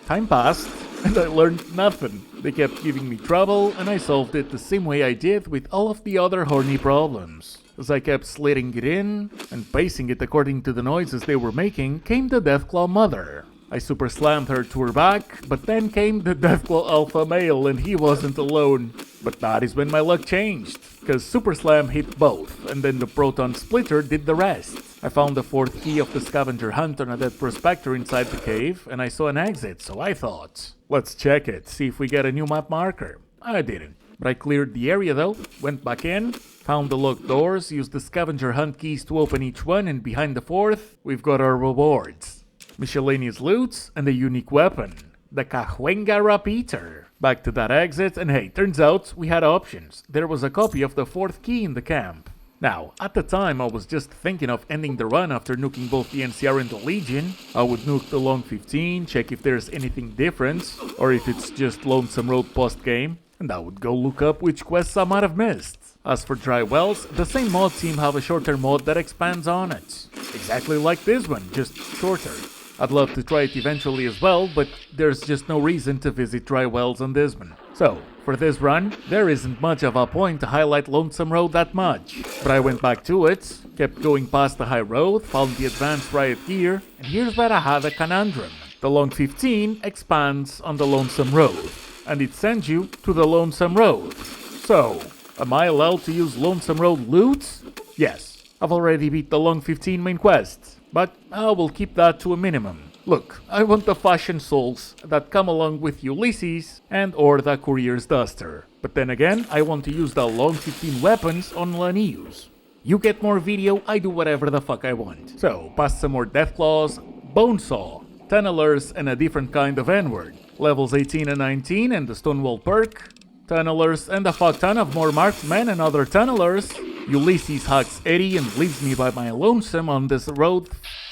Speaker 1: time passed and I learned nothing. They kept giving me trouble and I solved it the same way I did with all of the other horny problems. As I kept slitting it in and pacing it according to the noises they were making, came the Deathclaw mother. I Super Slammed her to her back, but then came the Deathclaw alpha male and he wasn't alone. But that is when my luck changed, cause Super Slam hit both, and then the Proton Splitter did the rest. I found the 4th key of the scavenger hunt on a dead prospector inside the cave, and I saw an exit, so I thought, let's check it, see if we get a new map marker. I didn't. But I cleared the area though, went back in, found the locked doors, used the scavenger hunt keys to open each one, and behind the 4th, we've got our rewards. Miscellaneous loot and a unique weapon, the Cahuenga Repeater. Back to that exit, and hey, turns out we had options. There was a copy of the 4th key in the camp. Now, at the time I was just thinking of ending the run after nuking both the NCR and the Legion. I would nuke the Long 15, check if there's anything different, or if it's just Lonesome Road post-game, and I would go look up which quests I might have missed. As for dry wells, the same mod team have a shorter mod that expands on it. Exactly like this one, just shorter. I'd love to try it eventually as well, but there's just no reason to visit dry wells on this one. So, for this run, there isn't much of a point to highlight Lonesome Road that much. But I went back to it, kept going past the high road, found the advanced riot gear, and here's where I had a conundrum. The Long 15 expands on the Lonesome Road, and it sends you to the Lonesome Road. So, am I allowed to use Lonesome Road loot? Yes, I've already beat the Long 15 main quest, but I will keep that to a minimum. Look, I want the fashion souls that come along with Ulysses and or the Courier's Duster. But then again, I want to use the Long 15 weapons on Lanius. You get more video, I do whatever the fuck I want. So, past some more Deathclaws, Bonesaw, Tunnelers, and a different kind of N-word. Levels 18 and 19 and the Stonewall perk, Tunnelers, and a fuck ton of more marked men and other Tunnelers. Ulysses hugs Eddie and leaves me by my lonesome on this road.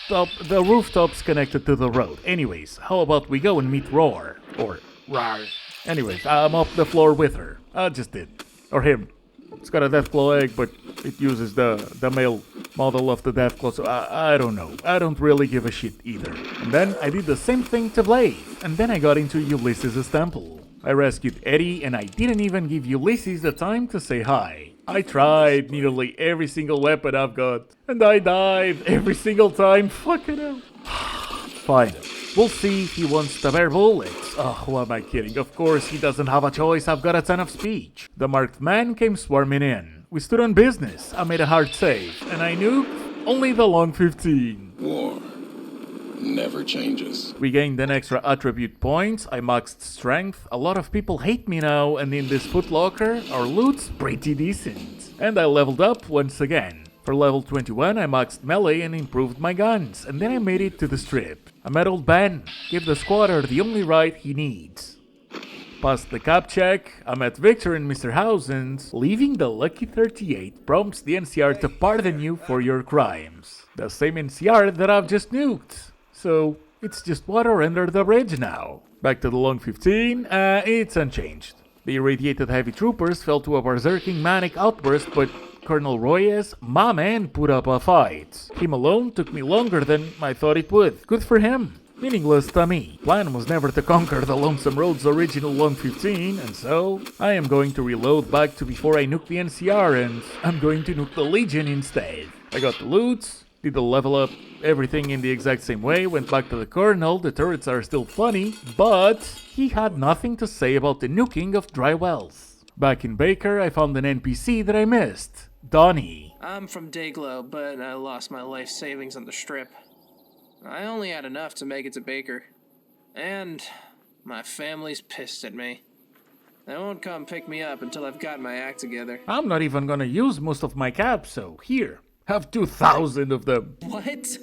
Speaker 1: The rooftops connected to the road. Anyways, how about we go and meet Roar? Or Rar. Anyways, I'm up the floor with her. I just did. Or him. It's got a Deathclaw egg, but it uses the male model of the Deathclaw, so I don't know. I don't really give a shit either. And then I did the same thing to Blade. And then I got into Ulysses' temple. I rescued Eddie, and I didn't even give Ulysses the time to say hi. I tried nearly every single weapon I've got, and I died every single time. Fucking hell. Fine. We'll see if he wants to bear bullets. Oh, who am I kidding? Of course, he doesn't have a choice. I've got a ton of speech. The marked man came swarming in. We stood on business. I made a hard save, and I knew only the Long 15.
Speaker 19: War never changes.
Speaker 1: We gained an extra attribute point. I maxed strength. A lot of people hate me now, and in this footlocker, our loot's pretty decent. And I leveled up once again. For level 21, I maxed melee and improved my guns, and then I made it to the strip. I met old Ben, gave the squatter the only ride he needs. Past the cab check, I met Victor and Mr. Housens. Leaving the Lucky 38 prompts the NCR to pardon you for your crimes. The same NCR that I've just nuked. So, it's just water under the bridge now. Back to the Long 15, it's unchanged. The irradiated heavy troopers fell to a berserking manic outburst, but Colonel Royez, my man, put up a fight. Him alone took me longer than I thought it would. Good for him. Meaningless to me. Plan was never to conquer the Lonesome Road's original 115, and so I am going to reload back to before I nuke the NCR, and I'm going to nuke the Legion instead. I got the loot, did the level up, everything in the exact same way, went back to the Colonel, the turrets are still funny, but he had nothing to say about the nuking of dry wells. Back in Baker, I found an NPC that I missed. Donnie.
Speaker 20: I'm from Dayglow, but I lost my life savings on the strip. I only had enough to make it to Baker. And my family's pissed at me. They won't come pick me up until I've got my act together.
Speaker 1: I'm not even gonna use most of my caps, so here, have 2,000 of them.
Speaker 20: What?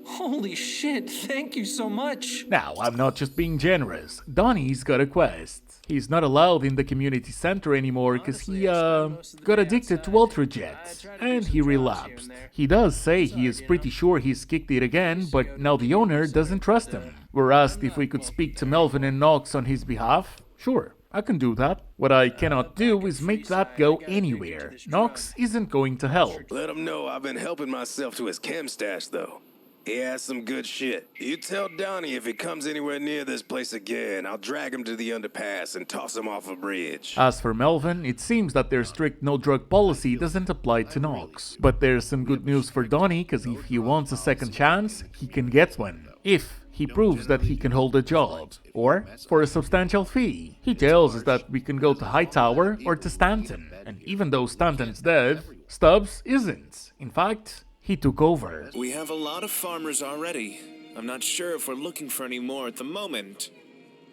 Speaker 20: Holy shit, thank you so much.
Speaker 1: Now, I'm not just being generous. Donnie's got a quest. He's not allowed in the community center anymore because he, got addicted to Ultrajet, and he relapsed. He does say he is pretty sure he's kicked it again, but now the owner doesn't trust him. We're asked if we could speak to Melvin and Knox on his behalf. Sure, I can do that. What I cannot do is make that go anywhere. Knox isn't going to help.
Speaker 21: Let him know I've been helping myself to his chem stash, though. He has some good shit. You tell Donnie if he comes anywhere near this place again, I'll drag him to the underpass and toss him off a bridge.
Speaker 1: As for Melvin, it seems that their strict no-drug policy doesn't apply to Knox. But there's some good news for Donnie, because if he wants a second chance, he can get one. If he proves that he can hold a job, or for a substantial fee. He tells us that we can go to Hightower or to Stanton, and even though Stanton's dead, Stubbs isn't. In fact, he took over.
Speaker 22: We have a lot of farmers already. I'm not sure if we're looking for any more at the moment.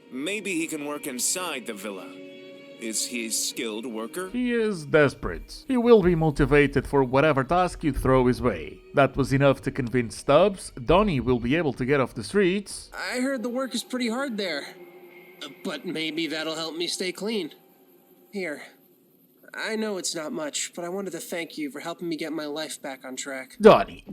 Speaker 22: Maybe he can work inside the villa. Is he a skilled worker?
Speaker 1: He is desperate. He will be motivated for whatever task you throw his way. That was enough to convince Stubbs Donnie will be able to get off the streets.
Speaker 20: I heard the work is pretty hard there. But maybe that'll help me stay clean. Here. I know it's not much, but I wanted to thank you for helping me get my life back on track.
Speaker 1: Donnie,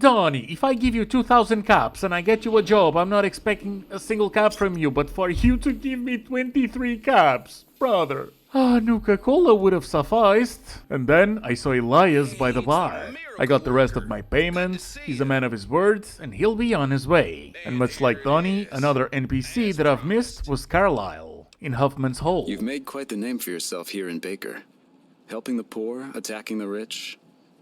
Speaker 1: if I give you 2,000 caps and I get you a job, I'm not expecting a single cap from you, but for you to give me 23 caps, brother. Nuka-Cola would have sufficed. And then I saw Elias by the bar. I got the rest of my payments, he's a man of his word, and he'll be on his way. And much like Donnie, another NPC that I've missed was Carlisle, in Huffman's Hole.
Speaker 19: You've made quite the name for yourself here in Baker. Helping the poor, attacking the rich.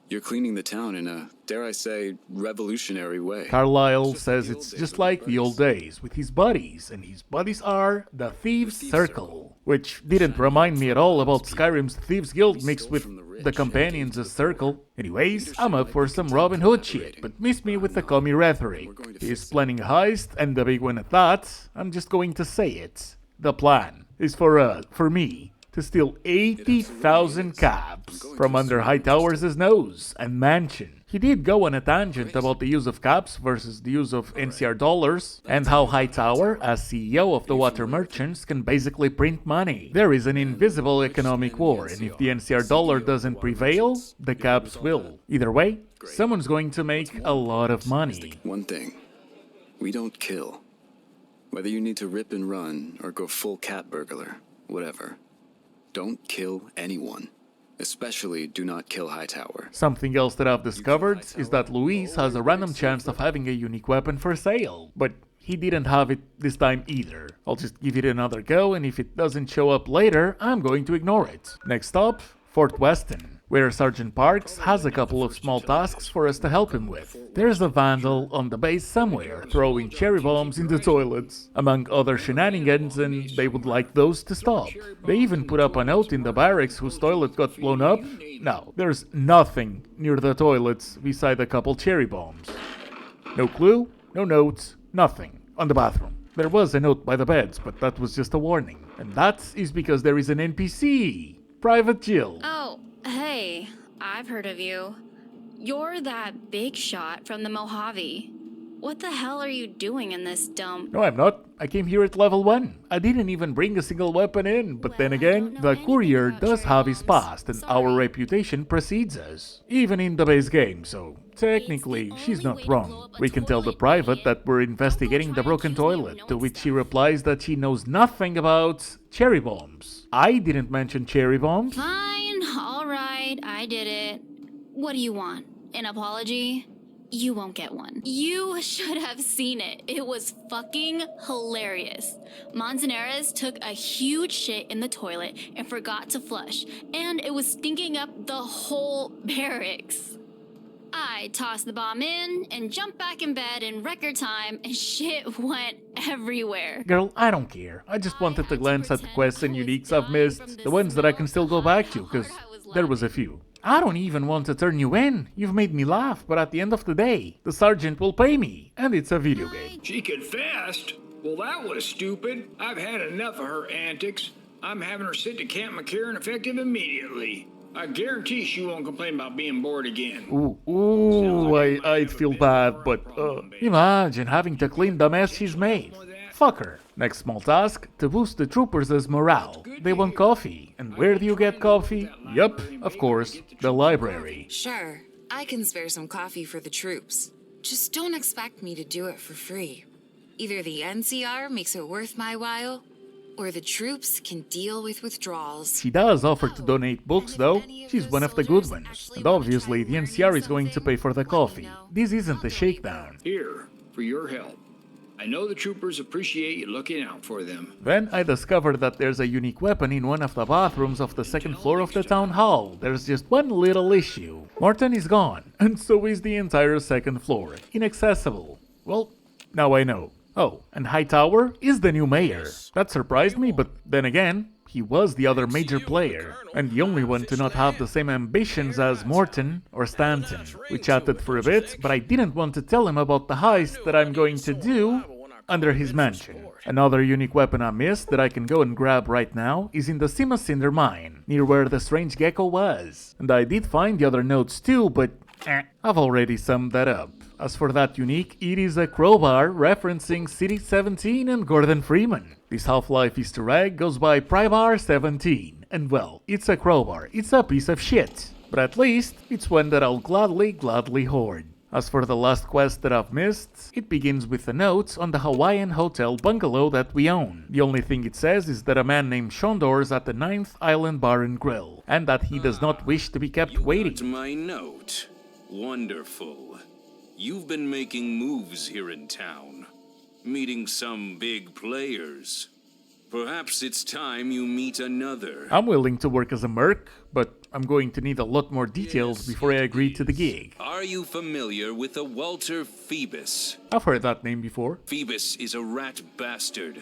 Speaker 19: You're cleaning the town in a, dare I say, revolutionary way.
Speaker 1: Carlisle says it's just like the old days with his buddies, and his buddies are the Thieves' Circle, which didn't remind me at all about Skyrim's Thieves Guild mixed with the Companions' Circle. Anyways, I'm up for some Robin Hood shit, but miss me with the commie rhetoric. He's planning a heist, and the big one at that. I'm just going to say it. The plan is for me, to steal 80,000 caps from under Hightower's nose and mansion. He did go on a tangent about the use of caps versus the use of NCR dollars, and how Hightower, as CEO of the Water Merchants, can basically print money. There is an invisible economic war, and if the NCR dollar doesn't prevail, the caps will. Either way, someone's going to make a lot of money.
Speaker 19: One thing, we don't kill. Whether you need to rip and run or go full cat burglar, whatever. Don't kill anyone. Especially do not kill Hightower.
Speaker 1: Something else that I've discovered is that Luis has a random chance of having a unique weapon for sale. But he didn't have it this time either. I'll just give it another go, and if it doesn't show up later, I'm going to ignore it. Next stop, Fort Weston, where Sergeant Parks has a couple of small tasks for us to help him with. There's a vandal on the base somewhere throwing cherry bombs in the toilets, among other shenanigans, and they would like those to stop. They even put up a note in the barracks whose toilet got blown up. Now, there's nothing near the toilets beside a couple cherry bombs. No clue, no notes, nothing on the bathroom. There was a note by the beds, but that was just a warning. And that is because there is an NPC. Private Jill.
Speaker 24: Oh, hey, I've heard of you. You're that big shot from the Mojave.
Speaker 4: What the hell are you doing in this dump?
Speaker 1: No, I'm not. I came here at level 1. I didn't even bring a single weapon in, but then again, the courier does have his past and our reputation precedes us, even in the base game, so technically she's not wrong. We can tell the private that we're investigating the broken toilet, to which she replies that she knows nothing about cherry bombs. I didn't mention cherry bombs.
Speaker 4: Fine, alright, I did it. What do you want? An apology? You won't get one. You should have seen it. It was fucking hilarious. Manzanares took a huge shit in the toilet and forgot to flush, and it was stinking up the whole barracks. I tossed the bomb in and jumped back in bed in record time, and shit went everywhere.
Speaker 1: Girl, I don't care. I just wanted to glance at the quests and uniques I've missed, the ones that I can still go back to, because there was a few. I don't even want to turn you in. You've made me laugh, but at the end of the day, the sergeant will pay me, and it's a video game.
Speaker 7: She confessed? Well, that was stupid. I've had enough of her antics. I'm having her sent to Camp McCarran effective immediately. I guarantee she won't complain about being bored again.
Speaker 1: I'd feel bad, but imagine having to clean the mess she's made. Fuck her. Next small task, to boost the troopers' morale. They want coffee. And where do you get coffee? Yup, of course, the library.
Speaker 16: Sure, I can spare some coffee for the troops. Just don't expect me to do it for free. Either the NCR makes it worth my while, or the troops can deal with withdrawals.
Speaker 1: She does offer to donate books, though. She's one of the good ones. And obviously, the NCR is going to pay for the coffee. This isn't a shakedown.
Speaker 7: Here, for your help. I know the troopers appreciate you looking out for them.
Speaker 1: Then I discovered that there's a unique weapon in one of the bathrooms of the second floor of the town hall. There's just one little issue. Morton is gone, and so is the entire second floor. Inaccessible. Well, now I know. Oh, and Hightower is the new mayor. That surprised me, but then again, he was the other major player, and the only one to not have the same ambitions as Morton or Stanton. We chatted for a bit, but I didn't want to tell him about the heist that I'm going to do under his mansion. Another unique weapon I missed that I can go and grab right now is in the Sima Cinder mine, near where the strange gecko was. And I did find the other notes too, but I've already summed that up. As for that unique, it is a crowbar referencing City 17 and Gordon Freeman. This Half-Life Easter egg goes by Pribar 17, and well, it's a crowbar, it's a piece of shit. But at least, it's one that I'll gladly hoard. As for the last quest that I've missed, it begins with a note on the Hawaiian hotel bungalow that we own. The only thing it says is that a man named Shondor's at the 9th Island Bar and Grill, and that he does not wish to be kept waiting.
Speaker 24: Got my note. Wonderful. You've been making moves here in town, meeting some big players. Perhaps it's time you meet another.
Speaker 1: I'm willing to work as a merc, but I'm going to need a lot more details before I agree to the gig.
Speaker 24: Are you familiar with a Walter Phoebus?
Speaker 1: I've heard that name before.
Speaker 24: Phoebus is a rat bastard.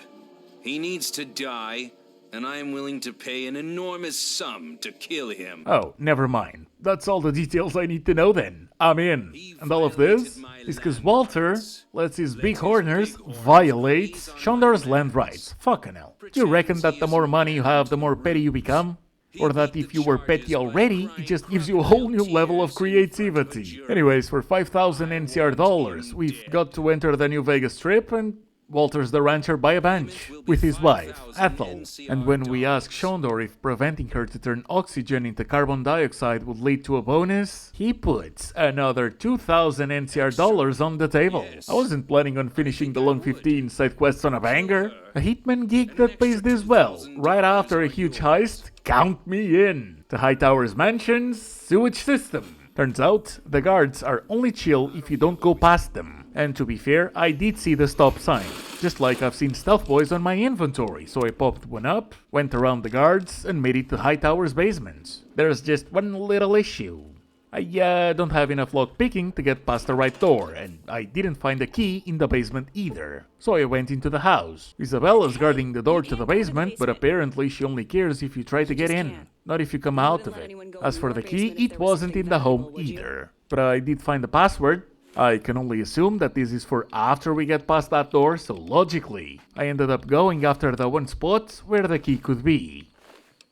Speaker 24: He needs to die, and I am willing to pay an enormous sum to kill him.
Speaker 1: Oh, never mind. That's all the details I need to know then. I'm in. And all of this is because Walter lets his big corners violate Shondar's land rights. Fucking hell. Do you reckon that the more money you have, the more petty you become? Or that if you were petty already, it just gives you a whole new level of creativity? Anyways, for 5,000 NCR dollars, we've got to enter the New Vegas Strip, and Walter's the rancher by a bench, with his wife, Ethel. And when we ask Shondor if preventing her to turn oxygen into carbon dioxide would lead to a bonus, he puts another 2,000 NCR dollars on the table. I wasn't planning on finishing the Long 15 side quests on a banger. A hitman gig that pays this well, right after a huge heist? Count me in! To Hightower's mansion's sewage system. Turns out, the guards are only chill if you don't go past them. And to be fair, I did see the stop sign, just like I've seen stealth boys on my inventory, so I popped one up, went around the guards, and made it to Hightower's basement. There's just one little issue. I don't have enough lock picking to get past the right door, and I didn't find a key in the basement either. So I went into the house. Isabella's guarding the door to the basement, but apparently she only cares if you try to get in, not if you come out of it. As for the key, it wasn't in the home either. But I did find the password. I can only assume that this is for after we get past that door, so logically, I ended up going after the one spot where the key could be.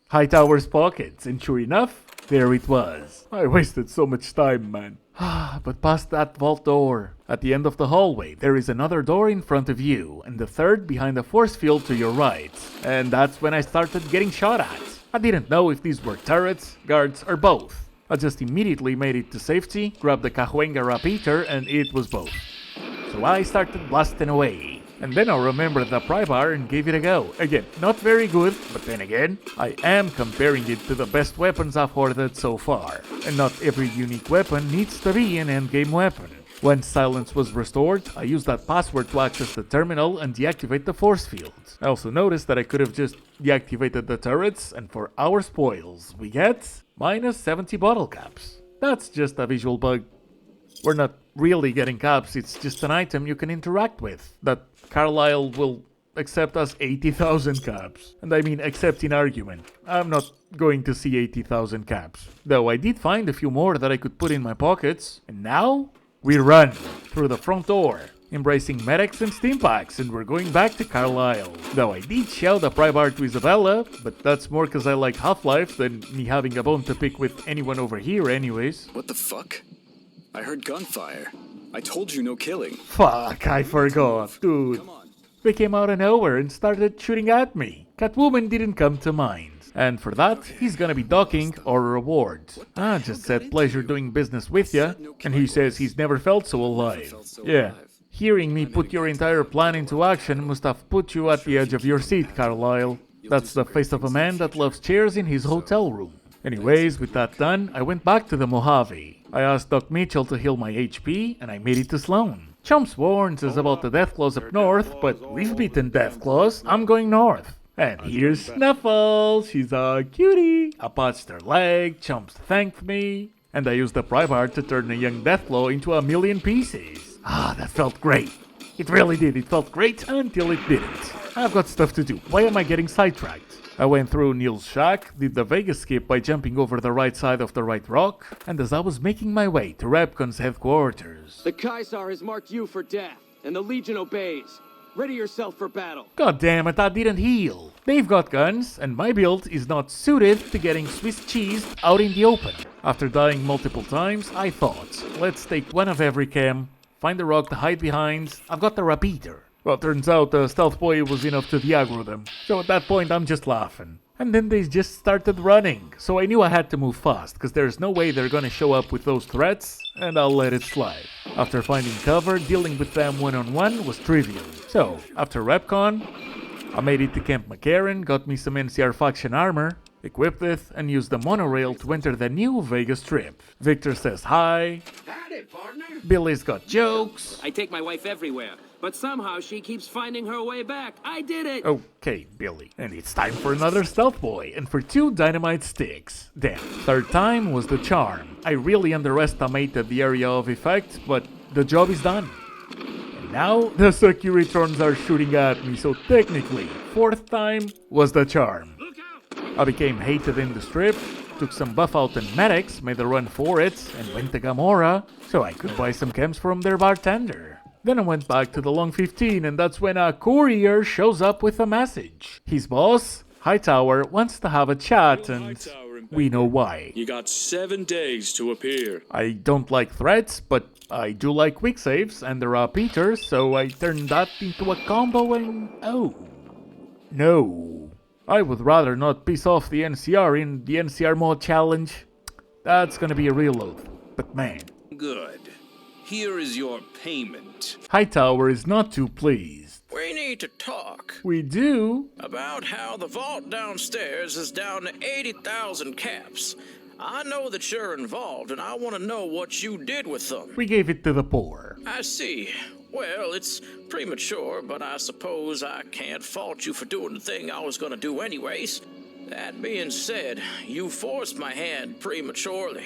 Speaker 1: Hightower's pockets, and sure enough, there it was. I wasted so much time, man. But past that vault door, at the end of the hallway, there is another door in front of you, and the third behind the force field to your right. And that's when I started getting shot at. I didn't know if these were turrets, guards, or both. I just immediately made it to safety, grabbed the Cahuenga repeater, and it was both. So I started blasting away. And then I remembered the pry bar and gave it a go. Again, not very good, but then again, I am comparing it to the best weapons I've hoarded so far. And not every unique weapon needs to be an endgame weapon. Once silence was restored, I used that password to access the terminal and deactivate the force field. I also noticed that I could have just deactivated the turrets, and for our spoils, we get minus 70 bottle caps. That's just a visual bug. We're not really getting caps, it's just an item you can interact with. That Carlisle will accept as 80,000 caps. And I mean accept in argument. I'm not going to see 80,000 caps. Though I did find a few more that I could put in my pockets. And now, we run through the front door, embracing medics and steam packs, and we're going back to Carlisle. Though I did shout a pry bar to Isabella, but that's more cause I like Half-Life than me having a bone to pick with anyone over here anyways.
Speaker 19: What the fuck? I heard gunfire. I told you no killing.
Speaker 1: Fuck, I forgot, dude. They came out of nowhere and started shooting at me. Catwoman didn't come to mind. And for that, he's gonna be docking our reward. I just said pleasure doing business with ya, and he says he's never felt so alive. Yeah. Hearing me put your entire plan into action must have put you at the edge of your seat, Carlisle. That's the face of a man that loves chairs in his hotel room. Anyways, with that done, I went back to the Mojave. I asked Doc Mitchell to heal my HP, and I made it to Sloan. Chumps warns us about the Deathclaws up north, but we've beaten Deathclaws. I'm going north. And here's Snuffles. She's a cutie. I patched her leg, Chumps thanked me, and I used the pry bar to turn a young Deathclaw into a million pieces. That felt great. It really did. It felt great until it didn't. I've got stuff to do. Why am I getting sidetracked? I went through Neil's shack, did the Vegas skip by jumping over the right side of the right rock, and as I was making my way to Repcon's headquarters...
Speaker 3: The Kaisar has marked you for death, and the Legion obeys. Ready yourself for battle.
Speaker 1: God damn it, I didn't heal. They've got guns, and my build is not suited to getting Swiss cheesed out in the open. After dying multiple times, I thought, let's take one of every chem, find a rock to hide behind. I've got the repeater. Well, turns out the stealth boy was enough to de-aggro them. So at that point, I'm just laughing. And then they just started running. So I knew I had to move fast, because there's no way they're gonna show up with those threats, and I'll let it slide. After finding cover, dealing with them one-on-one was trivial. So, after Repcon, I made it to Camp McCarran, got me some NCR faction armor, equipped it, and used the monorail to enter the new Vegas Strip. Victor says hi.
Speaker 3: Howdy, partner.
Speaker 1: Billy's got jokes.
Speaker 3: I take my wife everywhere, but somehow she keeps finding her way back. I did it!
Speaker 1: Okay, Billy. And it's time for another stealth boy, and for 2 dynamite sticks. Damn. Third time was the charm. I really underestimated the area of effect, but the job is done. And now, the Securitrons are shooting at me, so technically, 4th time was the charm. I became hated in the strip, took some buff out and medics, made a run for it, and went to Gamora, so I could buy some chems from their bartender. Then I went back to the Long 15, and that's when a courier shows up with a message. His boss, Hightower, wants to have a chat, and we know why.
Speaker 10: You got 7 days to appear.
Speaker 1: I don't like threats, but I do like quick saves, and there are Peters, so I turned that into a combo and... oh. No. I would rather not piss off the NCR in the NCR mod challenge. That's gonna be a real load. But man.
Speaker 24: Good. Here is your payment.
Speaker 1: Hightower is not too pleased.
Speaker 5: We need to talk.
Speaker 1: We do?
Speaker 5: About how the vault downstairs is down to 80,000 caps. I know that you're involved, and I want to know what you did with them.
Speaker 1: We gave it to the poor.
Speaker 5: I see. Well, it's premature, but I suppose I can't fault you for doing the thing I was going to do anyways. That being said, you forced my hand prematurely.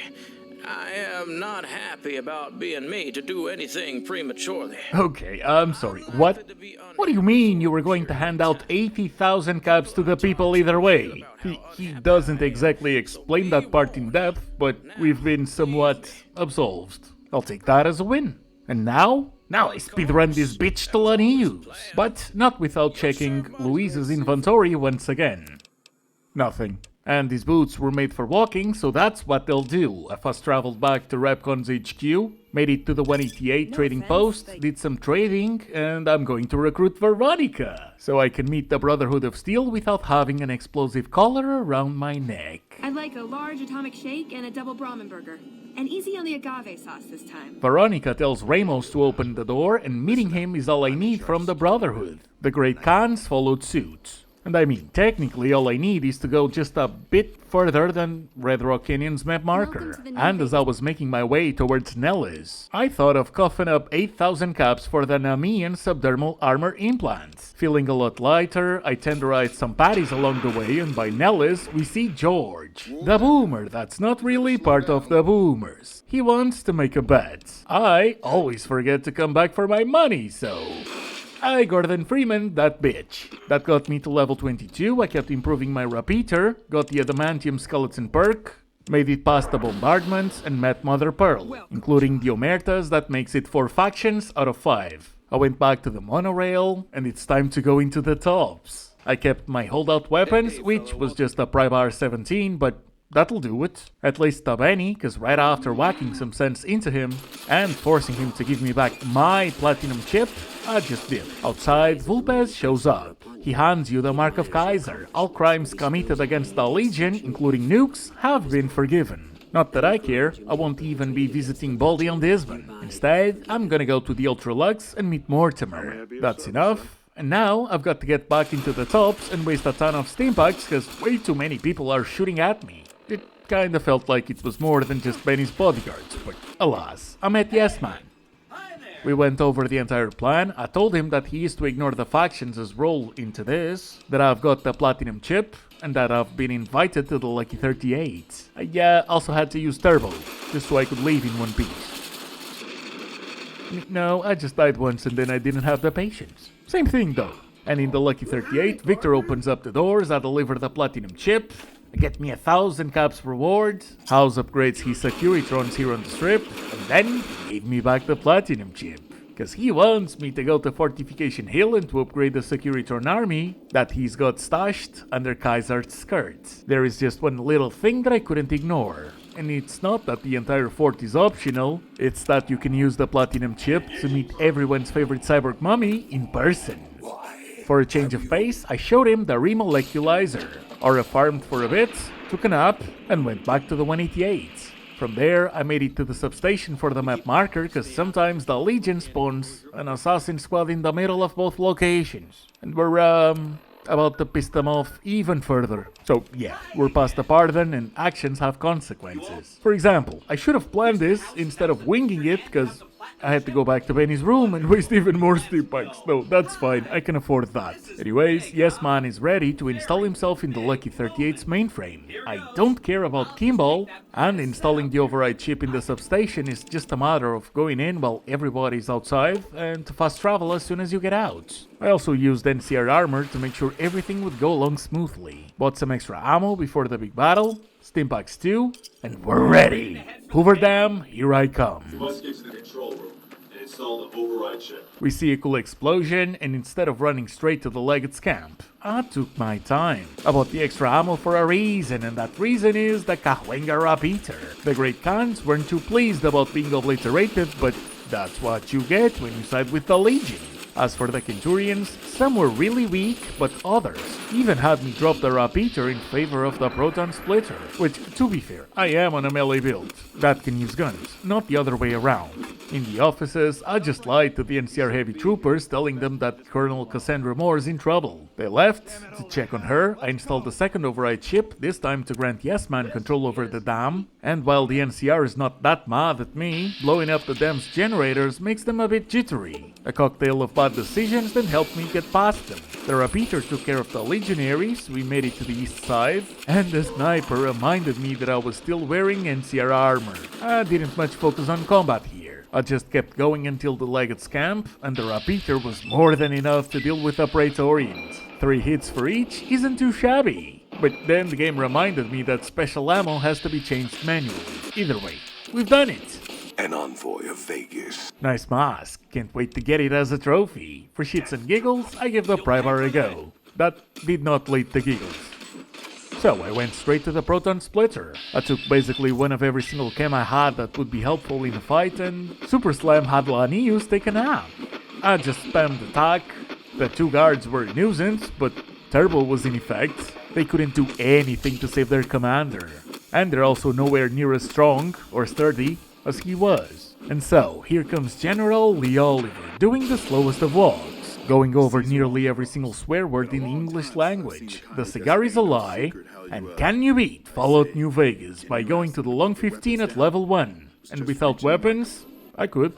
Speaker 5: I am not happy about being made to do anything prematurely.
Speaker 1: Okay, I'm sorry. What? What do you mean you were going to hand out 80,000 caps to the people either way? He doesn't exactly explain that part in depth, but we've been somewhat absolved. I'll take that as a win. And now? Now I speedrun this bitch till unused. But not without checking Louise's inventory once again. Nothing. And these boots were made for walking, so that's what they'll do. I fast traveled back to Repcon's HQ, made it to the 188 trading post, did some trading, and I'm going to recruit Veronica, so I can meet the Brotherhood of Steel without having an explosive collar around my neck.
Speaker 6: I'd like a large atomic shake and a double Brahmin burger. And easy on the agave sauce this time.
Speaker 1: Veronica tells Ramos to open the door, and meeting him is all I need from the Brotherhood. The Great Khans followed suit. And I mean, technically all I need is to go just a bit further than Red Rock Canyon's map marker. And as I was making my way towards Nellis, I thought of coughing up 8,000 caps for the Namian subdermal armor implants. Feeling a lot lighter, I tenderized some patties along the way, and by Nellis we see George, the boomer that's not really part of the boomers. He wants to make a bet. I always forget to come back for my money, so... I Gordon Freeman that bitch. That got me to level 22, I kept improving my repeater, got the adamantium skeleton perk, made it past the bombardments, and met Mother Pearl, including the Omertas that makes it 4 factions out of 5. I went back to the monorail, and it's time to go into the tops. I kept my holdout weapons, which was just a Pribar 17, but that'll do it. At least Tabani, cause right after whacking some sense into him and forcing him to give me back my platinum chip, I just did. Outside, Vulpes shows up. He hands you the Mark of Kaiser. All crimes committed against the Legion, including nukes, have been forgiven. Not that I care, I won't even be visiting Baldy on this one. Instead, I'm gonna go to the Ultralux and meet Mortimer. That's enough. And now, I've got to get back into the tops and waste a ton of stimpaks, cause way too many people are shooting at me. It kinda felt like it was more than just Benny's bodyguards, but alas, I met Yes Man. We went over the entire plan. I told him that he is to ignore the factions' role into this, that I've got the platinum chip, and that I've been invited to the Lucky 38. I also had to use turbo, just so I could leave in one piece. No, I just died once and then I didn't have the patience. Same thing though. And in the Lucky 38, Victor opens up the doors, I deliver the platinum chip, get me 1,000 caps reward, House upgrades his Securitrons here on the strip, and then gave me back the platinum chip. Cause he wants me to go to Fortification Hill and to upgrade the Securitron army that he's got stashed under Kaiser's skirts. There is just one little thing that I couldn't ignore. And it's not that the entire fort is optional, it's that you can use the platinum chip to meet everyone's favorite cyborg mummy in person. For a change of pace, I showed him the remoleculizer. Aura farmed for a bit, took a nap, and went back to the 188. From there, I made it to the substation for the map marker, cause sometimes the Legion spawns an assassin squad in the middle of both locations. And we're, about to piss them off even further. So yeah, we're past the pardon and actions have consequences. For example, I should have planned this instead of winging it, cause I had to go back to Benny's room and waste even more steep bikes. No, that's fine, I can afford that. Anyways, Yes Man is ready to install himself in the Lucky 38's mainframe. I don't care about Kimball, and installing the override chip in the substation is just a matter of going in while everybody's outside and to fast travel as soon as you get out. I also used NCR armor to make sure everything would go along smoothly. Bought some extra ammo before the big battle, Stimpaks too, and we're ready! Hoover Dam, here I come.
Speaker 11: You must get to the control room and install the override chip.
Speaker 1: We see a cool explosion, and instead of running straight to the Legate's camp, I took my time. I bought the extra ammo for a reason, and that reason is the Kahwenga Repeater. The Great Khans weren't too pleased about being obliterated, but that's what you get when you side with the Legion. As for the Kenturians, some were really weak, but others even had me drop the Repeater in favor of the Proton Splitter, which, to be fair, I am on a melee build that can use guns, not the other way around. In the offices, I just lied to the NCR heavy troopers, telling them that Colonel Cassandra Moore is in trouble. They left. To check on her, I installed the second override chip, this time to grant Yes Man control over the dam. And while the NCR is not that mad at me, blowing up the dam's generators makes them a bit jittery. A cocktail of bad decisions then helped me get past them. The Repeater took care of the Legionaries, we made it to the east side, and the sniper reminded me that I was still wearing NCR armor. I didn't much focus on combat here. I just kept going until the Legate's camp, and the Repeater was more than enough to deal with the Praetorians. 3 hits for each isn't too shabby. But then the game reminded me that special ammo has to be changed manually. Either way, we've done it!
Speaker 8: An envoy of Vegas.
Speaker 1: Nice mask, can't wait to get it as a trophy. For shits and giggles, I give the Privar a go. That did not lead to giggles. So I went straight to the proton splitter. I took basically one of every single chem I had that would be helpful in a fight, and Super Slam had Lanius take a nap. I just spammed attack. The two guards were a nuisance, but Turbo was in effect. They couldn't do anything to save their commander. And they're also nowhere near as strong or sturdy as he was. And so, here comes General Lee Oliver, doing the slowest of walks, going over nearly every single swear word in the English language. The cigar is a lie, and can you beat Fallout New Vegas by going to the Long 15 at level 1? And without weapons, I could.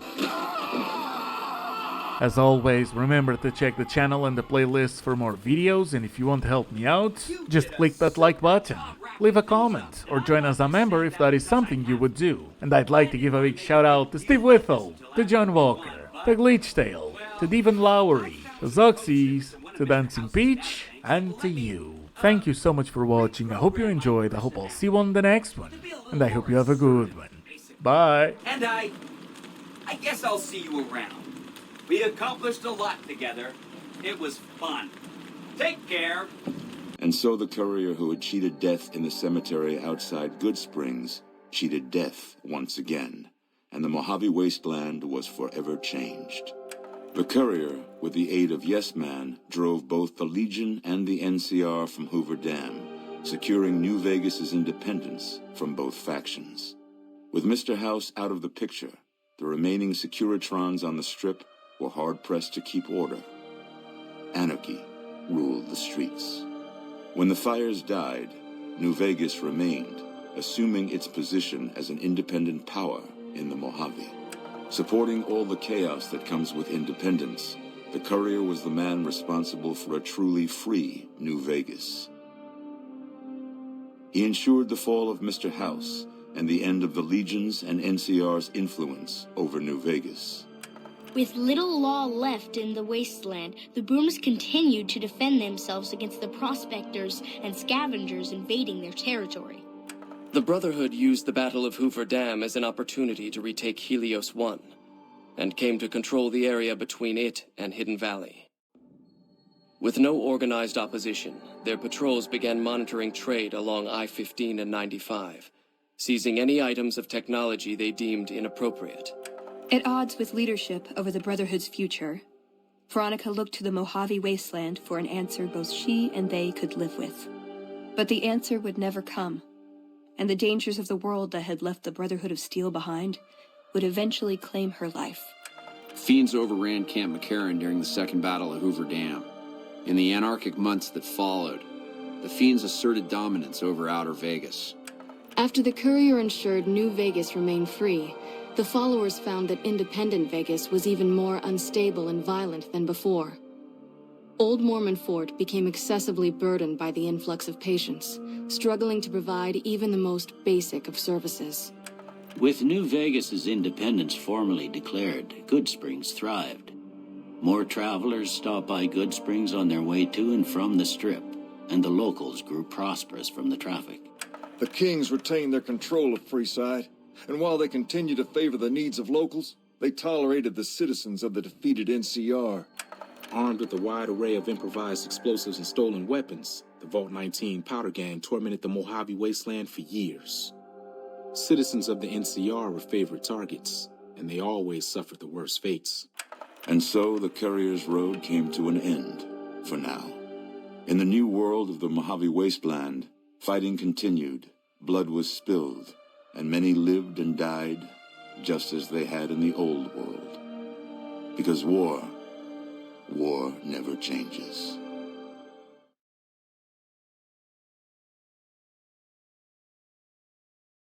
Speaker 1: As always, remember to check the channel and the playlists for more videos, and if you want to help me out, just click that like button, leave a comment, or join as a member if that is something you would do. And I'd like to give a big shout out to Steve Whittle, to John Walker, to Glitchtail, to Devon Lowery, to Zoxies, to Dancing Peach, and to you. Thank you so much for watching, I hope you enjoyed, I hope I'll see you on the next one, and I hope you have a good one. Bye!
Speaker 12: And I guess I'll see you around. We accomplished a lot together. It was fun. Take care.
Speaker 13: And so the courier who had cheated death in the cemetery outside Good Springs cheated death once again, and the Mojave Wasteland was forever changed. The courier, with the aid of Yes Man, drove both the Legion and the NCR from Hoover Dam, securing New Vegas's independence from both factions. With Mr. House out of the picture, the remaining Securitrons on the Strip were hard-pressed to keep order. Anarchy ruled the streets. When the fires died, New Vegas remained, assuming its position as an independent power in the Mojave. Supporting all the chaos that comes with independence, the courier was the man responsible for a truly free New Vegas. He ensured the fall of Mr. House and the end of the Legion's and NCR's influence over New Vegas.
Speaker 14: With little law left in the wasteland, the Brooms continued to defend themselves against the prospectors and scavengers invading their territory.
Speaker 3: The Brotherhood used the Battle of Hoover Dam as an opportunity to retake Helios 1, and came to control the area between it and Hidden Valley. With no organized opposition, their patrols began monitoring trade along I-15 and 95, seizing any items of technology they deemed inappropriate.
Speaker 6: At odds with leadership over the Brotherhood's future, Veronica looked to the Mojave Wasteland for an answer both she and they could live with. But the answer would never come, and the dangers of the world that had left the Brotherhood of Steel behind would eventually claim her life.
Speaker 18: Fiends overran Camp McCarran during the Second Battle of Hoover Dam. In the anarchic months that followed, the Fiends asserted dominance over Outer Vegas.
Speaker 25: After the courier ensured New Vegas remained free, the followers found that independent Vegas was even more unstable and violent than before. Old Mormon Fort became excessively burdened by the influx of patients, struggling to provide even the most basic of services.
Speaker 26: With New Vegas's independence formally declared, Good Springs thrived. More travelers stopped by Good Springs on their way to and from the Strip, and the locals grew prosperous from the traffic.
Speaker 27: The Kings retained their control of Freeside, and while they continued to favor the needs of locals, they tolerated the citizens of the defeated NCR.
Speaker 28: Armed with a wide array of improvised explosives and stolen weapons, the Vault 19 Powder Gang tormented the Mojave Wasteland for years. Citizens of the NCR were favorite targets, and they always suffered the worst fates.
Speaker 13: And so the courier's road came to an end, for now. In the new world of the Mojave Wasteland, fighting continued, blood was spilled, and many lived and died just as they had in the old world. Because war never changes.